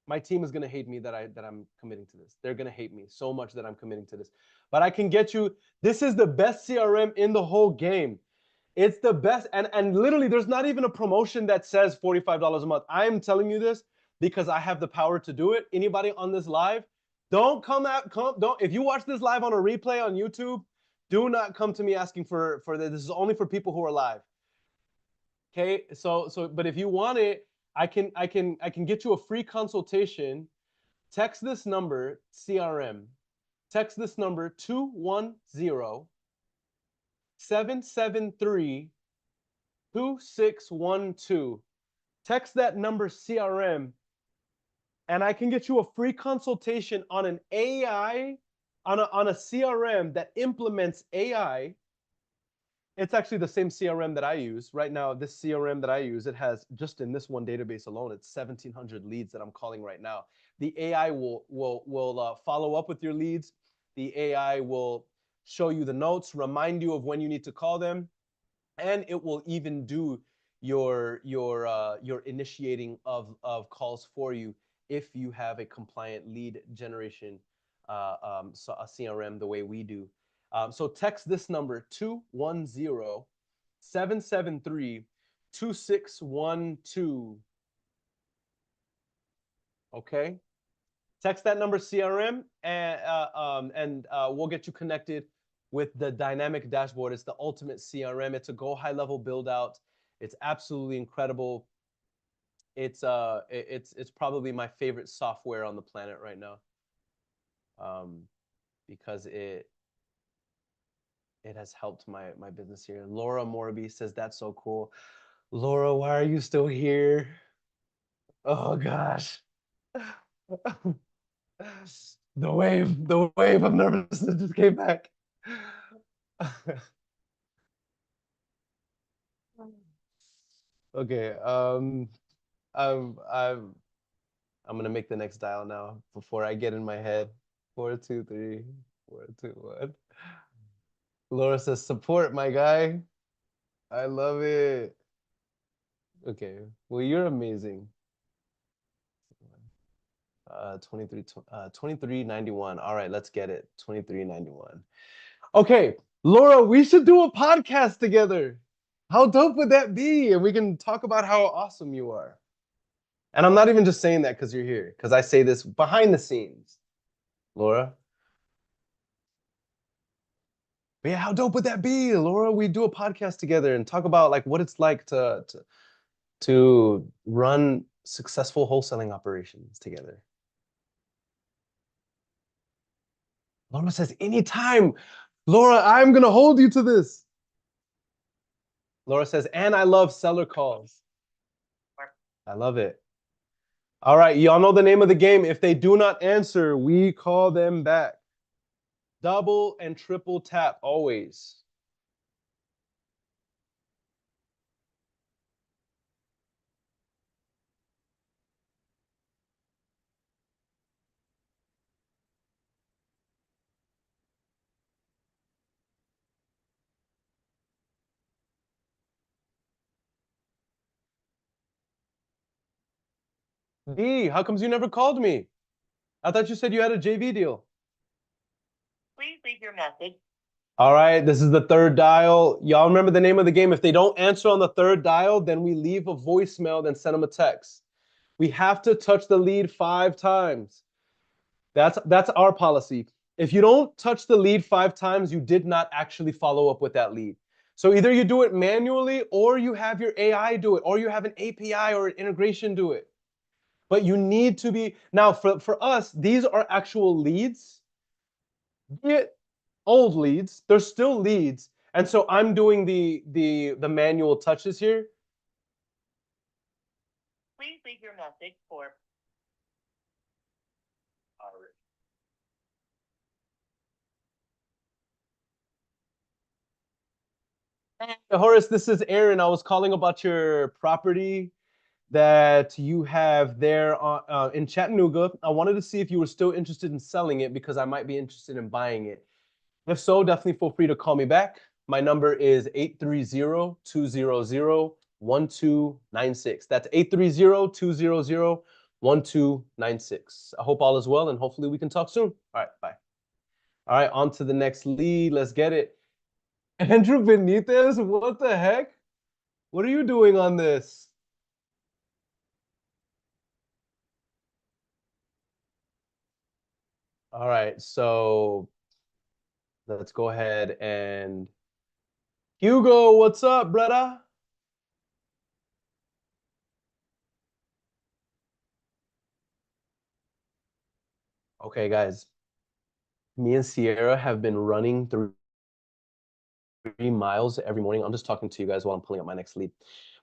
My team is going to hate me that I'm committing to this. They're going to hate me so much that I'm committing to this. But I can get you, this is the best CRM in the whole game. It's the best. And literally, there's not even a promotion that says $45 a month. I'm telling you this. because I have the power to do it. Anybody on this live, don't if you watch this live on a replay on YouTube, do not come to me asking for this. This is only for people who are live. Okay, but if you want it, I can get you a free consultation. Text this number, CRM. Text this number 210-773-2612. Text that number, CRM, and I can get you a free consultation on an AI, on a CRM that implements AI. It's actually the same CRM that I use right now. This CRM that I use, it has, just in this one database alone, it's 1,700 leads that I'm calling right now. The AI will follow up with your leads. The AI will show you the notes, remind you of when you need to call them, and it will even do your initiating of calls for you if you have a compliant lead generation so a CRM the way we do. So text this number 210-773-2612. Okay. Text that number, CRM, and we'll get you connected with the dynamic dashboard. It's the ultimate CRM. It's a Go High Level build out. It's absolutely incredible. It's probably my favorite software on the planet right now, because it has helped my business here. Laura Morby says, that's so cool. Laura, why are you still here? Oh gosh. The wave of nervousness just came back. Okay, I'm gonna make the next dial now before I get in my head. 423 421. Laura says, support, my guy. I love it. Okay, well, you're amazing. 2391. All right, let's get it. 2391. Okay, Laura, we should do a podcast together. How dope would that be? And we can talk about how awesome you are. And I'm not even just saying that because you're here, because I say this behind the scenes. Laura? But yeah, how dope would that be, Laura? We do a podcast together and talk about like what it's like to run successful wholesaling operations together. Laura says, anytime. Laura, I'm going to hold you to this. Laura says, and I love seller calls. I love it. All right, y'all know the name of the game. If they do not answer, we call them back. Double and triple tap, always. D, how comes you never called me? I thought you said you had a JV deal. Please leave your message. All right, this is the third dial. Y'all remember the name of the game. If they don't answer on the third dial, then we leave a voicemail, then send them a text. We have to touch the lead 5 times. That's our policy. If you don't touch the lead 5 times, you did not actually follow up with that lead. So either you do it manually, or you have your AI do it, or you have an API or an integration do it. But you need to be, now for us, these are actual leads. Be it old leads, they're still leads. And so I'm doing the manual touches here. Please leave your message for Horace, this is Aaron. I was calling about your property that you have there in Chattanooga. I wanted to see if you were still interested in selling it because I might be interested in buying it. If so, definitely feel free to call me back. My number is 830-200-1296. That's 830-200-1296. I hope all is well, and hopefully we can talk soon. All right, bye. All right, on to the next lead. Let's get it. Andrew Benitez, what the heck? What are you doing on this? All right, so let's go ahead and Hugo, what's up, brother? Okay, guys. Me and Sierra have been running 3 miles every morning. I'm just talking to you guys while I'm pulling up my next lead.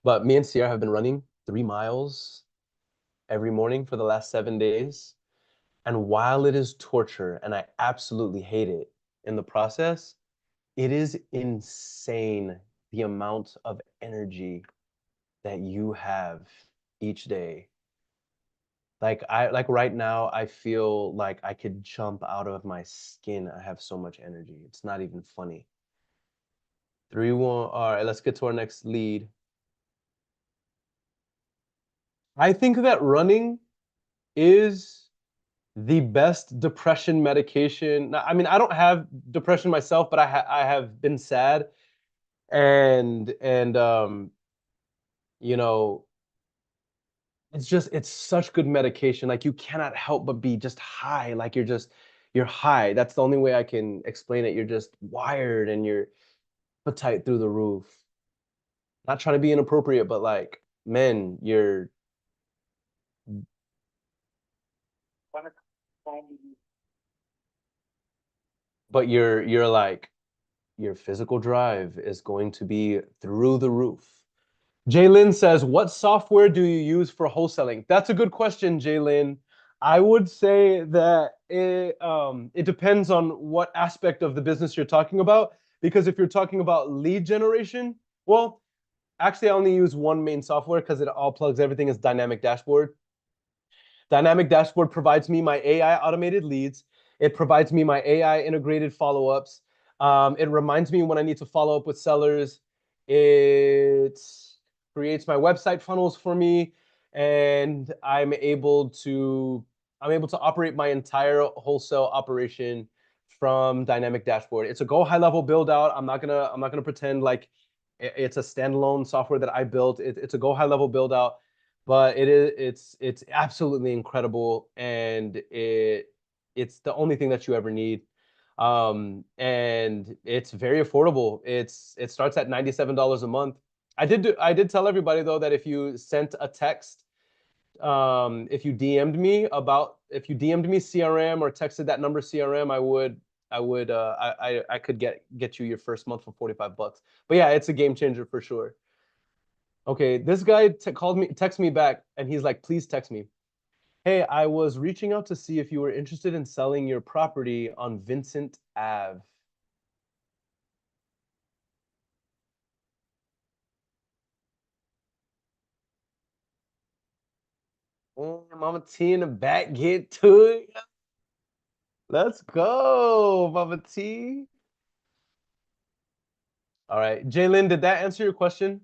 But me and Sierra have been running 3 miles every morning for the last 7 days. And while it is torture and I absolutely hate it in the process, it is insane the amount of energy that you have each day. Like right now, I feel like I could jump out of my skin. I have so much energy. It's not even funny. 3-1. All right, let's get to our next lead. I think that running is the best depression medication. I mean, I don't have depression myself, but I have been sad and you know, it's such good medication. Like you cannot help but be just high. Like you're high. That's the only way I can explain it. You're just wired and your appetite through the roof. Not trying to be inappropriate, but like, men, you're like your physical drive is going to be through the roof. Jaylin says, what software do you use for wholesaling? That's a good question, Jaylin. I would say that it depends on what aspect of the business you're talking about. Because if you're talking about lead generation, well, actually, I only use one main software because it all plugs everything is Dynamic Dashboard. Dynamic Dashboard provides me my AI automated leads. It provides me my AI integrated follow-ups. It reminds me when I need to follow up with sellers. It creates my website funnels for me, and I'm able to operate my entire wholesale operation from Dynamic Dashboard. It's a go high level build out. I'm not gonna pretend like it's a standalone software that I built. It's a go high level build out, but it's absolutely incredible, and it's the only thing that you ever need. And it's very affordable. It starts at $97 a month. I did tell everybody though that if you sent a text, if you DM'd me CRM or texted that number CRM, I could get you your first month for $45. But yeah, it's a game changer for sure. Okay, this guy text me back, and he's like, please text me. Hey, I was reaching out to see if you were interested in selling your property on Vincent Ave. Mama T in the back, get to it. Let's go, Mama T. All right, Jaylin, did that answer your question?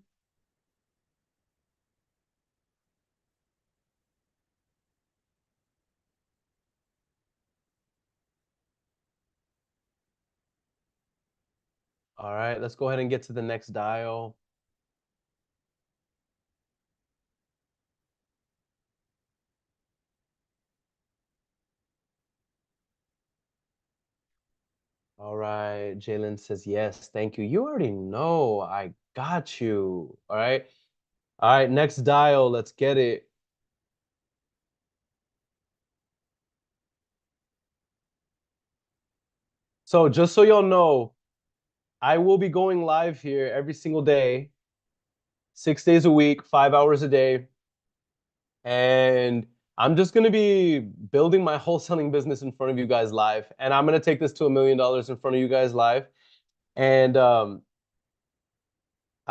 All right, let's go ahead and get to the next dial. All right, Jalen says yes, thank you. You already know I got you. All right. All right, next dial, let's get it. So just so y'all know, I will be going live here every single day, 6 days a week, 5 hours a day. And I'm just going to be building my wholesaling business in front of you guys live. And I'm going to take this to $1 million in front of you guys live. And I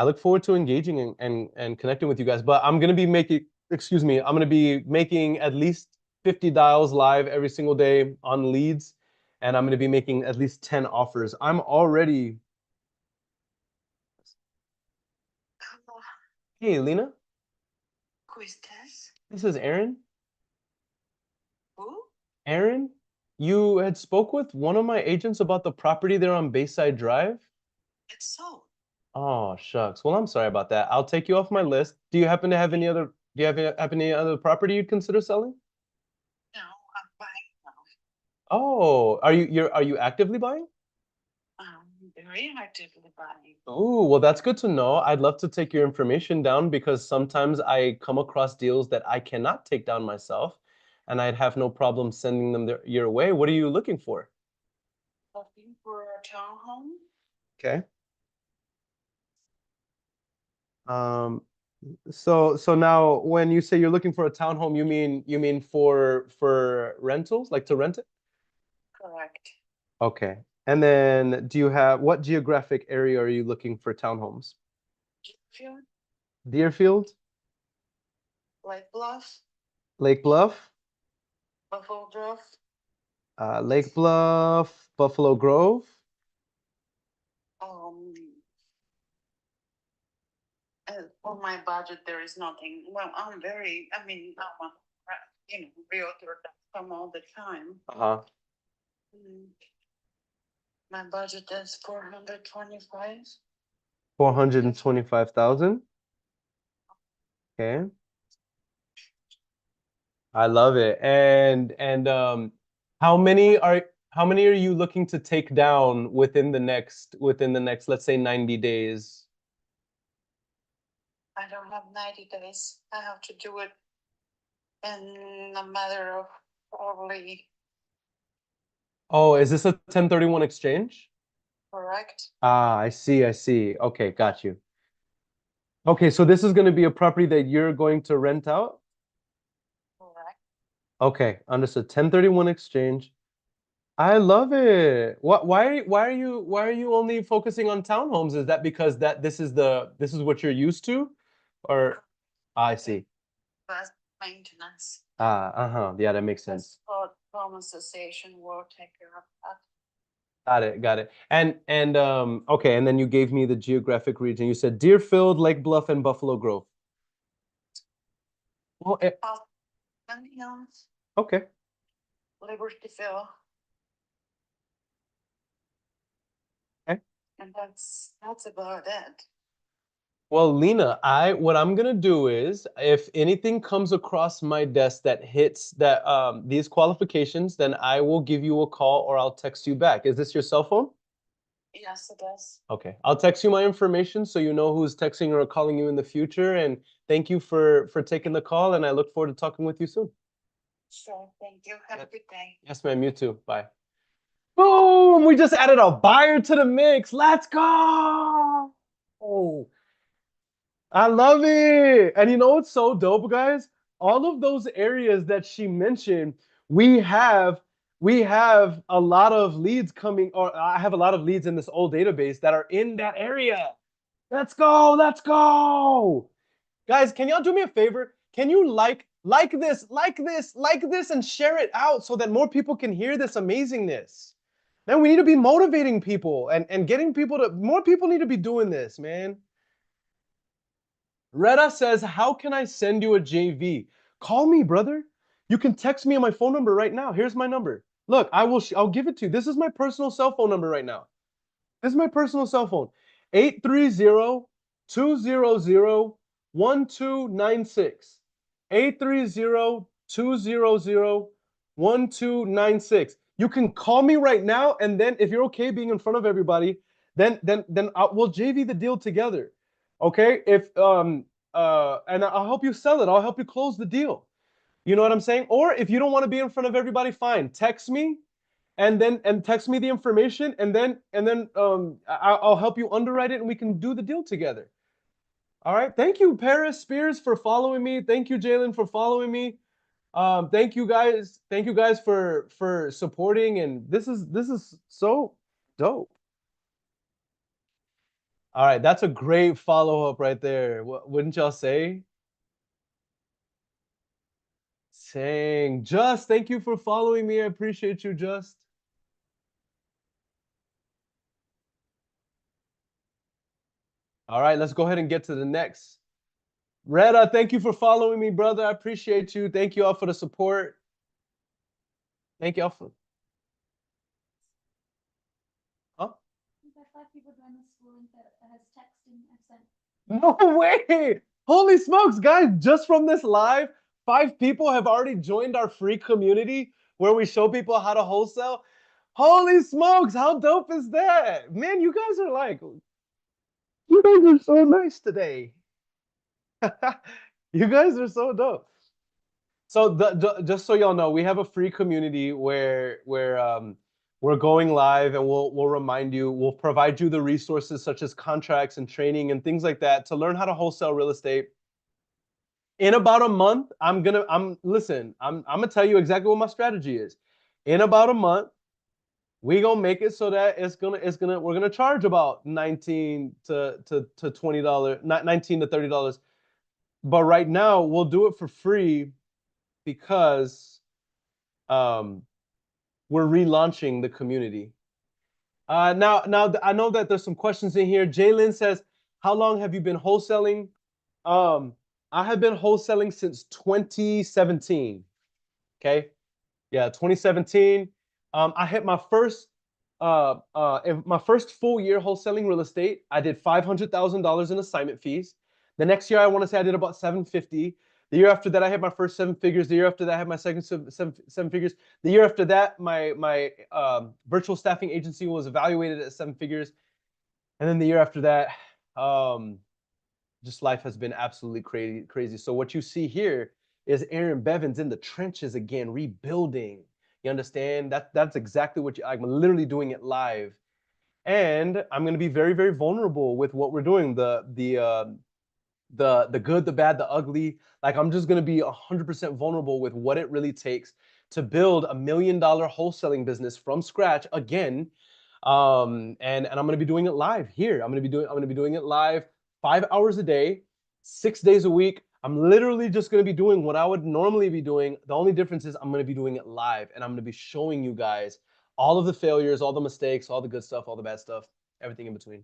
look forward to engaging and connecting with you guys. But I'm going to be making, I'm going to be making at least 50 dials live every single day on leads. And I'm going to be making at least 10 offers. I'm already. Hey, Lena. Who is this? This is Aaron. Who? Aaron, you had spoke with one of my agents about the property there on Bayside Drive. It's so. Oh, shucks. Well, I'm sorry about that. I'll take you off my list. Do you happen to have any other, do you have any other property you'd consider selling? No, I'm buying now. Oh, are you actively buying? Very actively buying. Oh, well, that's good to know. I'd love to take your information down because sometimes I come across deals that I cannot take down myself, and I'd have no problem sending them your way. What are you looking for? Looking for a townhome? Okay. Um, so now when you say you're looking for a townhome, you mean for rentals, like to rent it? Correct. Okay. And then do you have what geographic area are you looking for townhomes? Deerfield, Deerfield, Lake Bluff, Lake Bluff, Buffalo Grove. Lake Bluff, Buffalo Grove. Um, for my budget, there is nothing. Well, I'm a, realtor that come all the time. Uh-huh. Mm, My budget is 425. 425,000. Okay. I love it. And how many are you looking to take down within the next let's say 90 days? I don't have 90 days. I have to do it in a matter of probably. Oh, is this a 1031 exchange? Correct. Ah, I see, I see. Okay, got you. Okay, so this is going to be a property that you're going to rent out? Correct. Okay, understood. 1031 exchange. I love it. Why are you only focusing on townhomes? Is that because this is what you're used to? Or I see. Plus maintenance. Uh-huh. Yeah, that makes sense. Home association will take care of that. Got it. And okay, and then you gave me the geographic region. You said Deerfield, Lake Bluff, and Buffalo Grove. Well, Austin Hills, okay. Libertyville, Okay. and that's about it. Well, Lena, what I'm gonna do is if anything comes across my desk that hits these qualifications, then I will give you a call or I'll text you back. Is this your cell phone? Yes, it is. Okay. I'll text you my information so you know who's texting or calling you in the future. And thank you for taking the call, and I look forward to talking with you soon. Sure. Thank you. Have a good day. Yes, ma'am. You too. Bye. Boom! We just added a buyer to the mix. Let's go! Oh, I love it. And you know what's so dope, guys? All of those areas that she mentioned, we have we have a lot of leads coming, or I have a lot of leads in this old database that are in that area. Let's go, let's go. Guys, can y'all do me a favor? Can you like this, and share it out so that more people can hear this amazingness? Man, we need to be motivating people and getting more people need to be doing this, man. Retta says, how can I send you a JV? Call me, brother. You can text me on my phone number right now. Here's my number. Look, I'll give it to you. This is my personal cell phone number right now. This is my personal cell phone. 830-200-1296. 830-200-1296. You can call me right now, and then if you're okay being in front of everybody, then we'll JV the deal together. Okay? And I'll help you sell it. I'll help you close the deal. You know what I'm saying? Or if you don't want to be in front of everybody, fine. Text me and text me the information, and then I'll help you underwrite it, and we can do the deal together. All right. Thank you, Paris Spears, for following me. Thank you, Jalen, for following me. Thank you guys. Thank you guys for supporting, and this is so dope. All right, that's a great follow-up right there. Wouldn't y'all say? Saying, Just, thank you for following me. I appreciate you, Just. All right, let's go ahead and get to the next. Retta, thank you for following me, brother. I appreciate you. Thank you all for the support. Thank you all for. Huh? We've got 5 people join the school link that has texting I've sent. No way! Holy smokes, guys! Just from this live, 5 people have already joined our free community. where we show people how to wholesale. Holy smokes, how dope is that? Man, you guys are so nice today. You guys are so dope. So just so y'all know, we have a free community where we're going live, and we'll remind you, we'll provide you the resources such as contracts and training and things like that to learn how to wholesale real estate. In about a month, I'm gonna tell you exactly what my strategy is. In about a month, we gonna make it so that we're gonna charge about $19 to $20, $19 to $30. But right now, we'll do it for free because we're relaunching the community. Now I know that there's some questions in here. Jalen says, how long have you been wholesaling? I have been wholesaling since 2017. Okay. Yeah, 2017. I hit my first full year wholesaling real estate. I did $500,000 in assignment fees. The next year, I want to say I did about 750. The year after that, I hit my first 7 figures. The year after that, I had my second seven figures. The year after that, my virtual staffing agency was evaluated at 7 figures. And then the year after that, just life has been absolutely crazy. So what you see here is Aaron Bevins in the trenches again, rebuilding. You understand? That's exactly what I'm literally doing it live. And I'm going to be very, very vulnerable with what we're doing. The good, the bad, the ugly. Like, I'm just going to be 100% vulnerable with what it really takes to build $1 million wholesaling business from scratch again. And I'm going to be doing it live here. I'm going to be doing it live 5 hours a day, 6 days a week. I'm literally just going to be doing what I would normally be doing. The only difference is I'm going to be doing it live, and I'm going to be showing you guys all of the failures, all the mistakes, all the good stuff, all the bad stuff, everything in between.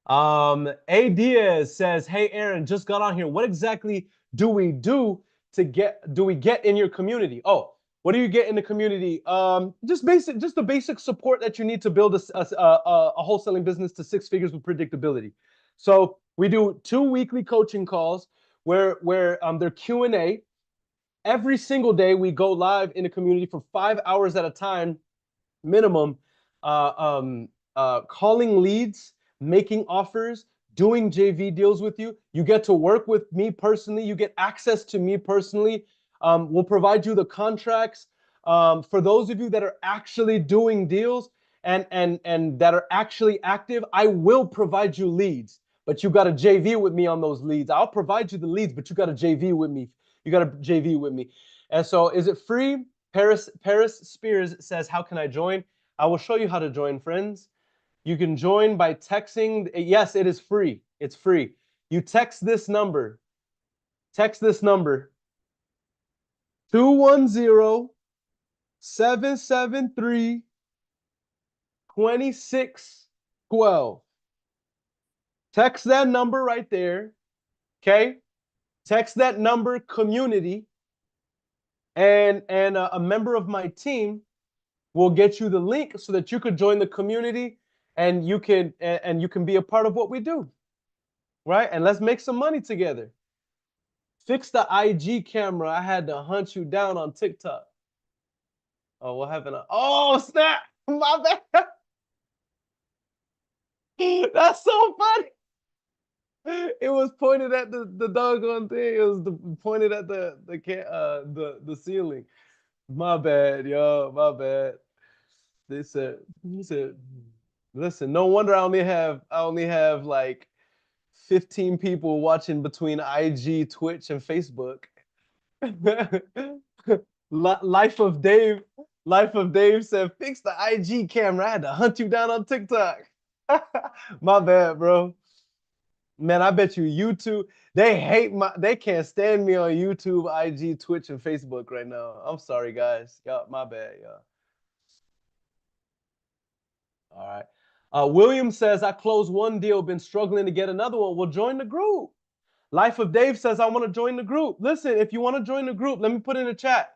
A Diaz says, hey, Aaron, just got on here. What exactly do we get in your community? Oh, what do you get in the community? Just the basic support that you need to build a wholesaling business to 6 figures with predictability. So we do 2 weekly coaching calls where they're Q&A. Every single day we go live in the community for 5 hours at a time, minimum, calling leads, making offers, doing JV deals with you. You get to work with me personally. You get access to me personally. We'll provide you the contracts. For those of you that are actually doing deals and that are actually active, I will provide you leads, but you got to JV with me on those leads. I'll provide you the leads, but you got to JV with me. You got to JV with me. And so, is it free? Paris Spears says, how can I join? I will show you how to join, friends. You can join by texting. Yes, it is free. It's free. You text this number. Text this number. 210-773-2612. Text that number right there. Okay? Text that number, community, and a member of my team will get you the link so that you could join the community and you can be a part of what we do, right? And let's make some money together. Fix the IG camera. I had to hunt you down on TikTok. Oh, what happened? Oh, snap! My bad. That's so funny. It was pointed at the doggone thing. It was pointed at the ceiling. My bad, yo. My bad. He said, listen, no wonder I only have like 15 people watching between IG, Twitch, and Facebook. Life of Dave said, fix the IG camera. I had to hunt you down on TikTok. My bad, bro. Man, I bet you YouTube, they can't stand me on YouTube, IG, Twitch, and Facebook right now. I'm sorry, guys. Y'all, my bad, y'all. All right. William says, I closed 1 deal, been struggling to get another one. Well, join the group. Life of Dave says, I want to join the group. Listen, if you want to join the group, let me put in the chat.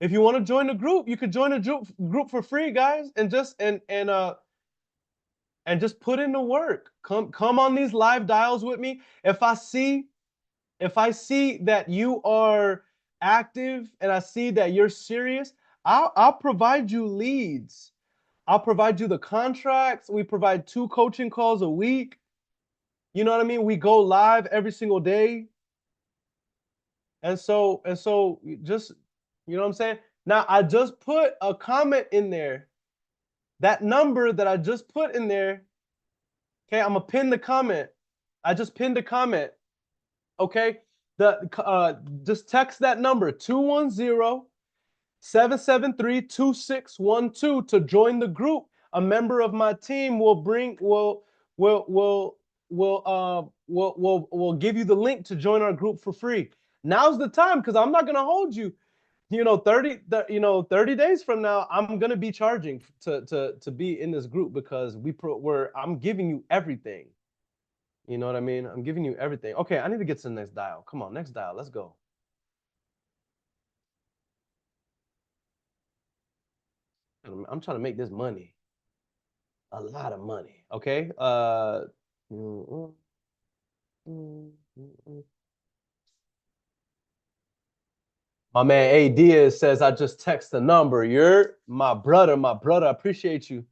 If you want to join the group, you could join a group for free, guys, and just put in the work. Come on these live dials with me. If I see that you are active and I see that you're serious, I'll provide you leads. I'll provide you the contracts. We provide 2 coaching calls a week. You know what I mean? We go live every single day. And so just, you know what I'm saying? Now I just put a comment in there. That number that I just put in there. Okay, I'm gonna pin the comment. I just pinned a comment. Okay, just text that number 210-773-2612 to join the group. A member of my team will give you the link to join our group for free. Now's the time, because I'm not gonna hold you. 30 days from now, I'm gonna be charging to be in this group, because I'm giving you everything. You know what I mean? I'm giving you everything. Okay, I need to get to the next dial. Come on, next dial. Let's go. I'm trying to make this money. A lot of money. Okay. My man A Diaz says, I just text the number. You're my brother, I appreciate you.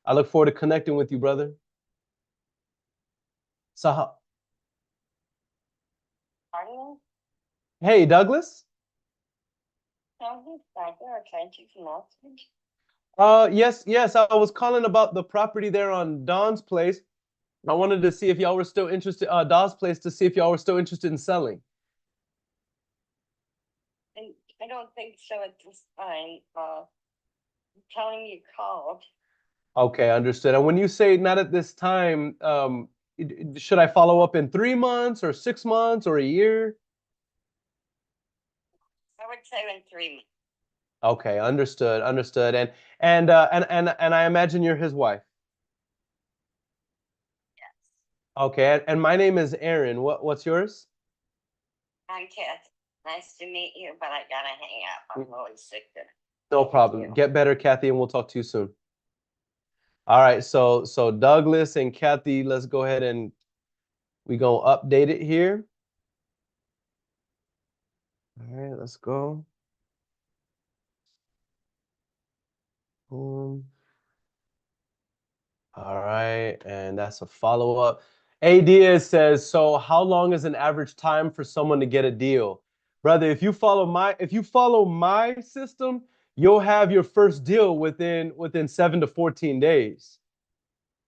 I look forward to connecting with you, brother. So, hey, Douglas. Yes. I was calling about the property there on Don's place. I wanted to see if y'all were still interested, Don's place, to see if y'all were still interested in selling. I don't think so at this time. I'm telling you called. Okay, understood. And when you say not at this time, should I follow up in 3 months or 6 months or a year? I would say in 3 months. Okay, understood. And I imagine you're his wife. Yes. Okay, and my name is Aaron. What's yours? I'm Kathy. Nice to meet you, but I gotta hang up. I'm really sick today. No problem. Get better, Kathy, and we'll talk to you soon. All right, so Douglas and Kathy, let's go ahead and we gonna update it here. All right, let's go. Boom. All right, and that's a follow-up. A Diaz says, so how long is an average time for someone to get a deal? Brother, if you follow my system, you'll have your first deal within 7 to 14 days.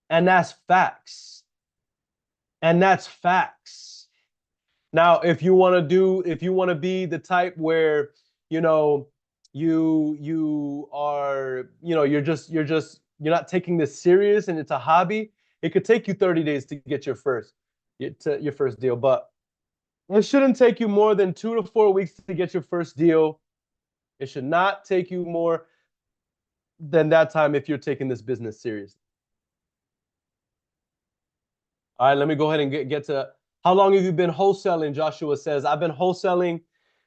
And that's facts. Now, if you want to be the type where, you are, you're not taking this serious and it's a hobby, it could take you 30 days to get your first deal, but it shouldn't take you more than 2 to 4 weeks to get your first deal. It should not take you more than that time if you're taking this business seriously. All right, let me go ahead and get to how long have you been wholesaling? Joshua says, I've been wholesaling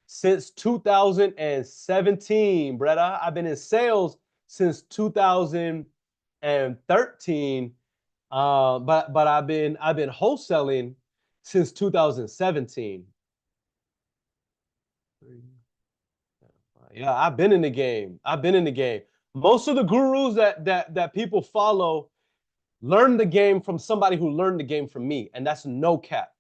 since 2017, Bretta. I've been in sales since 2013, but I've been wholesaling since 2017. Yeah, I've been in the game. Most of the gurus that people follow learn the game from somebody who learned the game from me, and that's no cap.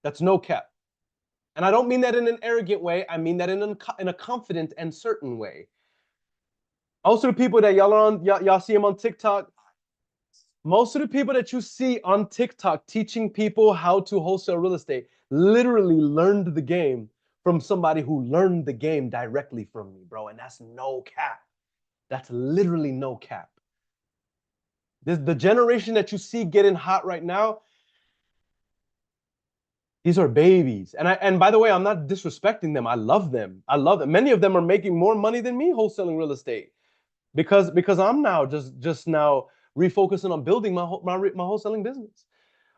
And I don't mean that in an arrogant way. I mean that in a confident and certain way. Most of the people that y'all see them on TikTok, most of the people that you see on TikTok teaching people how to wholesale real estate literally learned the game from somebody who learned the game directly from me, bro. And that's no cap. That's literally no cap. The generation that you see getting hot right now, these are babies. And by the way, I'm not disrespecting them. I love them. Many of them are making more money than me wholesaling real estate because I'm now just now refocusing on building my wholesaling business.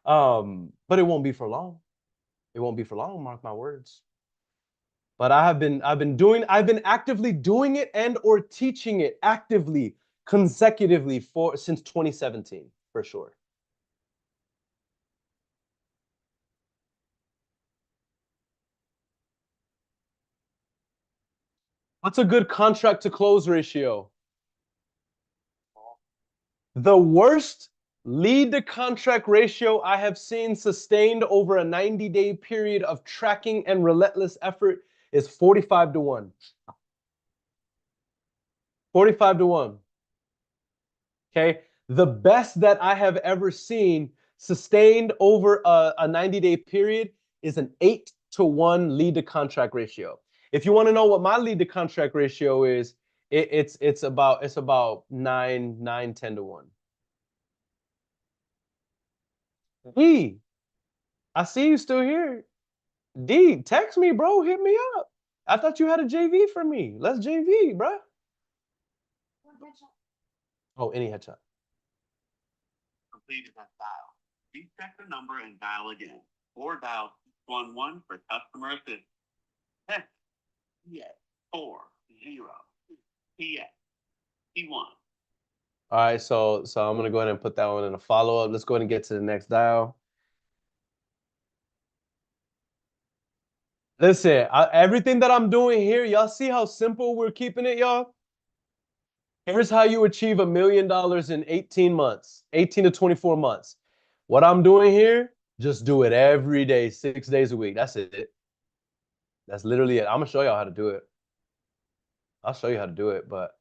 But it won't be for long. Mark my words. But I've been actively doing it and or teaching it actively, consecutively since 2017, for sure. What's a good contract to close ratio? The worst lead to contract ratio I have seen sustained over a 90-day period of tracking and relentless effort is 45 to 1. 45 to 1. Okay. The best that I have ever seen sustained over a 90-day period is an 8 to 1 lead to contract ratio. If you want to know what my lead to contract ratio is, it's about 10 to 1. D, I see you still here. D, text me, bro. Hit me up. I thought you had a JV for me. Let's JV, bro. Oh, any headshot. Completed that dial. Please check the number and dial again. Or dial 11 for customer assistance. Hex, yes, 40 PX P1. All right, so I'm gonna go ahead and put that one in a follow-up. Let's go ahead and get to the next dial. Listen, everything that I'm doing here, y'all see how simple we're keeping it, y'all? Here's how you achieve $1 million in 18 months, 18 to 24 months. What I'm doing here, just do it every day, 6 days a week. That's it. That's literally it. I'm gonna show y'all how to do it. I'll show you how to do it, but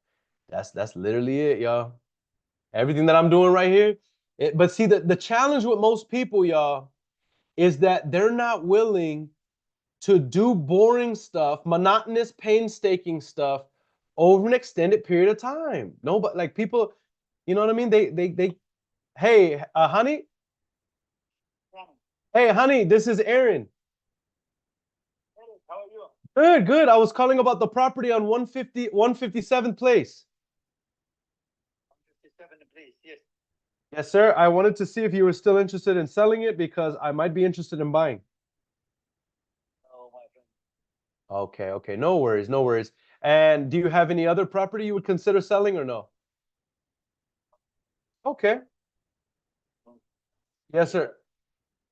that's literally it, y'all. Everything that I'm doing right here. But see, the challenge with most people, y'all, is that they're not willing to do boring stuff, monotonous, painstaking stuff over an extended period of time. No, but like people, you know what I mean? They hey, honey. Hey, honey, this is Aaron. How are you? Good. I was calling about the property on 157th Place. 57 place, yes. Yes, sir. I wanted to see if you were still interested in selling it because I might be interested in buying. Oh, my friend. Okay. No worries, no worries. And do you have any other property you would consider selling or no? Okay. Yes, sir.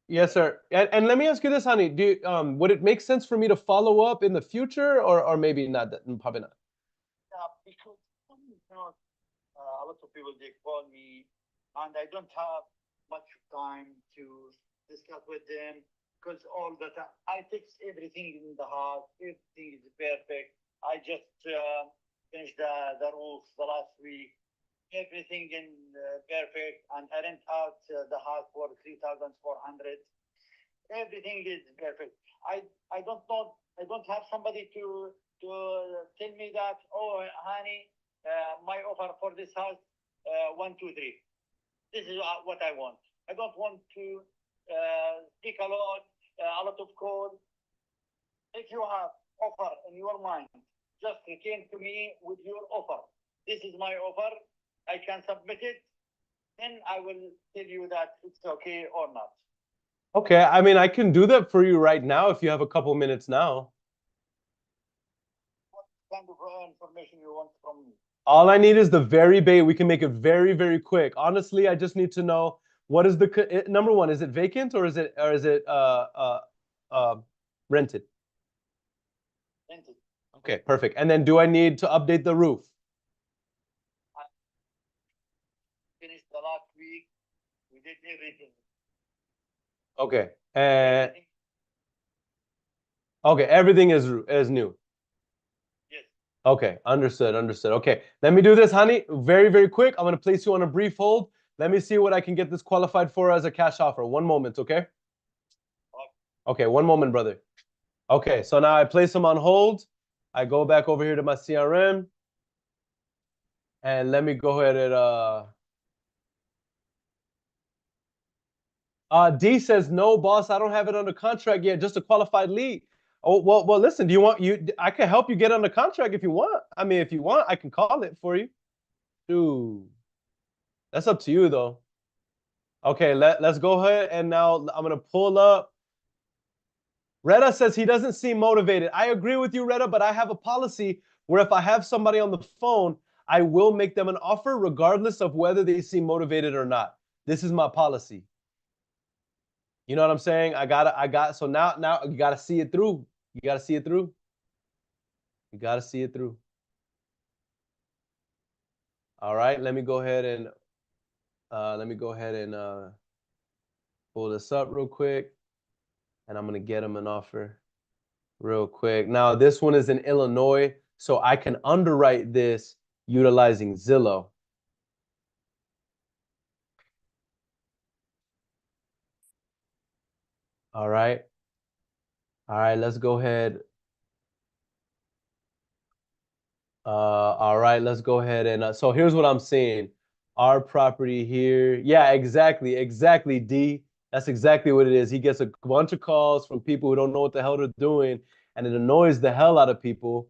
Yes, sir. And let me ask you this, honey. Would it make sense for me to follow up in the future or maybe not? Probably not. Because you know, a lot of people they call me, and I don't have much time to discuss with them because all the time I fix everything in the house. Everything is perfect. I just finished the roof the last week. Everything in perfect, and I rent out the house for 3,400. Everything is perfect. I don't know. I don't have somebody to tell me that. Oh, honey, my offer for this house, 1, 2, 3. This is what I want. I don't want to speak a lot of call. If you have offer in your mind, just came to me with your offer. This is my offer. I can submit it. Then I will tell you that it's okay or not. Okay, I mean, I can do that for you right now if you have a couple minutes now. What kind of information you want from me? All I need is the very base. We can make it very, very quick. Honestly, I just need to know what is the number one. Is it vacant or is it rented? Rented. Okay, perfect. And then do I need to update the roof? Finished the last week. We did everything. Okay. Okay, everything is new. Yes. Okay, understood. Okay, let me do this, honey. Very, very quick. I'm gonna place you on a brief hold. Let me see what I can get this qualified for as a cash offer. One moment, okay? Okay, one moment, brother. Okay, so now I place him on hold. I go back over here to my CRM. And let me go ahead and D says, no, boss, I don't have it under contract yet, just a qualified lead. Oh, well, listen, do you want I can help you get under contract if you want. I mean, if you want, I can call it for you. Dude, that's up to you though. Okay, let's go ahead and now I'm gonna pull up. Retta says he doesn't seem motivated. I agree with you, Retta, but I have a policy where if I have somebody on the phone, I will make them an offer regardless of whether they seem motivated or not. This is my policy. You know what I'm saying? So now you gotta see it through. You gotta see it through. You got to see it through. All right, let me go ahead and pull this up real quick, and I'm gonna get him an offer real quick. Now this one is in Illinois, so I can underwrite this utilizing Zillow. All right, let's go ahead. All right, let's go ahead and so here's what I'm seeing. Our property here. Yeah, exactly, D. That's exactly what it is. He gets a bunch of calls from people who don't know what the hell they're doing, and it annoys the hell out of people.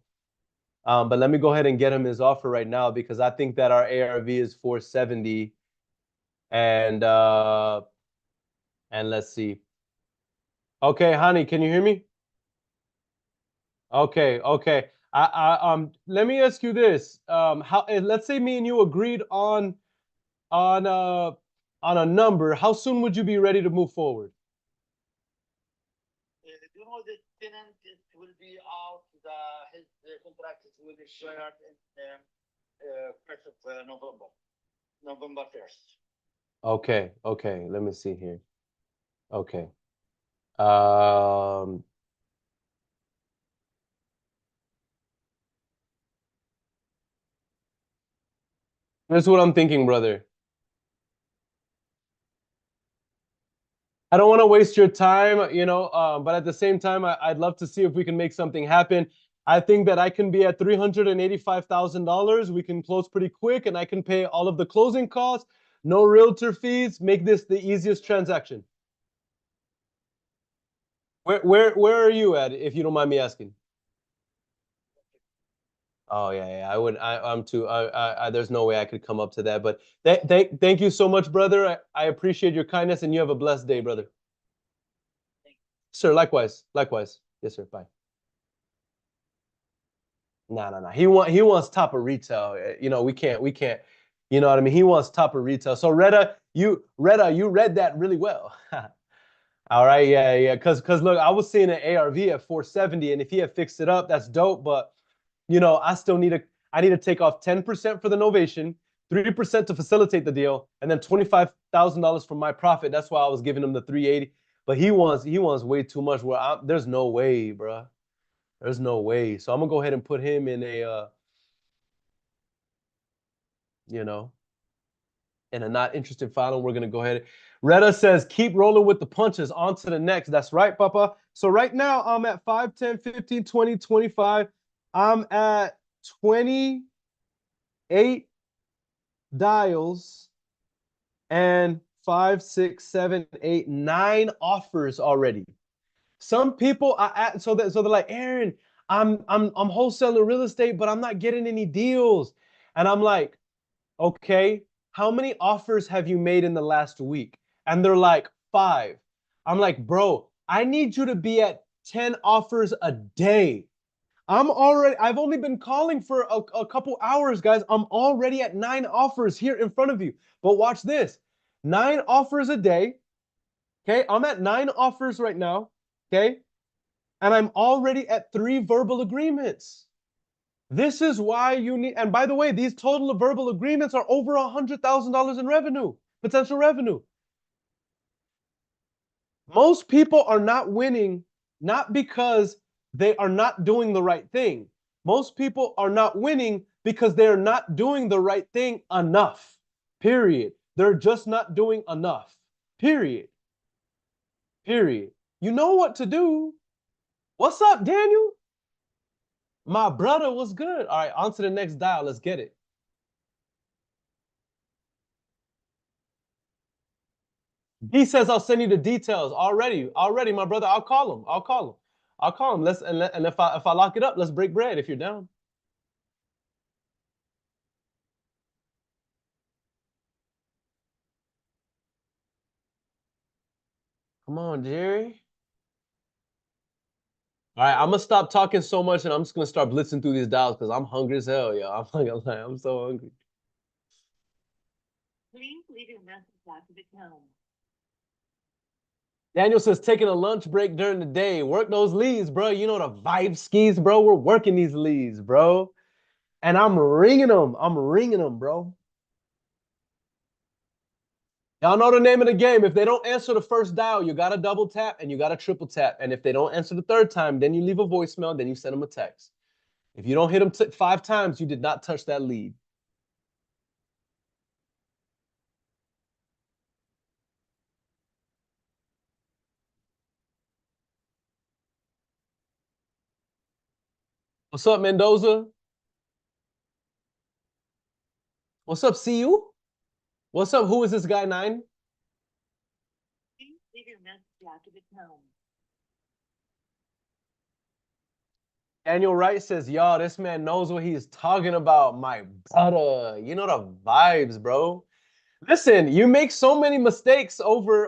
But let me go ahead and get him his offer right now because I think that our ARV is 470. And let's see. Okay, honey, can you hear me? Okay. Let me ask you this. Let's say me and you agreed on uh on a number, how soon would you be ready to move forward? You know, the tenant will be out, his contract will expire in 1st of November 1st. Okay, let me see here. Okay. Um Here's what I'm thinking, brother. I don't want to waste your time, but at the same time, I'd love to see if we can make something happen. I think that I can be at $385,000. We can close pretty quick, and I can pay all of the closing costs, no realtor fees, make this the easiest transaction. Where are you at, if you don't mind me asking? Oh yeah. I'm too. There's no way I could come up to that. But thank you so much, brother. I appreciate your kindness, and you have a blessed day, brother. Sir, likewise. Yes, sir. Bye. No. He wants top of retail. We can't. You know what I mean? He wants top of retail. So Retta, you read that really well. All right, yeah. Cause look, I was seeing an ARV at 470, and if he had fixed it up, that's dope. But I need to take off 10% for the novation, 3% to facilitate the deal, and then $25,000 from my profit. That's why I was giving him the 380. But he wants way too much. There's no way, bro. There's no way. So I'm gonna go ahead and put him in in a not interested final. We're gonna go ahead. Retta says, keep rolling with the punches. On to the next. That's right, Papa. So right now I'm at 5, 10, 15, 20, 25. I'm at 28 dials and 5, 6, 7, 8, 9 offers already. Some people so they're like, Aaron, I'm wholesaling real estate, but I'm not getting any deals. And I'm like, okay, how many offers have you made in the last week? And they're like, 5. I'm like, bro, I need you to be at 10 offers a day. I've only been calling for a couple hours, guys. I'm already at 9 offers here in front of you. But watch this. 9 offers a day. Okay, I'm at 9 offers right now. Okay, and I'm already at 3 verbal agreements. This is why you need, and by the way, these total verbal agreements are over $100,000 in revenue, potential revenue. Most people are not winning, not because they are not doing the right thing. Most people are not winning because they're not doing the right thing enough. Period. They're just not doing enough. Period. You know what to do. What's up, Daniel? My brother, what's good? All right, on to the next dial. Let's get it. He says I'll send you the details already, my brother. I'll call him. And if I lock it up, let's break bread if you're down. Come on, Jerry. All right, I'm gonna stop talking so much, and I'm just gonna start blitzing through these dials because I'm hungry as hell, yo. I'm not gonna lie, I'm so hungry. Please leave your message after the tone. Daniel says taking a lunch break during the day. Work those leads, bro. You know the vibe skis, bro. We're working these leads, bro. And I'm ringing them. I'm ringing them, bro. Y'all know the name of the game. If they don't answer the first dial, you got to double tap and you got to triple tap. And if they don't answer the third time, then you leave a voicemail, then you send them a text. If you don't hit them 5 times, you did not touch that lead. What's up, Mendoza? What's up, CU? What's up? Who is this guy, 9? Please leave your message after the tone. Daniel Wright says, yo, this man knows what he's talking about, my brother. You know the vibes, bro. Listen, you make so many mistakes over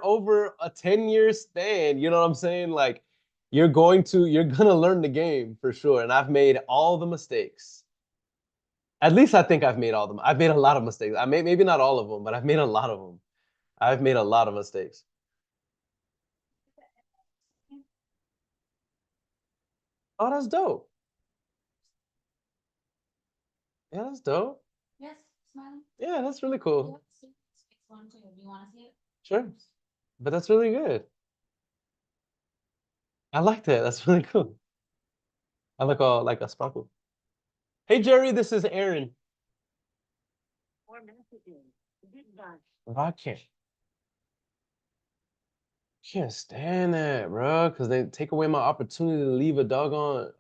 a 10-year span. You know what I'm saying? Like, you're gonna learn the game for sure. And I've made all the mistakes. At least I think I've made all of them. I've made a lot of mistakes. I made maybe not all of them, but I've made a lot of them. I've made a lot of mistakes. Oh, that's dope. Yeah, that's dope. Yes, smiling. Yeah, that's really cool. Yep, it's one too. Do you want to see it? Sure. But that's really good. I like that. That's really cool. I like a sparkle. Hey Jerry, this is Aaron. More messages. Goodbye. I can't stand that, bro, because they take away my opportunity to leave a doggone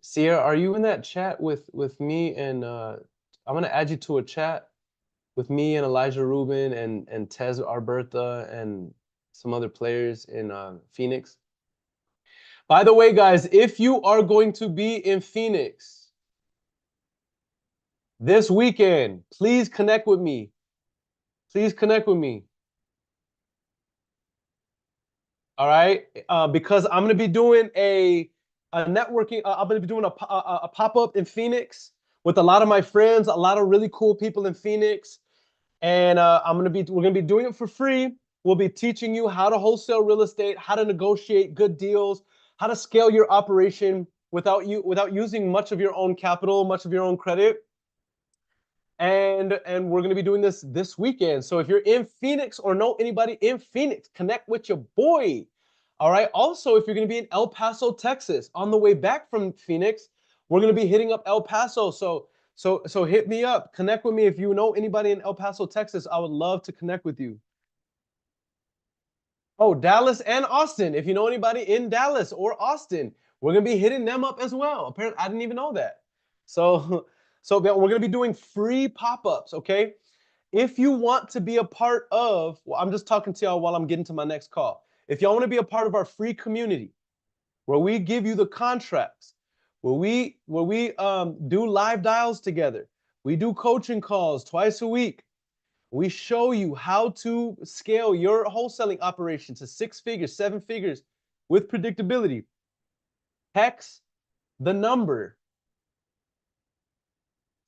Sierra, are you in that chat with me and I'm gonna add you to a chat with me and Elijah Rubin and Tez Arbertha and some other players in Phoenix. By the way, guys, if you are going to be in Phoenix this weekend, please connect with me. Please connect with me. All right, because I'm gonna be doing a networking. I'm gonna be doing a pop up in Phoenix with a lot of my friends, a lot of really cool people in Phoenix, and we're gonna be doing it for free. We'll be teaching you how to wholesale real estate, how to negotiate good deals, how to scale your operation without using much of your own capital, much of your own credit. And we're going to be doing this weekend. So if you're in Phoenix or know anybody in Phoenix, connect with your boy. All right. Also, if you're going to be in El Paso, Texas, on the way back from Phoenix, we're going to be hitting up El Paso. So hit me up. Connect with me if you know anybody in El Paso, Texas. I would love to connect with you. Oh, Dallas and Austin. If you know anybody in Dallas or Austin, we're going to be hitting them up as well. Apparently, I didn't even know that. So we're going to be doing free pop-ups, okay? If you want to be a part of, well, I'm just talking to y'all while I'm getting to my next call. If y'all want to be a part of our free community, where we give you the contracts, where we do live dials together, we do coaching calls twice a week. We show you how to scale your wholesaling operation to 6 figures, 7 figures with predictability. Text the number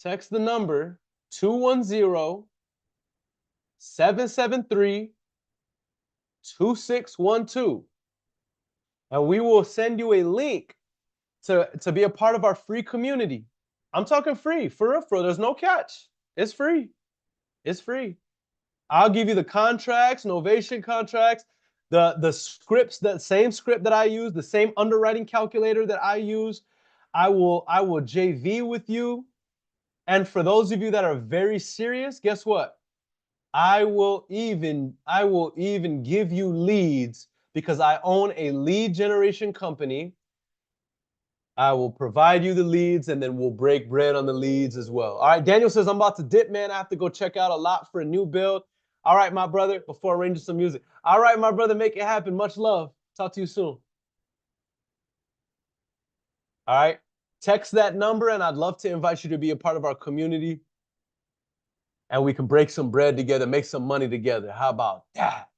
210-773-2612. And we will send you a link to be a part of our free community. I'm talking free, for real, for real. There's no catch. It's free. It's free. I'll give you the contracts, Novation contracts, the scripts, that same script that I use, the same underwriting calculator that I use. I will JV with you. And for those of you that are very serious, guess what? I will even give you leads because I own a lead generation company. I will provide you the leads and then we'll break bread on the leads as well. All right, Daniel says, I'm about to dip, man. I have to go check out a lot for a new build. All right, my brother, before I arrange some music. All right, my brother, make it happen. Much love. Talk to you soon. All right, text that number and I'd love to invite you to be a part of our community. And we can break some bread together, make some money together. How about that?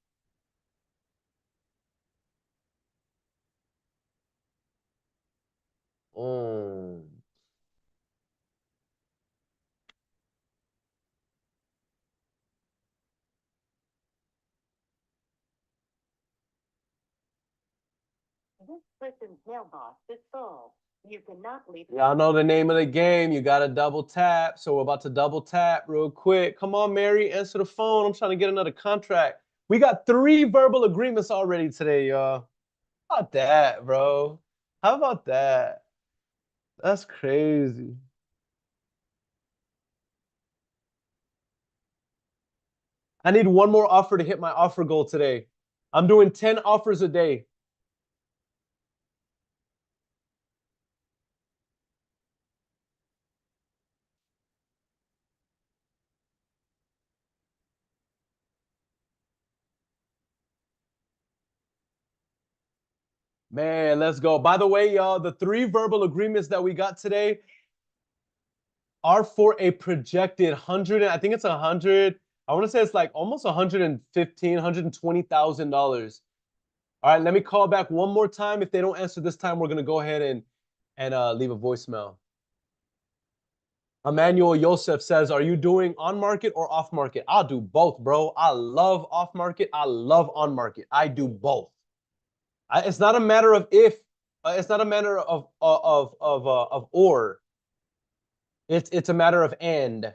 Mm. This person's mailbox is full. You cannot leave. Y'all know the name of the game. You got to double tap. So we're about to double tap real quick. Come on, Mary, answer the phone. I'm trying to get another contract. We got 3 verbal agreements already today, y'all. How about that, bro? How about that? That's crazy. I need one more offer to hit my offer goal today. I'm doing 10 offers a day. Man, let's go. By the way, y'all, the 3 verbal agreements that we got today are for a projected 100, I think it's 100. I want to say it's like almost $120,000. All right, let me call back one more time. If they don't answer this time, we're gonna go ahead and leave a voicemail. Emmanuel Yosef says, "Are you doing on market or off market?" I'll do both, bro. I love off market. I love on market. I do both. It's not a matter of if. It's not a matter of or. It's a matter of and.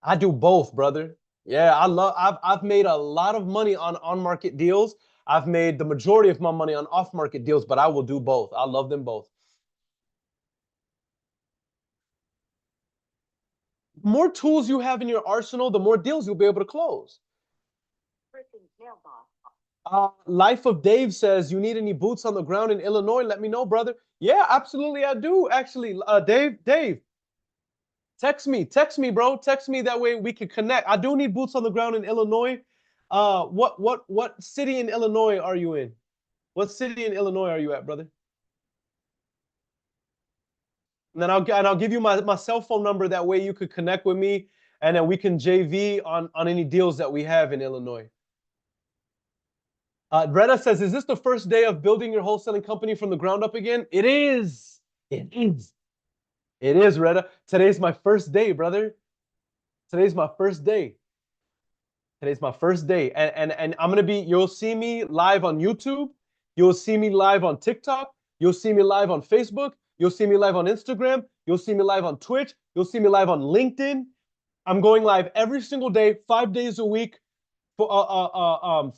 I do both, brother. Yeah, I've made a lot of money on market deals. I've made the majority of my money on off market deals, but I will do both. I love them both. The more tools you have in your arsenal, the more deals you'll be able to close. Person's mailbox. Life of Dave says, "You need any boots on the ground in Illinois? Let me know, brother." Yeah, absolutely, I do. Actually, Dave, text me, bro. Text me, that way we can connect. I do need boots on the ground in Illinois. What city in Illinois are you in? What city in Illinois are you at, brother? And then I'll give you my cell phone number. That way you could connect with me, and then we can JV on any deals that we have in Illinois. Retta says, "Is this the first day of building your wholesaling company from the ground up again?" It is. It is. It is, Retta. Today's my first day, brother. Today's my first day. Today's my first day. And I'm gonna be, you'll see me live on YouTube. You'll see me live on TikTok. You'll see me live on Facebook. You'll see me live on Instagram. You'll see me live on Twitch. You'll see me live on LinkedIn. I'm going live every single day, 5 days a week, for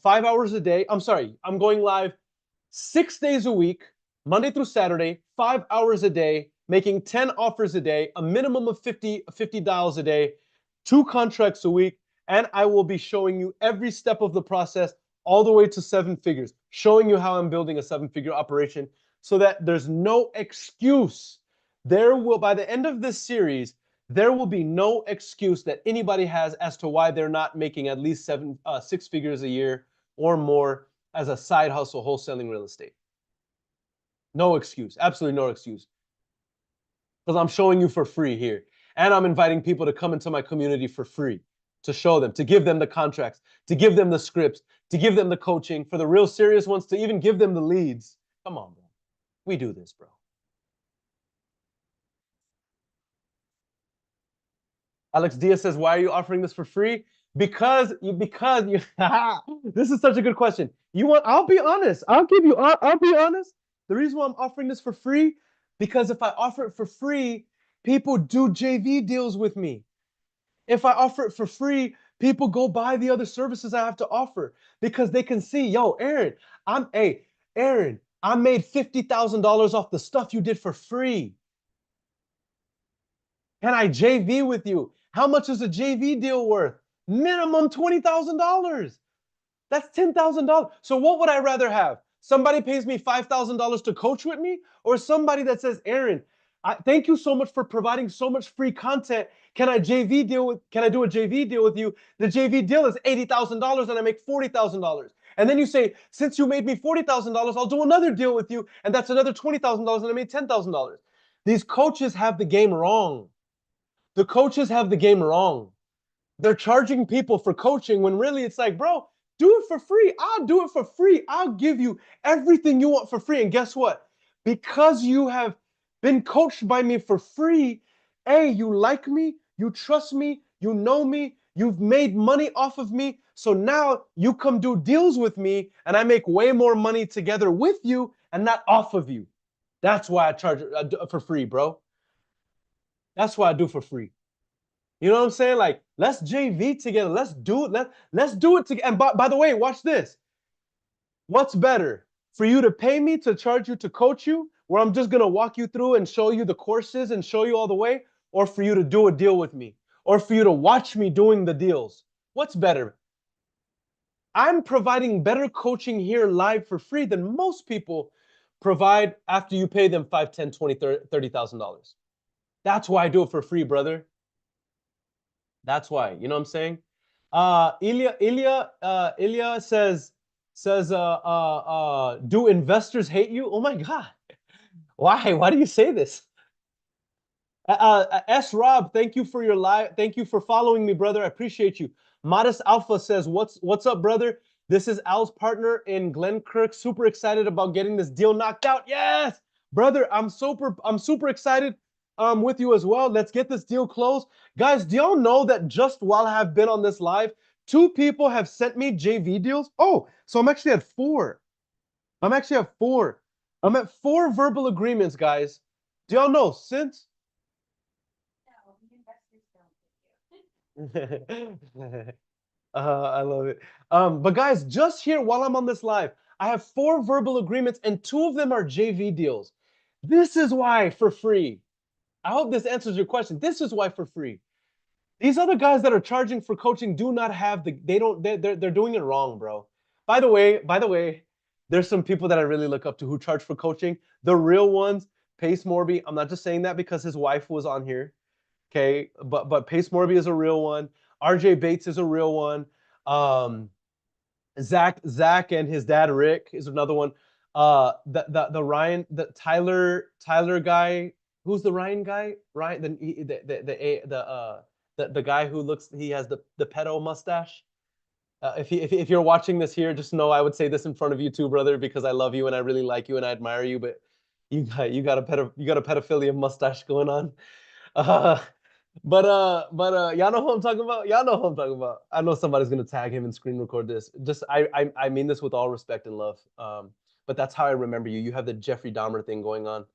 5 hours a day. I'm sorry, I'm going live 6 days a week, Monday through Saturday, 5 hours a day, making 10 offers a day, a minimum of 50 dials a day, 2 contracts a week, and I will be showing you every step of the process all the way to 7 figures, showing you how I'm building a 7-figure operation so that there's no excuse. By the end of this series, there will be no excuse that anybody has as to why they're not making at least 6 figures a year or more as a side hustle wholesaling real estate. No excuse, absolutely no excuse. Because I'm showing you for free here. And I'm inviting people to come into my community for free, to show them, to give them the contracts, to give them the scripts, to give them the coaching, for the real serious ones, to even give them the leads. Come on, bro. We do this, bro. Alex Diaz says, "Why are you offering this for free?" Because you this is such a good question. I'll be honest. I'll be honest. The reason why I'm offering this for free, because if I offer it for free, people do JV deals with me. If I offer it for free, people go buy the other services I have to offer because they can see, yo, Aaron, I made $50,000 off the stuff you did for free. Can I JV with you? How much is a JV deal worth? Minimum $20,000. That's $10,000. So what would I rather have? Somebody pays me $5,000 to coach with me, or somebody that says, "Aaron, thank you so much for providing so much free content. Can I do a JV deal with you? The JV deal is $80,000 and I make $40,000." And then you say, "Since you made me $40,000, I'll do another deal with you, and that's another $20,000 and I made $10,000. These coaches have the game wrong. The coaches have the game wrong. They're charging people for coaching when really it's like, bro, do it for free. I'll do it for free. I'll give you everything you want for free. And guess what? Because you have been coached by me for free, you like me, you trust me, you know me, you've made money off of me. So now you come do deals with me and I make way more money together with you. and not off of you. That's why I charge for free, bro. That's why I do for free. You know what I'm saying? Like, let's JV together. Let's do it. Let's do it together. And by the way, watch this. What's better? For you to pay me to charge you to coach you, where I'm just gonna walk you through and show you the courses and show you all the way, or for you to do a deal with me, or for you to watch me doing the deals? What's better? I'm providing better coaching here live for free than most people provide after you pay them $5, $10, $20, $30,000. That's why I do it for free, brother. That's why. You know what I'm saying? Ilya says, do investors hate you? Oh my God. Why? Why do you say this? S. Rob, thank you for your live. Thank you for following me, brother. I appreciate you. Modest Alpha says, what's up, brother? This is Al's partner in Glenkirk. Super excited about getting this deal knocked out. Yes, brother. I'm super excited with you as well. Let's get this deal closed. Guys, do y'all know that just while I have been on this live, 2 people have sent me JV deals? Oh, so I'm actually at 4. I'm at 4 verbal agreements, guys. Do y'all know since? No, the investors don't get you. I love it. But guys, just here while I'm on this live, I have 4 verbal agreements and 2 of them are JV deals. This is why for free. I hope this answers your question. This is why for free. These other guys that are charging for coaching do not have they're doing it wrong, bro. By the way, there's some people that I really look up to who charge for coaching. The real ones, Pace Morby. I'm not just saying that because his wife was on here. Okay, but Pace Morby is a real one. RJ Bates is a real one. Zach and his dad Rick is another one. The Tyler guy. Who's the Ryan guy? Ryan, the guy who looks, he has the pedo mustache. If you're watching this here, just know I would say this in front of you too, brother, because I love you and I really like you and I admire you. But you got a pedophilia mustache going on. But y'all know who I'm talking about. Y'all know who I'm talking about. I know somebody's gonna tag him and screen record this. Just I mean this with all respect and love. But that's how I remember you. You have the Jeffrey Dahmer thing going on.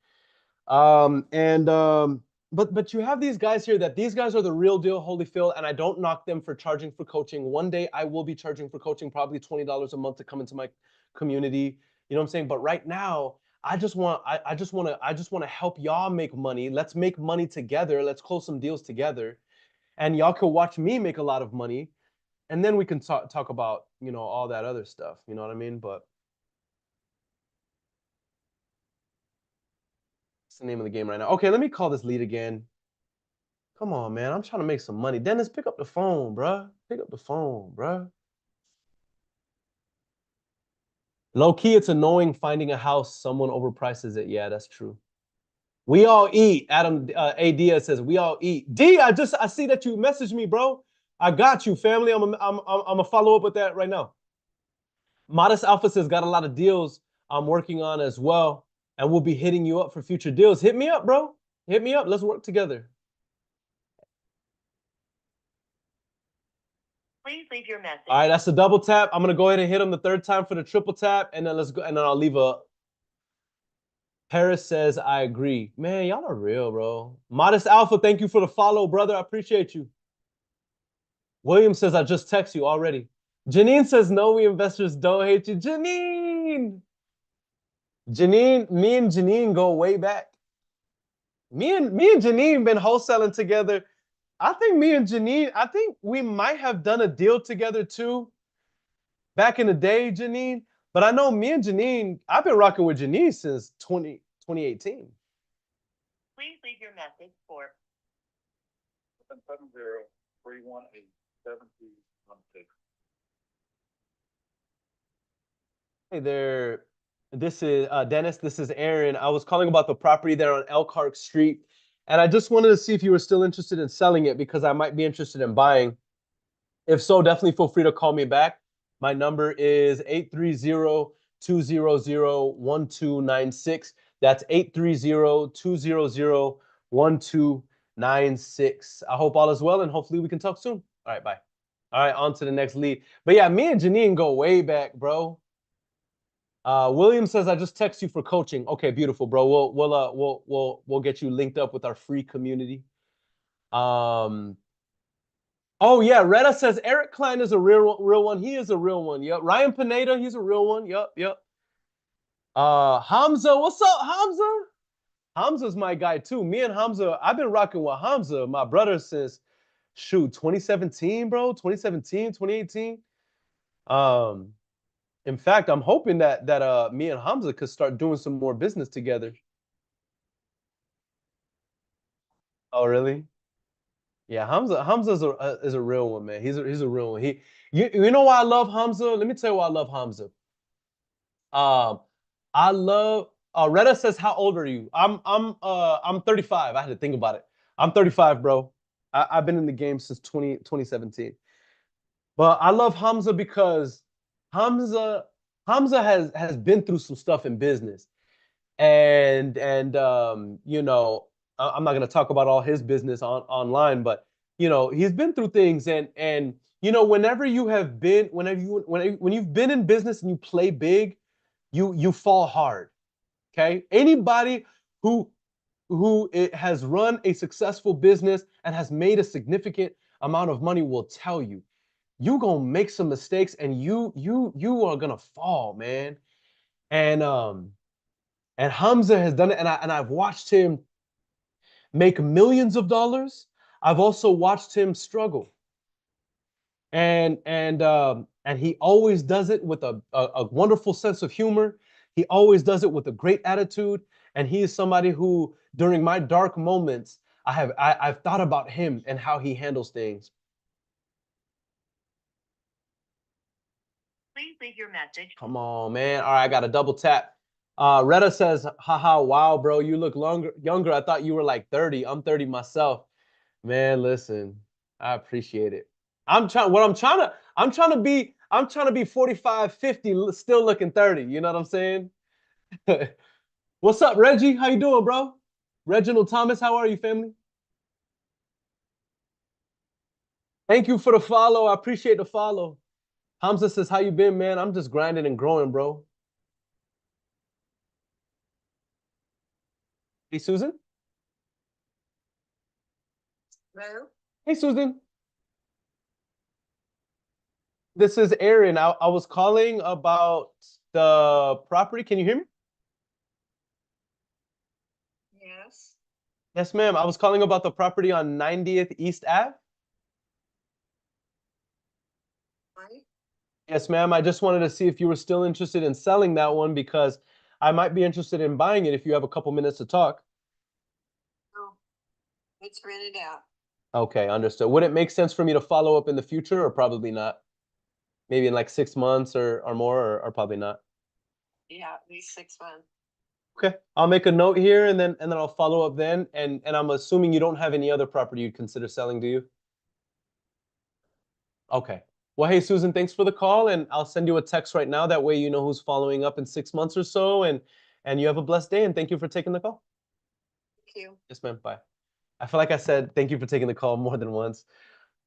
But you have these guys here that these guys are the real deal, Holyfield, and I don't knock them for charging for coaching. One day I will be charging for coaching, probably $20 a month to come into my community. You know what I'm saying? But right now, I just want to help y'all make money. Let's make money together. Let's close some deals together, and y'all can watch me make a lot of money, and then we can talk about, you know, all that other stuff. You know what I mean? But the name of the game right now. Okay, let me call this lead again. Come on, man. I'm trying to make some money. Dennis, pick up the phone, bruh. Pick up the phone, bruh. Low key, it's annoying finding a house someone overprices it. Yeah, that's true. We all eat. Adam A. Diaz says we all eat. D, I see that you messaged me, bro. I got you, family. I'm gonna follow up with that right now. Modest Alpha says got a lot of deals I'm working on as well, and we'll be hitting you up for future deals. Hit me up, bro. Hit me up. Let's work together. Please leave your message. All right, that's a double tap. I'm gonna go ahead and hit him the 3rd time for the triple tap, and then let's go. And then I'll leave a. Paris says I agree. Man, y'all are real, bro. Modest Alpha, thank you for the follow, brother. I appreciate you. William says I just text you already. Janine says no, we investors don't hate you. Janine, me and Janine go way back. Me and Janine been wholesaling together. I think me and Janine, I think we might have done a deal together too back in the day, Janine. But I know me and Janine, I've been rocking with Janine since 2018. Please leave your message for 770-318-7216. Hey there, this is Dennis. This is Aaron. I was calling about the property there on Elkhart Street, and I just wanted to see if you were still interested in selling it because I might be interested in buying. If so, definitely feel free to call me back. My number is 830-200-1296. That's 830-200-1296. I hope all is well, and hopefully we can talk soon. All right, bye. All right, on to the next lead. But yeah, me and Janine go way back, bro. William says, I just text you for coaching. Okay, beautiful, bro. We'll get you linked up with our free community. Oh yeah, Retta says Eric Klein is a real one. He is a real one. Yep. Ryan Pineda, he's a real one. Yep. Hamza, what's up, Hamza? Hamza's my guy too. Me and Hamza, I've been rocking with Hamza, my brother, since 2017, bro. 2017, 2018. In fact, I'm hoping that me and Hamza could start doing some more business together. Oh, really? Yeah, Hamza's is a real one, man. He's a real one. You know why I love Hamza? Let me tell you why I love Hamza. I love Retta says, how old are you? I'm 35. I had to think about it. I'm 35, bro. I've been in the game since 2017. But I love Hamza because Hamza has been through some stuff in business. And you know, I'm not going to talk about all his business online, but you know, he's been through things. And you know, whenever you've been in business and you play big, you fall hard. Okay? Anybody who has run a successful business and has made a significant amount of money will tell you, you gonna make some mistakes and you are gonna fall, man. And Hamza has done it, and I've watched him make millions of dollars. I've also watched him struggle, and he always does it with a wonderful sense of humor. He always does it with a great attitude, and he is somebody who, during my dark moments, I've thought about him and how he handles things. Please leave your message. Come on, man. All right, I got a double tap. Retta says, haha, wow, bro, you look younger. I thought you were like 30. I'm 30 myself. Man, listen, I appreciate it. I'm trying to be 45, 50, still looking 30. You know what I'm saying? What's up, Reggie? How you doing, bro? Reginald Thomas, how are you, family? Thank you for the follow. I appreciate the follow. Hamza says, how you been, man? I'm just grinding and growing, bro. Hey, Susan? Hello? Hey, Susan. This is Aaron. I was calling about the property. Can you hear me? Yes. Yes, ma'am. I was calling about the property on 90th East Ave. Right. Yes, ma'am. I just wanted to see if you were still interested in selling that one, because I might be interested in buying it if you have a couple minutes to talk. Oh, it's rented out. Okay, understood. Would it make sense for me to follow up in the future, or probably not? Maybe in like 6 months or more, or probably not? Yeah, at least 6 months. Okay, I'll make a note here, and then I'll follow up then. And I'm assuming you don't have any other property you'd consider selling, do you? Okay. Well, hey, Susan, thanks for the call, and I'll send you a text right now. That way you know who's following up in 6 months or so, and you have a blessed day, and thank you for taking the call. Thank you. Yes, ma'am. Bye. I feel like I said thank you for taking the call more than once.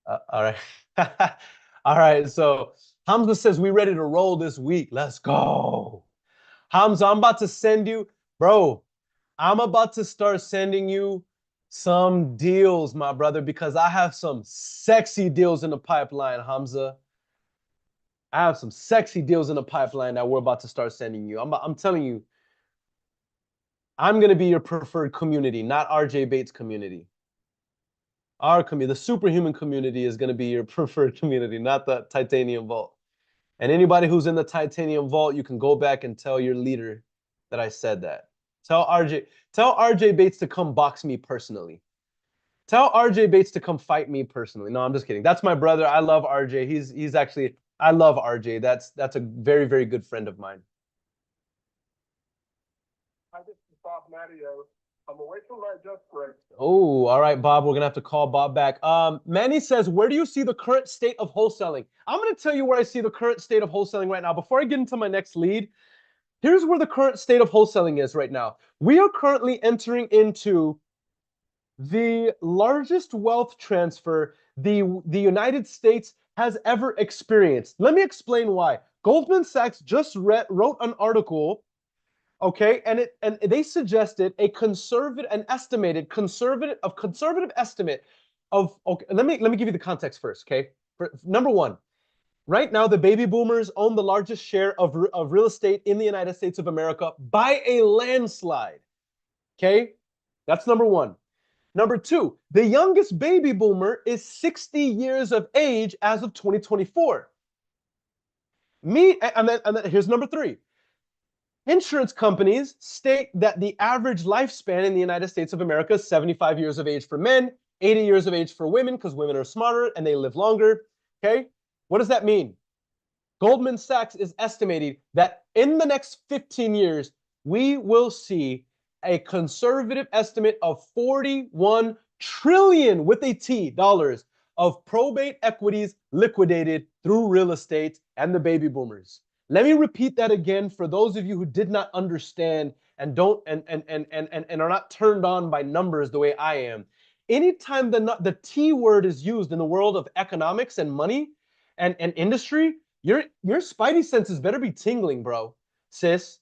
All right. All right. So Hamza says we ready to roll this week. Let's go. Hamza, I'm about to send you, bro. I'm about to start sending you some deals, my brother, because I have some sexy deals in the pipeline, Hamza. I have some sexy deals in the pipeline that we're about to start sending you. I'm telling you, I'm going to be your preferred community, not RJ Bates community. Our community, the superhuman community, is going to be your preferred community, not the titanium vault. And anybody who's in the titanium vault, you can go back and tell your leader that I said that. Tell RJ Bates to come box me personally. Tell RJ Bates to come fight me personally. No, I'm just kidding. That's my brother. I love RJ. He's actually, I love RJ. That's a very, very good friend of mine. Hi, this is Bob Matteo. I'm away from my desk break. Oh, all right, Bob. We're gonna have to call Bob back. Manny says, where do you see the current state of wholesaling? I'm gonna tell you where I see the current state of wholesaling right now. Before I get into my next lead, here's where the current state of wholesaling is right now. We are currently entering into the largest wealth transfer the United States has ever experienced. Let me explain why. Goldman Sachs just wrote an article, okay, and they suggested an estimated conservative estimate of, okay, let me give you the context first, okay? Number one, right now the baby boomers own the largest share of real estate in the United States of America by a landslide, okay? That's number one. Number two, the youngest baby boomer is 60 years of age as of 2024. And then here's number three. Insurance companies state that the average lifespan in the United States of America is 75 years of age for men, 80 years of age for women, because women are smarter and they live longer. Okay? What does that mean? Goldman Sachs is estimating that in the next 15 years, we will see a conservative estimate of 41 trillion with a T dollars of probate equities liquidated through real estate and the baby boomers. Let me repeat that again for those of you who did not understand and don't and are not turned on by numbers the way I am. Anytime the T word is used in the world of economics and money and industry, your spidey senses better be tingling, bro, sis.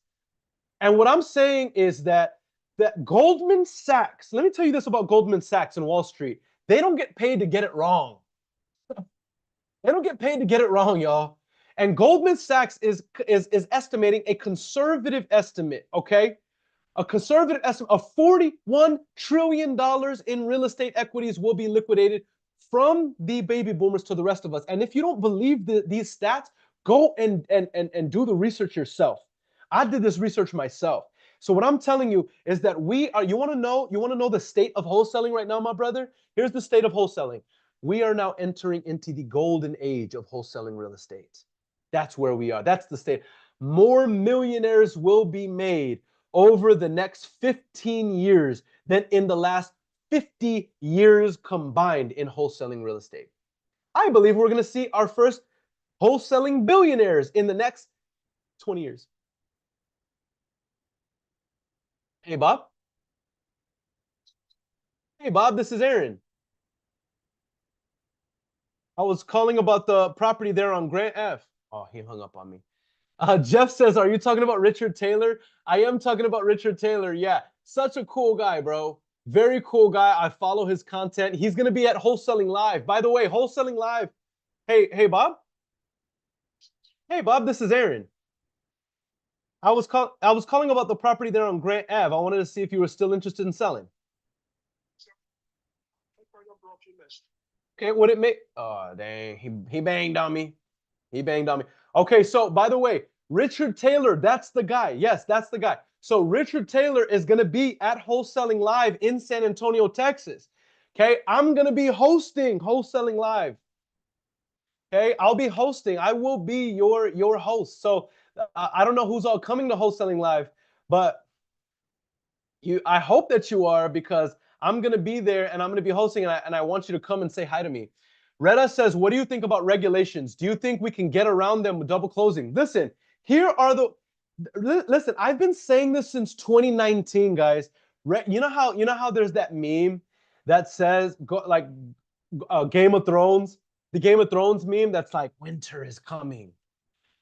And what I'm saying is that Goldman Sachs, let me tell you this about Goldman Sachs and Wall Street. They don't get paid to get it wrong. They don't get paid to get it wrong, y'all. And Goldman Sachs is estimating a conservative estimate, okay? A conservative estimate of $41 trillion in real estate equities will be liquidated from the baby boomers to the rest of us. And if you don't believe these stats, go and do the research yourself. I did this research myself. So what I'm telling you is that you want to know the state of wholesaling right now, my brother? Here's the state of wholesaling. We are now entering into the golden age of wholesaling real estate. That's where we are. That's the state. More millionaires will be made over the next 15 years than in the last 50 years combined in wholesaling real estate. I believe we're going to see our first wholesaling billionaires in the next 20 years. Hey, Bob. Hey, Bob, this is Aaron. I was calling about the property there on Grant F. Oh, he hung up on me. Jeff says, are you talking about Richard Taylor? I am talking about Richard Taylor. Yeah, such a cool guy, bro. Very cool guy. I follow his content. He's going to be at Wholesaling Live. By the way, Wholesaling Live. Hey, Bob. Hey, Bob, this is Aaron. I was calling about the property there on Grant Ave. I wanted to see if you were still interested in selling. Okay, would it make... Oh, dang. He banged on me. He banged on me. Okay, so by the way, Richard Taylor, that's the guy. Yes, that's the guy. So Richard Taylor is going to be at Wholesaling Live in San Antonio, Texas. Okay, I'm going to be hosting Wholesaling Live. Okay, I'll be hosting. I will be your host. So I don't know who's all coming to Wholesaling Live, but I hope that you are, because I'm going to be there and I'm going to be hosting, and I want you to come and say hi to me. Retta says, what do you think about regulations? Do you think we can get around them with double closing? Listen, listen, I've been saying this since 2019, guys. You know how there's that meme that says, Game of Thrones, the Game of Thrones meme that's like, winter is coming.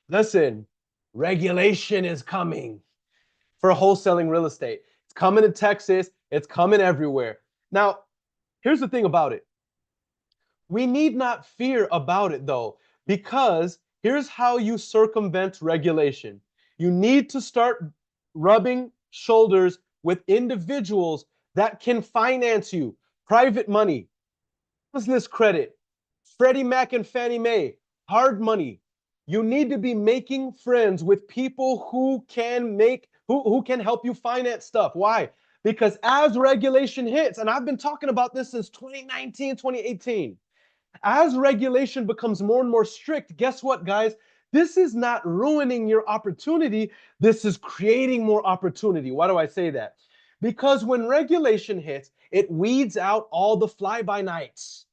Listen, regulation is coming for wholesaling real estate. It's coming to Texas. It's coming everywhere. Now, here's the thing about it. We need not fear about it, though, because here's how you circumvent regulation. You need to start rubbing shoulders with individuals that can finance you. Private money, business credit, Freddie Mac and Fannie Mae, hard money. You need to be making friends with people who can help you finance stuff. Why? Because as regulation hits, and I've been talking about this since 2019, 2018, as regulation becomes more and more strict, guess what, guys? This is not ruining your opportunity. This is creating more opportunity. Why do I say that? Because when regulation hits, it weeds out all the fly-by-nights,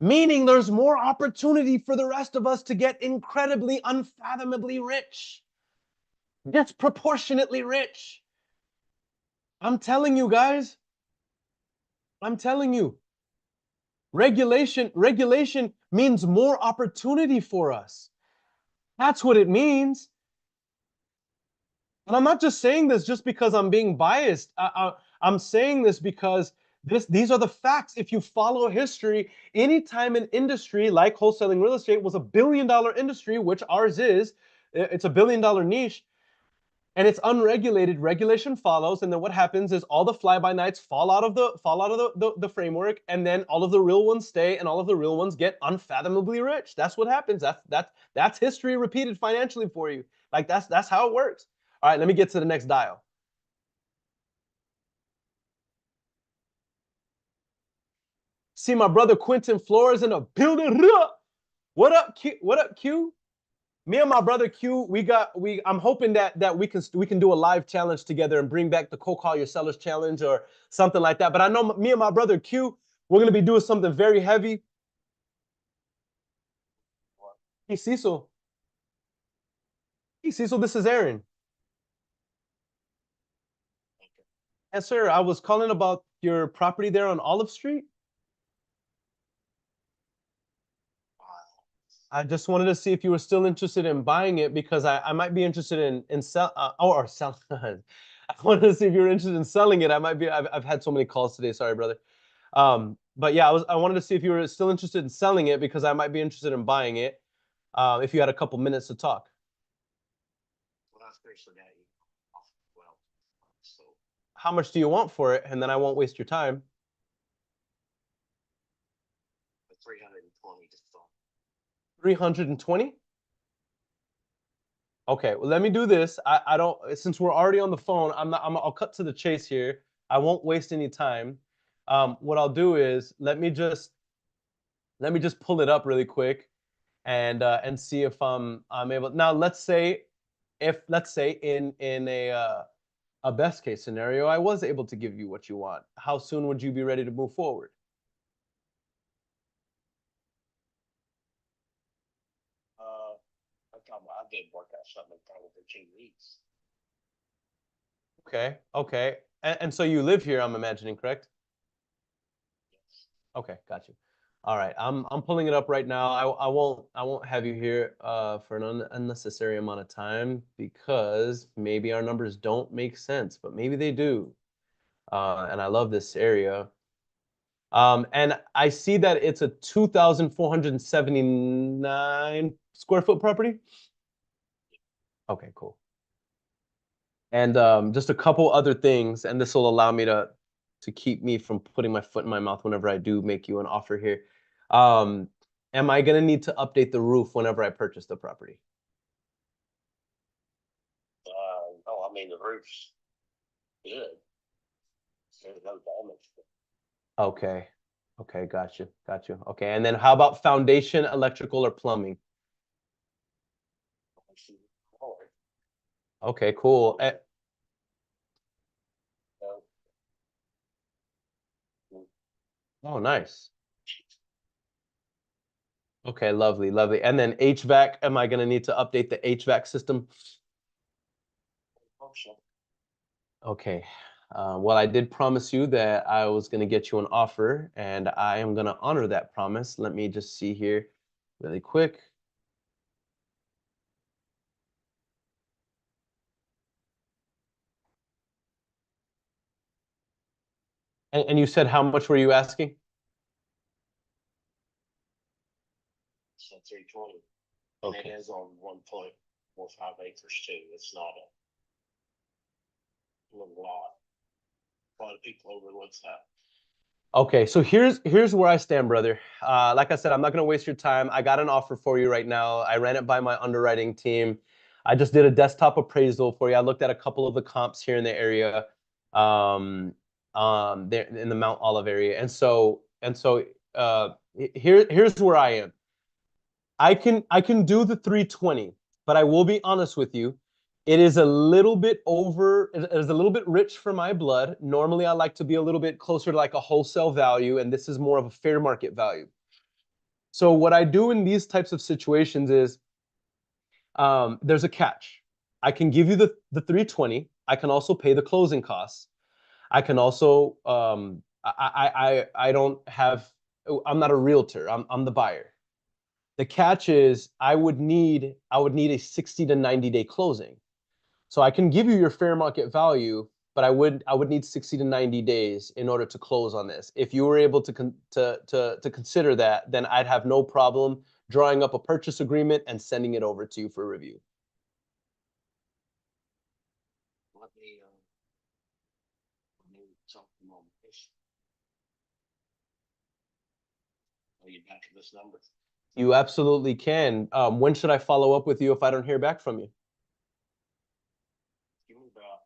meaning there's more opportunity for the rest of us to get incredibly, unfathomably rich, disproportionately rich. I'm telling you, guys. I'm telling you. Regulation means more opportunity for us. That's what it means. And I'm not just saying this just because I'm being biased. I'm saying this because these are the facts. If you follow history, anytime an industry like wholesaling real estate was $1 billion industry, which ours is, it's a $1 billion niche, and it's unregulated, regulation follows, and then what happens is all the fly-by-nights fall out of the framework, and then all of the real ones stay, and all of the real ones get unfathomably rich. That's what happens. That's history repeated financially for you. Like that's how it works. All right, let me get to the next dial. See my brother Quentin Flores in the building. What up, Q? What up, Q? Me and my brother Q, I'm hoping that we can do a live challenge together and bring back the Call Your Sellers challenge or something like that. But I know me and my brother Q, we're gonna be doing something very heavy. Hey Cecil. Hey Cecil, this is Aaron. Yes, sir. I was calling about your property there on Olive Street. I just wanted to see if you were still interested in buying it because I might be interested in sell or sell. I wanted to see if you were interested in selling it. I've had so many calls today. Sorry, brother. But yeah, I wanted to see if you were still interested in selling it because I might be interested in buying it. If you had a couple minutes to talk. Well, I especially got you off well. So How much do you want for it? And then I won't waste your time. the 320 just thought. 320? Okay, well, let me do this. I don't, since we're already on the phone, I'll cut to the chase here. I won't waste any time. What I'll do is let me just pull it up really quick and see if I'm able. Now, let's say in a best case scenario, I was able to give you what you want. How soon would you be ready to move forward? I did work out something in probably 2 weeks. Okay. And so you live here, I'm imagining, correct? Okay, got you. All right, I'm pulling it up right now. I won't have you here for an unnecessary amount of time because maybe our numbers don't make sense, but maybe they do. And I love this area. And I see that it's a 2,479 square foot property. Okay, cool. And just a couple other things, and this will allow me to keep me from putting my foot in my mouth whenever I do make you an offer here. Am I gonna need to update the roof whenever I purchase the property? No, I mean the roof's good. There's no damage. Okay, got you. Okay, and then how about foundation, electrical, or plumbing? Okay, cool. Oh, nice. Okay, lovely. And then HVAC, am I gonna need to update the HVAC system? Okay. Well, I did promise you that I was gonna get you an offer, and I am gonna honor that promise. Let me just see here really quick. And you said how much were you asking? So 320. Okay. And it is on 1.45 acres too. It's not a little lot. A lot of people overlook that. Okay, so here's where I stand, brother. Like I said, I'm not gonna waste your time. I got an offer for you right now. I ran it by my underwriting team. I just did a desktop appraisal for you. I looked at a couple of the comps here in the area, there in the Mount Olive area, and so here's where I am. I can do the 320, but I will be honest with you. It is a little bit it is a little bit rich for my blood. Normally, I like to be a little bit closer to like a wholesale value, and this is more of a fair market value. So what I do in these types of situations is there's a catch. I can give you the 320. I can also pay the closing costs. I can also I don't have, I'm not a realtor. I'm the buyer. The catch is I would need a 60 to 90 day closing. So I can give you your fair market value, but I would need 60 to 90 days in order to close on this. If you were able to consider that, then I'd have no problem drawing up a purchase agreement and sending it over to you for review. Let me talk to my patient. Are you back to this number? You absolutely can. When should I follow up with you if I don't hear back from you? Give me about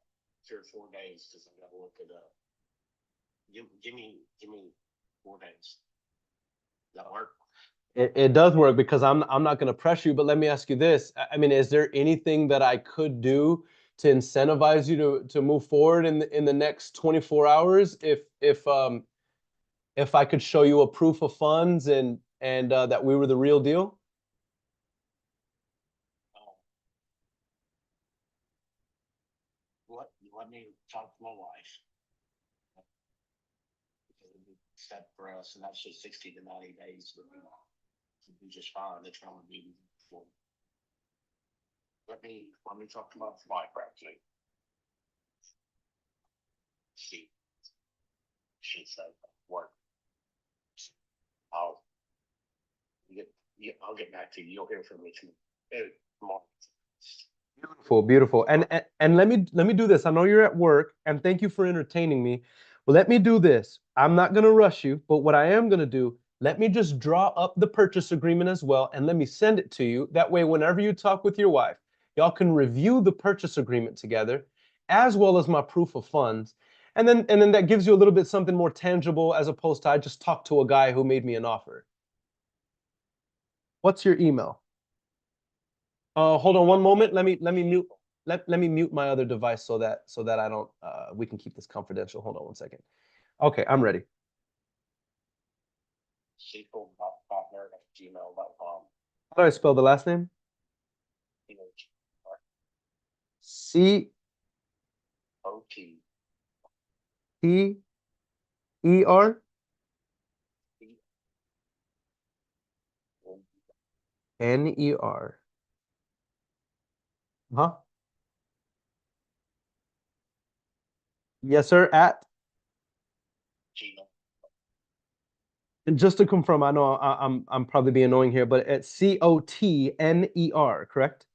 3 or 4 days because I gotta look it up. Give me 4 days. That work? It does work because I'm not going to press you, but let me ask you this. I mean, is there anything that I could do to incentivize you to move forward in the next 24 hours if I could show you a proof of funds and that we were the real deal? Let me talk to my wife. Because it'd be a step for us, and that's just 60 to 90 days would be just fine. That's going to be before. Let me talk to my wife actually. See. She said work. I'll get back to you. You'll hear from me tomorrow. Beautiful. And let me do this. I know you're at work, and thank you for entertaining me. Well, let me do this. I'm not going to rush you, but what I am going to do, let me just draw up the purchase agreement as well, and let me send it to you. That way, whenever you talk with your wife, y'all can review the purchase agreement together, as well as my proof of funds. And then that gives you a little bit something more tangible as opposed to I just talked to a guy who made me an offer. What's your email? Hold on one moment. Let me mute my other device so that I don't we can keep this confidential. Hold on one second. Okay, I'm ready. Sequel.partner@gmail.com. How do I spell the last name? C O-T. T E R N E R. Huh? Yes, sir. At. Gmail. And just to confirm, I know I'm probably being annoying here, but at COTNER, correct?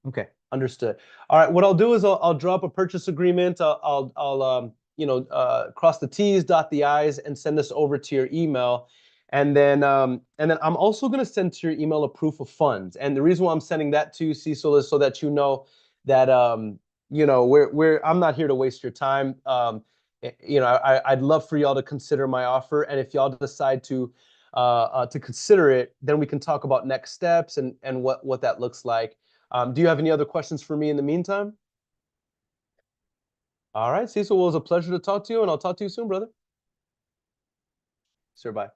Okay, understood. All right, what I'll do is I'll draw up a purchase agreement. I'll cross the T's, dot the I's, and send this over to your email. And then I'm also going to send to your email a proof of funds. And the reason why I'm sending that to you, Cecil, is so that you know that I'm not here to waste your time. I'd love for y'all to consider my offer, and if y'all decide to consider it, then we can talk about next steps and what that looks like. Do you have any other questions for me in the meantime? All right, Cecil, well, it was a pleasure to talk to you, and I'll talk to you soon, brother. Sir, bye.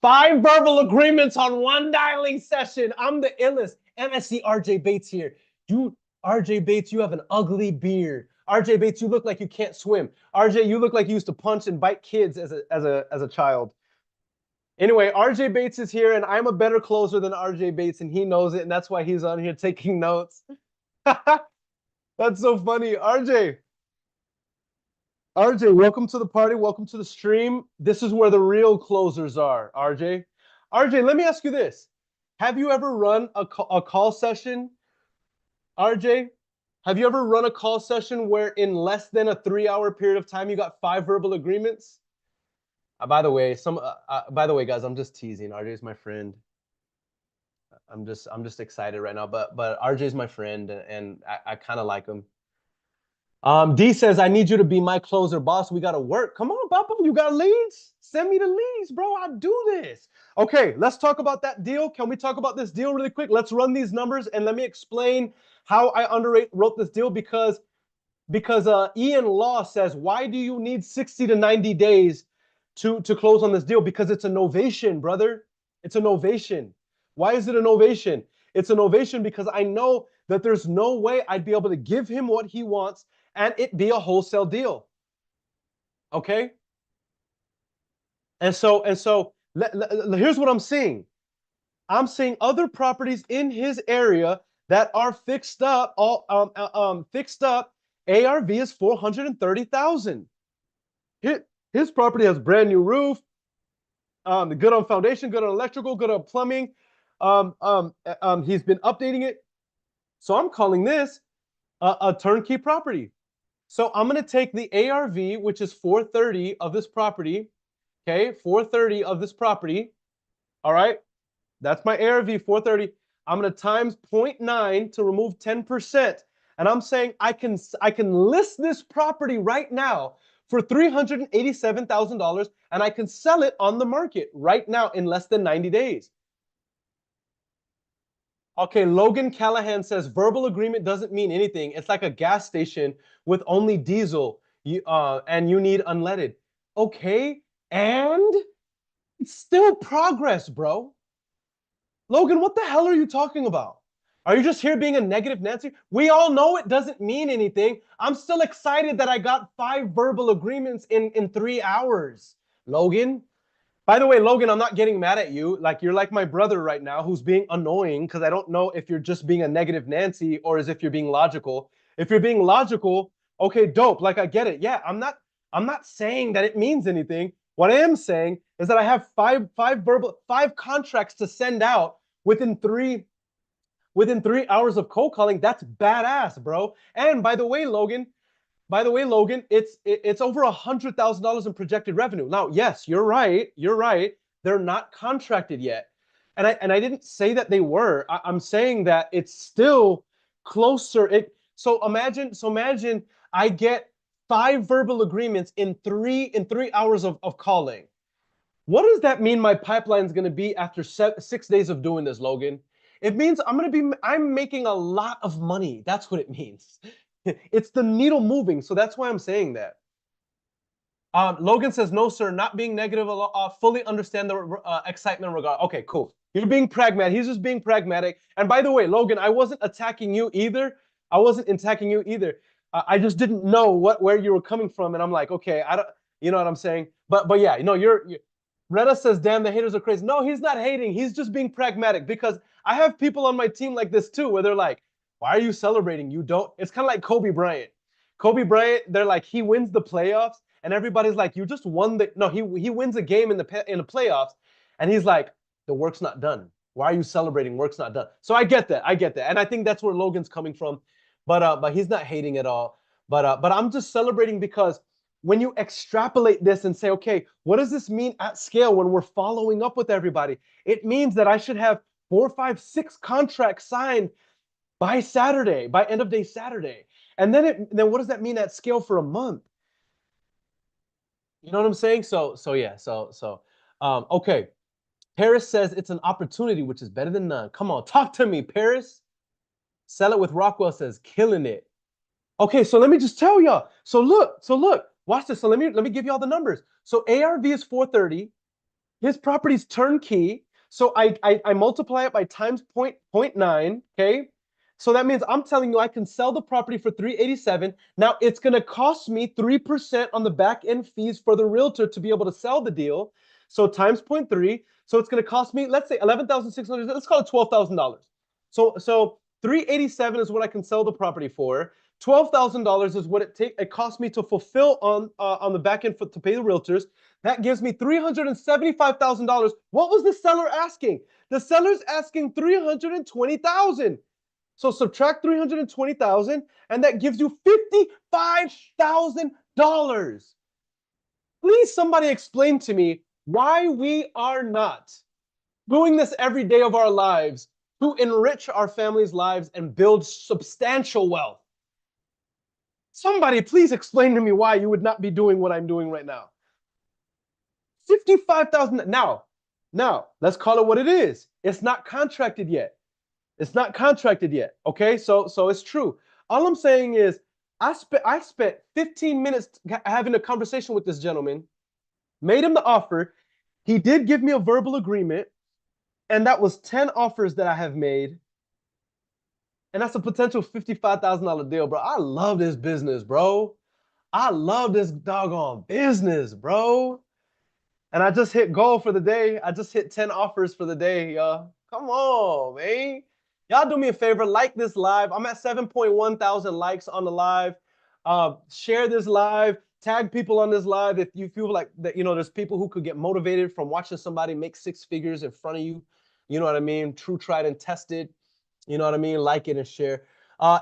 5 verbal agreements on 1 dialing session. I'm the illest. MSC RJ Bates here. Dude, RJ Bates, you have an ugly beard. RJ Bates, you look like you can't swim. RJ, you look like you used to punch and bite kids as a child. Anyway, RJ Bates is here, and I'm a better closer than RJ Bates, and he knows it, and that's why he's on here taking notes. That's so funny. RJ, welcome to the party. Welcome to the stream. This is where the real closers are, RJ. RJ, let me ask you this. Have you ever run a call session, RJ? Have you ever run a call session where in less than a 3-hour period of time you got 5 verbal agreements? By the way, guys, I'm just teasing. RJ is my friend. I'm just excited right now, but RJ is my friend, and I kind of like him. D says, I need you to be my closer, boss. We got to work. Come on, Papa. You got leads? Send me the leads, bro. I do this. Okay, let's talk about that deal. Can we talk about this deal really quick? Let's run these numbers, and let me explain how I wrote this deal because Ian Law says, why do you need 60 to 90 days to close on this deal? Because it's a novation, brother. It's a novation. Why is it a novation? It's a novation because I know that there's no way I'd be able to give him what he wants and it be a wholesale deal. Okay? And so here's what I'm seeing. I'm seeing other properties in his area that are fixed up. Fixed up. ARV is 430,000. His property has brand new roof. Good on foundation, good on electrical, good on plumbing. He's been updating it. So I'm calling this a turnkey property. So I'm going to take the ARV, which is 430 of this property. Okay, 430 of this property. All right, that's my ARV, 430. I'm going to times 0.9 to remove 10%. And I'm saying I can list this property right now for $387,000, and I can sell it on the market right now in less than 90 days. Okay, Logan Callahan says verbal agreement doesn't mean anything. It's like a gas station with only diesel, and you need unleaded. Okay, and it's still progress, bro. Logan, what the hell are you talking about? Are you just here being a negative Nancy? We all know it doesn't mean anything. I'm still excited that I got 5 verbal agreements in 3 hours. Logan. By the way, Logan, I'm not getting mad at you. Like, you're like my brother right now who's being annoying because I don't know if you're just being a negative Nancy or as if you're being logical. If you're being logical, okay, dope. Like, I get it. Yeah, I'm not saying that it means anything. What I am saying is that I have five contracts to send out within 3 hours of cold calling. That's badass, bro. And by the way, Logan, it's over $100,000 in projected revenue. Now, yes, you're right. They're not contracted yet, and I didn't say that they were. I'm saying that it's still closer. So imagine I get 5 verbal agreements in 3 hours of calling. What does that mean? My pipeline is going to be after 6 days of doing this, Logan. It means I'm making a lot of money. That's what it means. It's the needle moving, so that's why I'm saying that. Logan says, no, sir, not being negative. Fully understand the excitement regard. Okay, cool. You're being pragmatic. He's just being pragmatic. And by the way, Logan, I wasn't attacking you either. I just didn't know where you were coming from, and I'm like, okay, I don't, you know what I'm saying? But yeah, you're Retta says, damn, the haters are crazy. No, he's not hating. He's just being pragmatic, because I have people on my team like this too, where they're like, why are you celebrating? You don't. It's kind of like Kobe Bryant. Kobe Bryant, they're like, he wins the playoffs, and everybody's like, you just won the. No, he wins a game in the playoffs, and he's like, the work's not done. Why are you celebrating? Work's not done. So I get that, and I think that's where Logan's coming from, but he's not hating at all. But I'm just celebrating because when you extrapolate this and say, okay, what does this mean at scale when we're following up with everybody? It means that I should have 4, 5, 6 contracts signed by Saturday, by end of day Saturday. And then what does that mean at scale for a month? You know what I'm saying? So yeah. Okay. Paris says it's an opportunity, which is better than none. Come on, talk to me, Paris. Sell it with Rockwell says killing it. Okay, so let me just tell y'all. So look, watch this. So let me give y'all the numbers. So ARV is 430. His property's turnkey. So I multiply it by times 0.9. Okay. So that means I'm telling you I can sell the property for $387. Now it's going to cost me 3% on the back end fees for the realtor to be able to sell the deal. So times 0.3. So it's going to cost me, let's say $11,600. Let's call it $12,000. So 387 is what I can sell the property for. $12,000 is what it cost me to fulfill on the back end to pay the realtors. That gives me $375,000. What was the seller asking? The seller's asking $320,000. So subtract $320,000, and that gives you $55,000. Please, somebody explain to me why we are not doing this every day of our lives to enrich our families' lives and build substantial wealth. Somebody please explain to me why you would not be doing what I'm doing right now. $55,000. Now, let's call it what it is. It's not contracted yet. Okay, so it's true. All I'm saying is I spent 15 minutes having a conversation with this gentleman, made him the offer. He did give me a verbal agreement, and that was 10 offers that I have made. And that's a potential $55,000 deal, bro. I love this business, bro. I love this doggone business, bro. And I just hit goal for the day. I just hit 10 offers for the day, y'all. Come on, man. Y'all do me a favor, like this live. I'm at 7.1 thousand likes on the live. Share this live. Tag people on this live if you feel like that. You know, there's people who could get motivated from watching somebody make 6 figures in front of you. You know what I mean? True, tried, and tested. You know what I mean? Like it and share.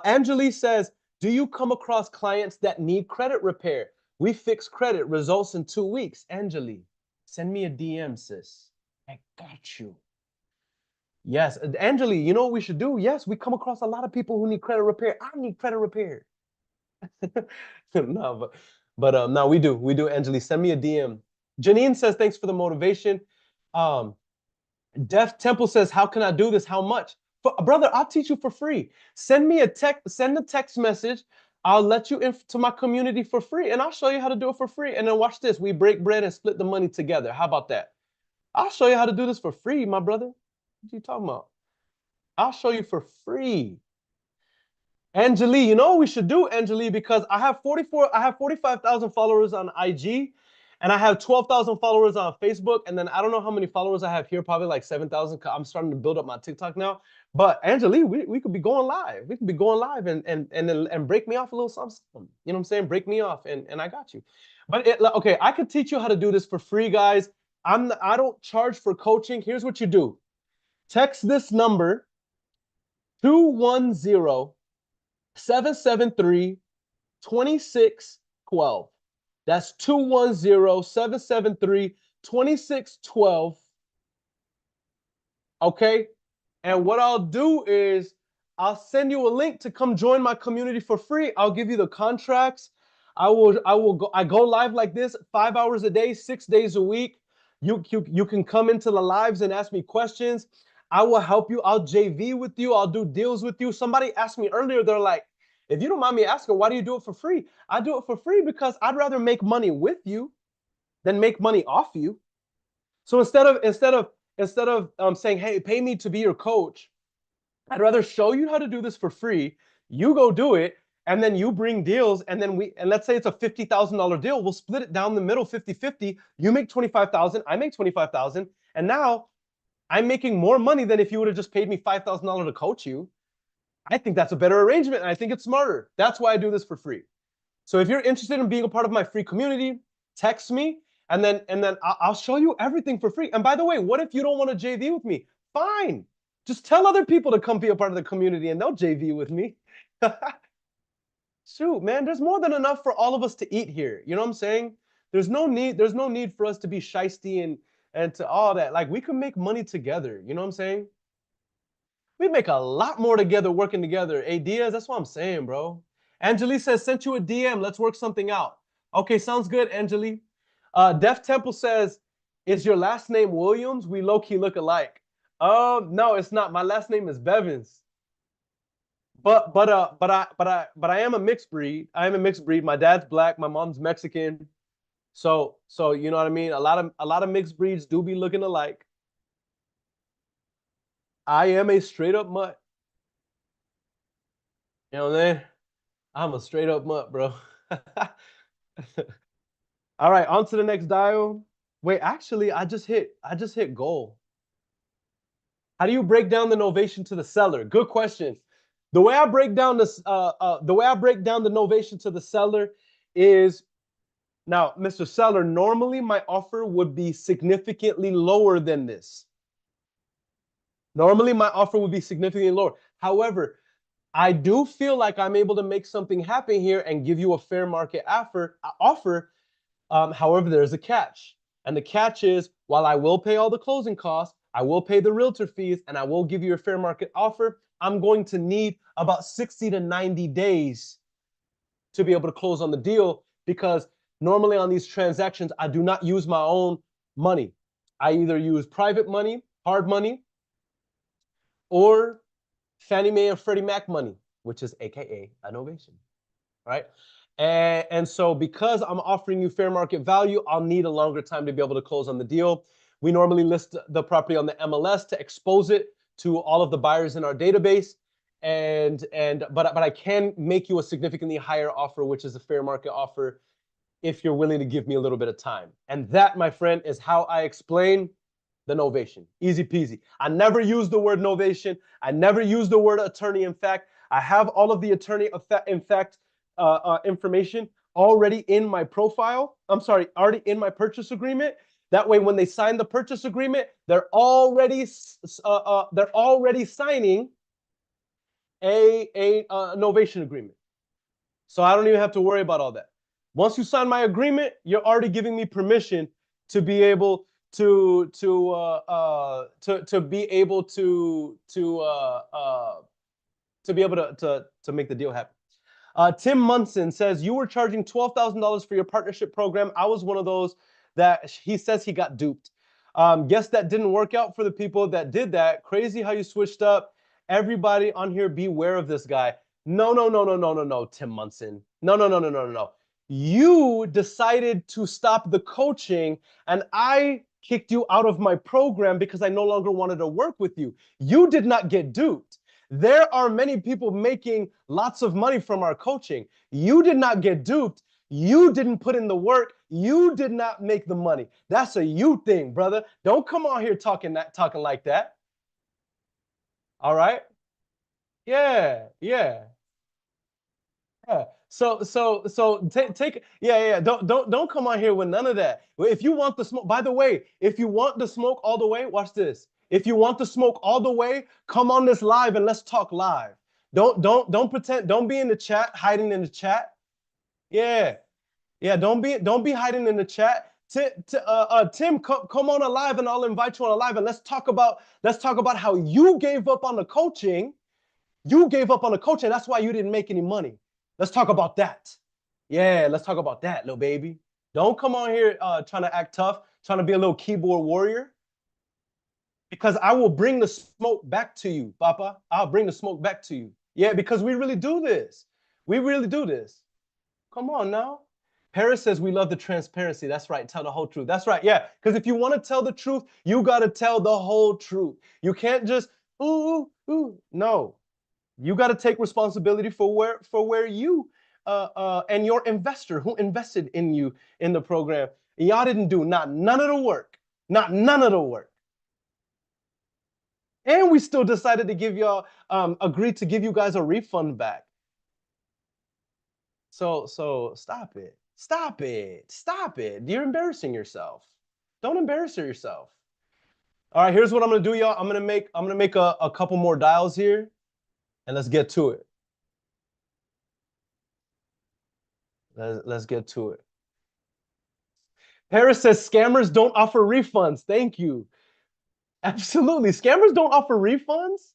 Angeli says, do you come across clients that need credit repair? We fix credit, results in 2 weeks. Angeli, send me a DM, sis. I got you. Yes, Angeli, you know what we should do? Yes, we come across a lot of people who need credit repair. I need credit repair. No, no, we do. Angeli, send me a DM. Janine says, thanks for the motivation. Def Temple says, how can I do this? How much? Brother, I'll teach you for free. Send a text message. I'll let you into my community for free, and I'll show you how to do it for free. And then watch this. We break bread and split the money together. How about that? I'll show you how to do this for free, my brother. What are you talking about? I'll show you for free. Angeli, you know what we should do, Angeli, because I have 45,000 followers on IG, and I have 12,000 followers on Facebook, and then I don't know how many followers I have here, probably like 7,000. I'm starting to build up my TikTok now. But Angeli, we could be going live. We could be going live and break me off a little something. You know what I'm saying? Break me off, and I got you. But okay, I could teach you how to do this for free, guys. I don't charge for coaching. Here's what you do. Text this number 210-773-2612. That's 210-773-2612. Okay? And what I'll do is I'll send you a link to come join my community for free. I'll give you the contracts. I go live like this 5 hours a day, 6 days a week. You can come into the lives and ask me questions. I will help you. I'll JV with you. I'll do deals with you. Somebody asked me earlier, they're like, if you don't mind me asking, why do you do it for free? I do it for free because I'd rather make money with you than make money off you. So instead of saying, hey, pay me to be your coach, I'd rather show you how to do this for free. You go do it, and then you bring deals, and let's say it's a $50,000 deal. We'll split it down the middle, 50-50. You make $25,000, I make $25,000, and now I'm making more money than if you would have just paid me $5,000 to coach you. I think that's a better arrangement, and I think it's smarter. That's why I do this for free. So if you're interested in being a part of my free community, text me, and then I'll show you everything for free. And by the way, what if you don't want to JV with me? Fine. Just tell other people to come be a part of the community, and they'll JV with me. Shoot, man, there's more than enough for all of us to eat here. You know what I'm saying? There's no need for us to be shiesty and to all that. Like, we can make money together. You know what I'm saying? We make a lot more together working together. Hey, Diaz, that's what I'm saying, bro. Angeli says, sent you a DM. Let's work something out. Okay, sounds good, Angeli. Def Temple says, is your last name Williams? We low-key look alike. No, it's not. My last name is Bevins. But I am a mixed breed. I am a mixed breed. My dad's black. My mom's Mexican. So you know what I mean? A lot of mixed breeds do be looking alike. I am a straight up mutt. You know what I mean? I'm a straight up mutt, bro. All right, on to the next dial. Wait, actually, I just hit goal. How do you break down the novation to the seller? Good question. The way I break down this, the novation to the seller is, now, Mr. Seller, normally my offer would be significantly lower than this. Normally my offer would be significantly lower. However, I do feel like I'm able to make something happen here and give you a fair market offer. However, there's a catch. And the catch is, while I will pay all the closing costs, I will pay the realtor fees, and I will give you a fair market offer, I'm going to need about 60 to 90 days to be able to close on the deal, because normally on these transactions, I do not use my own money. I either use private money, hard money, or Fannie Mae and Freddie Mac money, which is AKA a novation, right? And so because I'm offering you fair market value, I'll need a longer time to be able to close on the deal. We normally list the property on the MLS to expose it to all of the buyers in our database. But I can make you a significantly higher offer, which is a fair market offer, if you're willing to give me a little bit of time. And that, my friend, is how I explain the novation. Easy peasy. I never use the word novation. I never use the word attorney in fact. I have all of the attorney in fact information already in my profile. I'm sorry, already in my purchase agreement. That way, when they sign the purchase agreement, they're already signing a novation agreement. So I don't even have to worry about all that. Once you sign my agreement, you're already giving me permission to be able to be able to make the deal happen. Tim Munson says, you were charging $12,000 for your partnership program. I was one of those that he says he got duped. Guess that didn't work out for the people that did that. Crazy how you switched up. Everybody on here, beware of this guy. No, Tim Munson. No. You decided to stop the coaching and I kicked you out of my program because I no longer wanted to work with you. You did not get duped. There are many people making lots of money from our coaching. You did not get duped. You didn't put in the work. You did not make the money. That's a you thing, brother. Don't come on here talking like that. All right? Yeah. So take Don't come on here with none of that. If you want the smoke, by the way, if you want the smoke all the way, watch this. If you want the smoke all the way, come on this live and let's talk live. Don't pretend. Don't be in the chat, hiding in the chat. Yeah. Don't be hiding in the chat. Tim, come on a live and I'll invite you on a live and let's talk about how you gave up on the coaching. You gave up on the coaching. That's why you didn't make any money. Let's talk about that. Yeah, let's talk about that, little baby. Don't come on here trying to act tough, trying to be a little keyboard warrior. Because I will bring the smoke back to you, Papa. I'll bring the smoke back to you. Yeah, because we really do this. We really do this. Come on now. Paris says we love the transparency. That's right. Tell the whole truth. That's right. Yeah, because if you want to tell the truth, you got to tell the whole truth. You can't just, ooh. No. You got to take responsibility for where you and your investor who invested in you in the program. Y'all didn't do none of the work. None of the work. And we still decided to give y'all, agreed to give you guys a refund back. So stop it. Stop it. You're embarrassing yourself. Don't embarrass yourself. All right, here's what I'm gonna do, y'all. I'm gonna make a couple more dials here, and let's get to it. Let's get to it. Paris says scammers don't offer refunds. Thank you. Absolutely. Scammers don't offer refunds.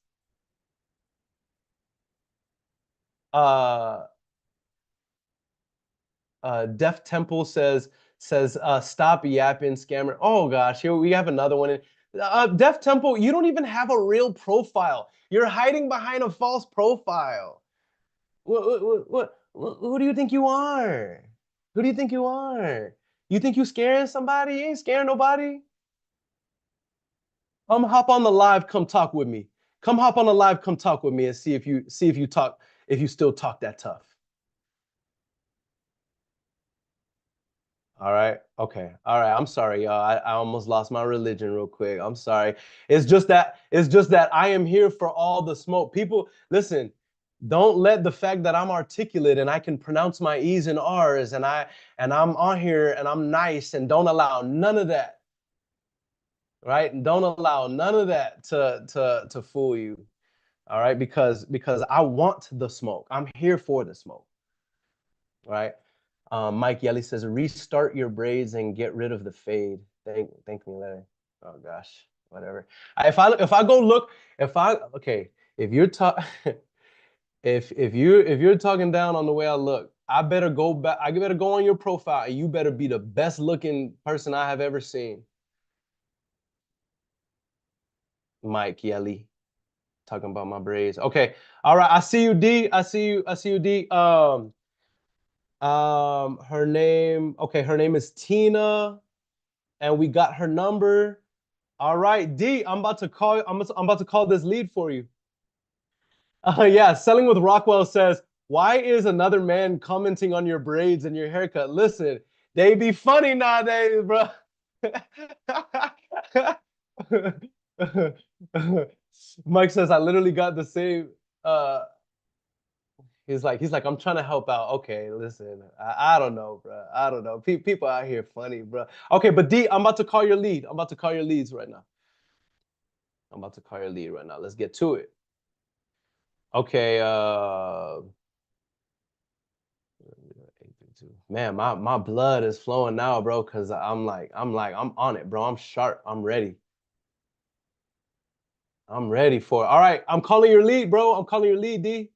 Def Temple says stop yapping, scammer. Oh gosh, here we have another one. Def Temple, you don't even have a real profile. You're hiding behind a false profile. Who do you think you are? Who do you think you are? You think you scaring somebody? You ain't scaring nobody. Come hop on the live, come talk with me. Come hop on the live, come talk with me and see if you still talk that tough. All right. Okay. All right. I'm sorry, y'all. I almost lost my religion real quick. I'm sorry. It's just that I am here for all the smoke. People, listen, don't let the fact that I'm articulate and I can pronounce my E's and R's and I'm on here and I'm nice and don't allow none of that. Right? And don't allow none of that to fool you. All right? Because I want the smoke. I'm here for the smoke. Right? Mike Yelly says, restart your braids and get rid of the fade. Thank me later. Oh gosh, whatever. If you're talking down on the way I look, I better go back. I better go on your profile and you better be the best looking person I have ever seen. Mike Yelly talking about my braids. Okay. All right. I see you, D. I see you, D. Her name is Tina, and we got her number. All right, D, I'm about to call this lead for you. Yeah, Selling with Rockwell says, why is another man commenting on your braids and your haircut? Listen, they be funny nowadays, bro. Mike says I literally got the same. He's like, I'm trying to help out. Okay, listen, I don't know, bro. I don't know. People out here funny, bro. Okay, but D, I'm about to call your lead. I'm about to call your leads right now. I'm about to call your lead right now. Let's get to it. Okay, man, my blood is flowing now, bro, because I'm on it, bro. I'm sharp. I'm ready. I'm ready for it. All right, I'm calling your lead, bro. I'm calling your lead, D.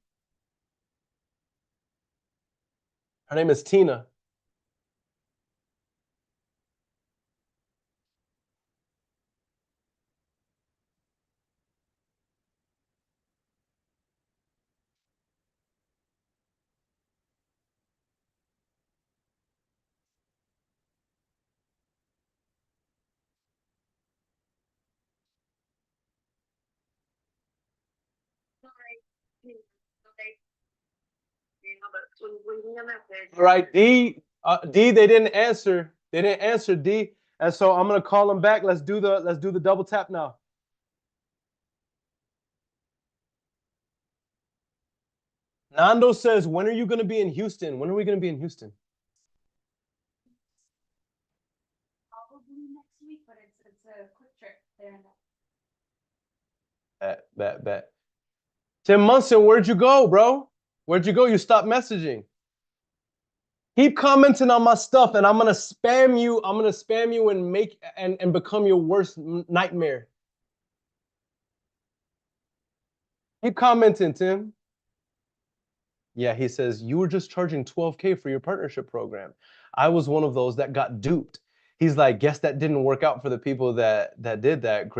Her name is Tina. All right, D. D, they didn't answer. They didn't answer, D. And so I'm gonna call them back. Let's do the double tap now. Nando says, when are you gonna be in Houston? When are we gonna be in Houston? Probably next week, but it's a quick trip there and back. Bet. Tim Munson, where'd you go, bro? Where'd you go? You stopped messaging. Keep commenting on my stuff, and I'm gonna spam you. I'm gonna spam you and make and become your worst nightmare. Keep commenting, Tim. Yeah, he says you were just charging 12K for your partnership program. I was one of those that got duped. He's like, guess that didn't work out for the people that did that.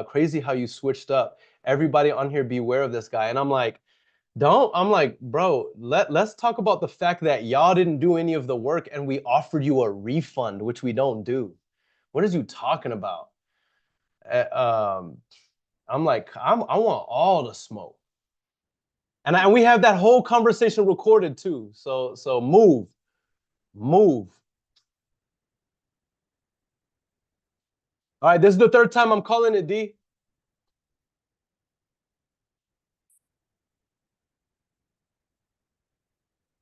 Crazy how you switched up. Everybody on here beware of this guy. And I'm like, I'm like, bro, let's talk about the fact that y'all didn't do any of the work and we offered you a refund, which we don't do. What is you talking about? I'm like, I want all the smoke. And we have that whole conversation recorded too. So move. All right, this is the third time I'm calling it, D.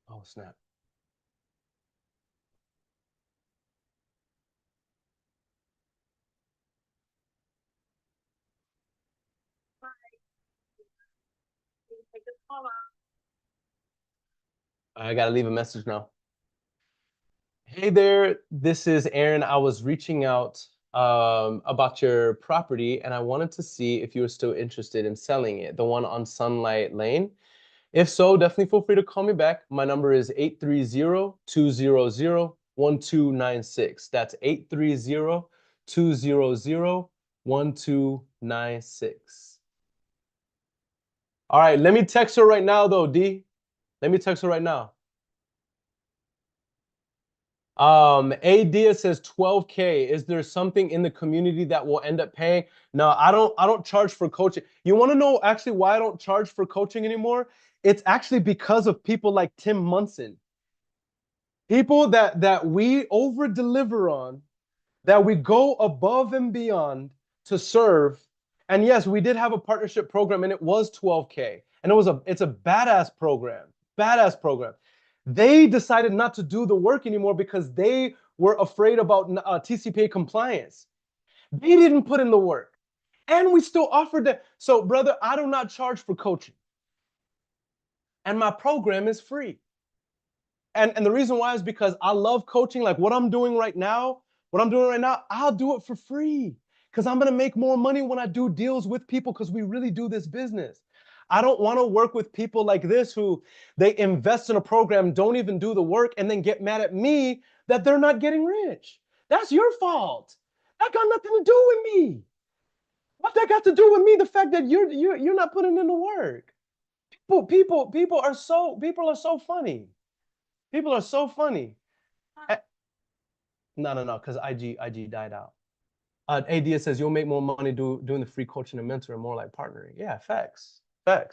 Oh, snap. I gotta leave a message now. Hey there, this is Aaron. I was reaching out about your property, and I wanted to see if you were still interested in selling it, the one on Sunlight Lane. If so, definitely feel free to call me back. My number is 830-200-1296. That's 830-200-1296. All right, let me text her right now, though, D. Let me text her right now. A Dia says 12K. Is there something in the community that will end up paying? No, I don't charge for coaching. You want to know actually why I don't charge for coaching anymore? It's actually because of people like Tim Munson. People that we over deliver on, that we go above and beyond to serve. And yes, we did have a partnership program and it was 12K. And it's a badass program. Badass program. They decided not to do the work anymore because they were afraid about TCPA compliance. They didn't put in the work. And we still offered that. So, brother, I do not charge for coaching. And my program is free. And the reason why is because I love coaching. Like what I'm doing right now, I'll do it for free. Because I'm going to make more money when I do deals with people because we really do this business. I don't want to work with people like this who they invest in a program, don't even do the work, and then get mad at me that they're not getting rich. That's your fault. That got nothing to do with me. What that got to do with me? The fact that you're not putting in the work. People are so funny. People are so funny. No, because IG died out. AD says you'll make more money doing the free coaching and mentoring, more like partnering. Yeah, facts. I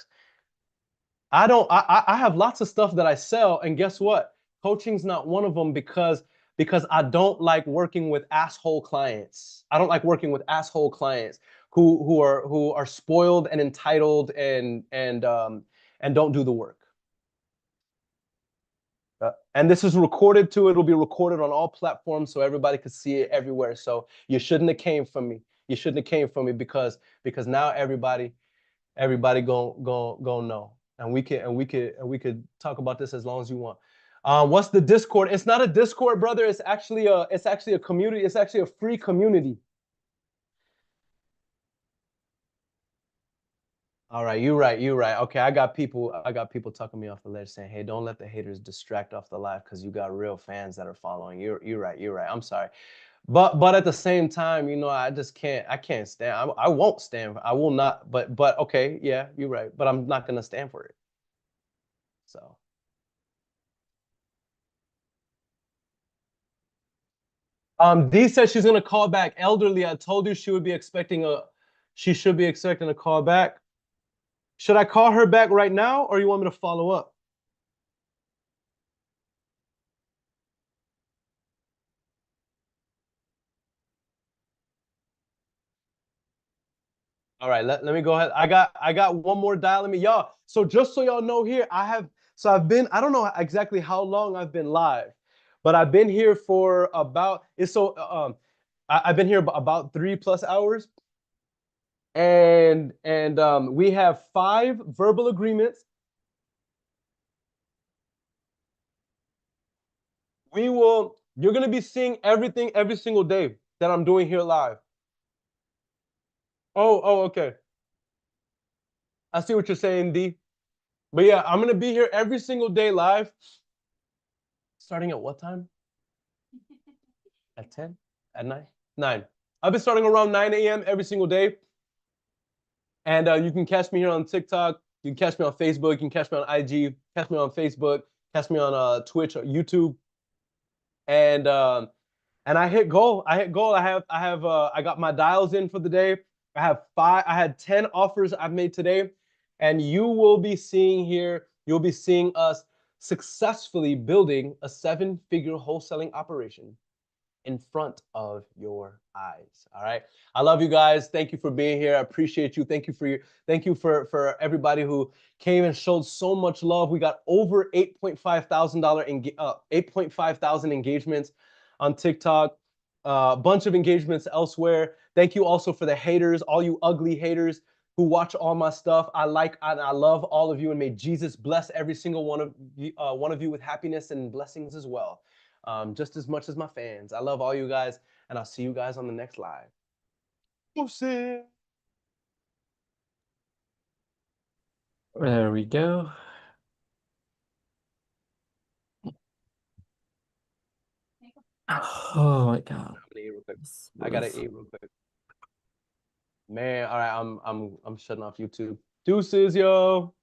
have lots of stuff that I sell, and guess what? Coaching's not one of them because because I don't like working with asshole clients. I don't like working with asshole clients who are spoiled and entitled and don't do the work. And this is recorded too. It'll be recorded on all platforms so everybody can see it everywhere. So you shouldn't have came from me. You shouldn't have came from me because now everybody gonna know. And we could talk about this as long as you want. What's the Discord? It's not a Discord, brother. It's actually a community. It's actually a free community. All right, you're right. Okay, I got people talking me off the ledge saying, "Hey, don't let the haters distract off the live because you got real fans that are following." You're right. I'm sorry. But at the same time, you know, I can't stand. I won't stand. I will not. But okay, yeah, you're right. But I'm not gonna stand for it. So. Dee said she's gonna call back. Elderly, I told you she should be expecting a call back. Should I call her back right now, or you want me to follow up? All right, let me go ahead. I got one more dialing me. Y'all, so just so y'all know here, I don't know exactly how long I've been live, but I've been here for about I've been here about 3+ hours. And we have 5 verbal agreements. You're gonna be seeing everything every single day that I'm doing here live. Oh, okay. I see what you're saying, D. But yeah, I'm gonna be here every single day live. Starting at what time? At 10? At 9? 9. I've been starting around 9 a.m. every single day. And you can catch me here on TikTok. You can catch me on Facebook. You can catch me on IG. Catch me on Facebook. Catch me on Twitch or YouTube. And I hit goal. I got my dials in for the day. I had 10 offers I've made today. And you'll be seeing us successfully building a 7-figure wholesaling operation in front of your eyes. All right. I love you guys. Thank you for being here. I appreciate you. Thank you for everybody who came and showed so much love. We got over $8.5 thousand engagements on TikTok, a bunch of engagements elsewhere. Thank you also for the haters, all you ugly haters who watch all my stuff. I love all of you, and may Jesus bless every single one of you with happiness and blessings as well. Just as much as my fans. I love all you guys, and I'll see you guys on the next live. There we go. Oh my God. I gotta eat real quick. Man, all right, I'm shutting off YouTube. Deuces, yo.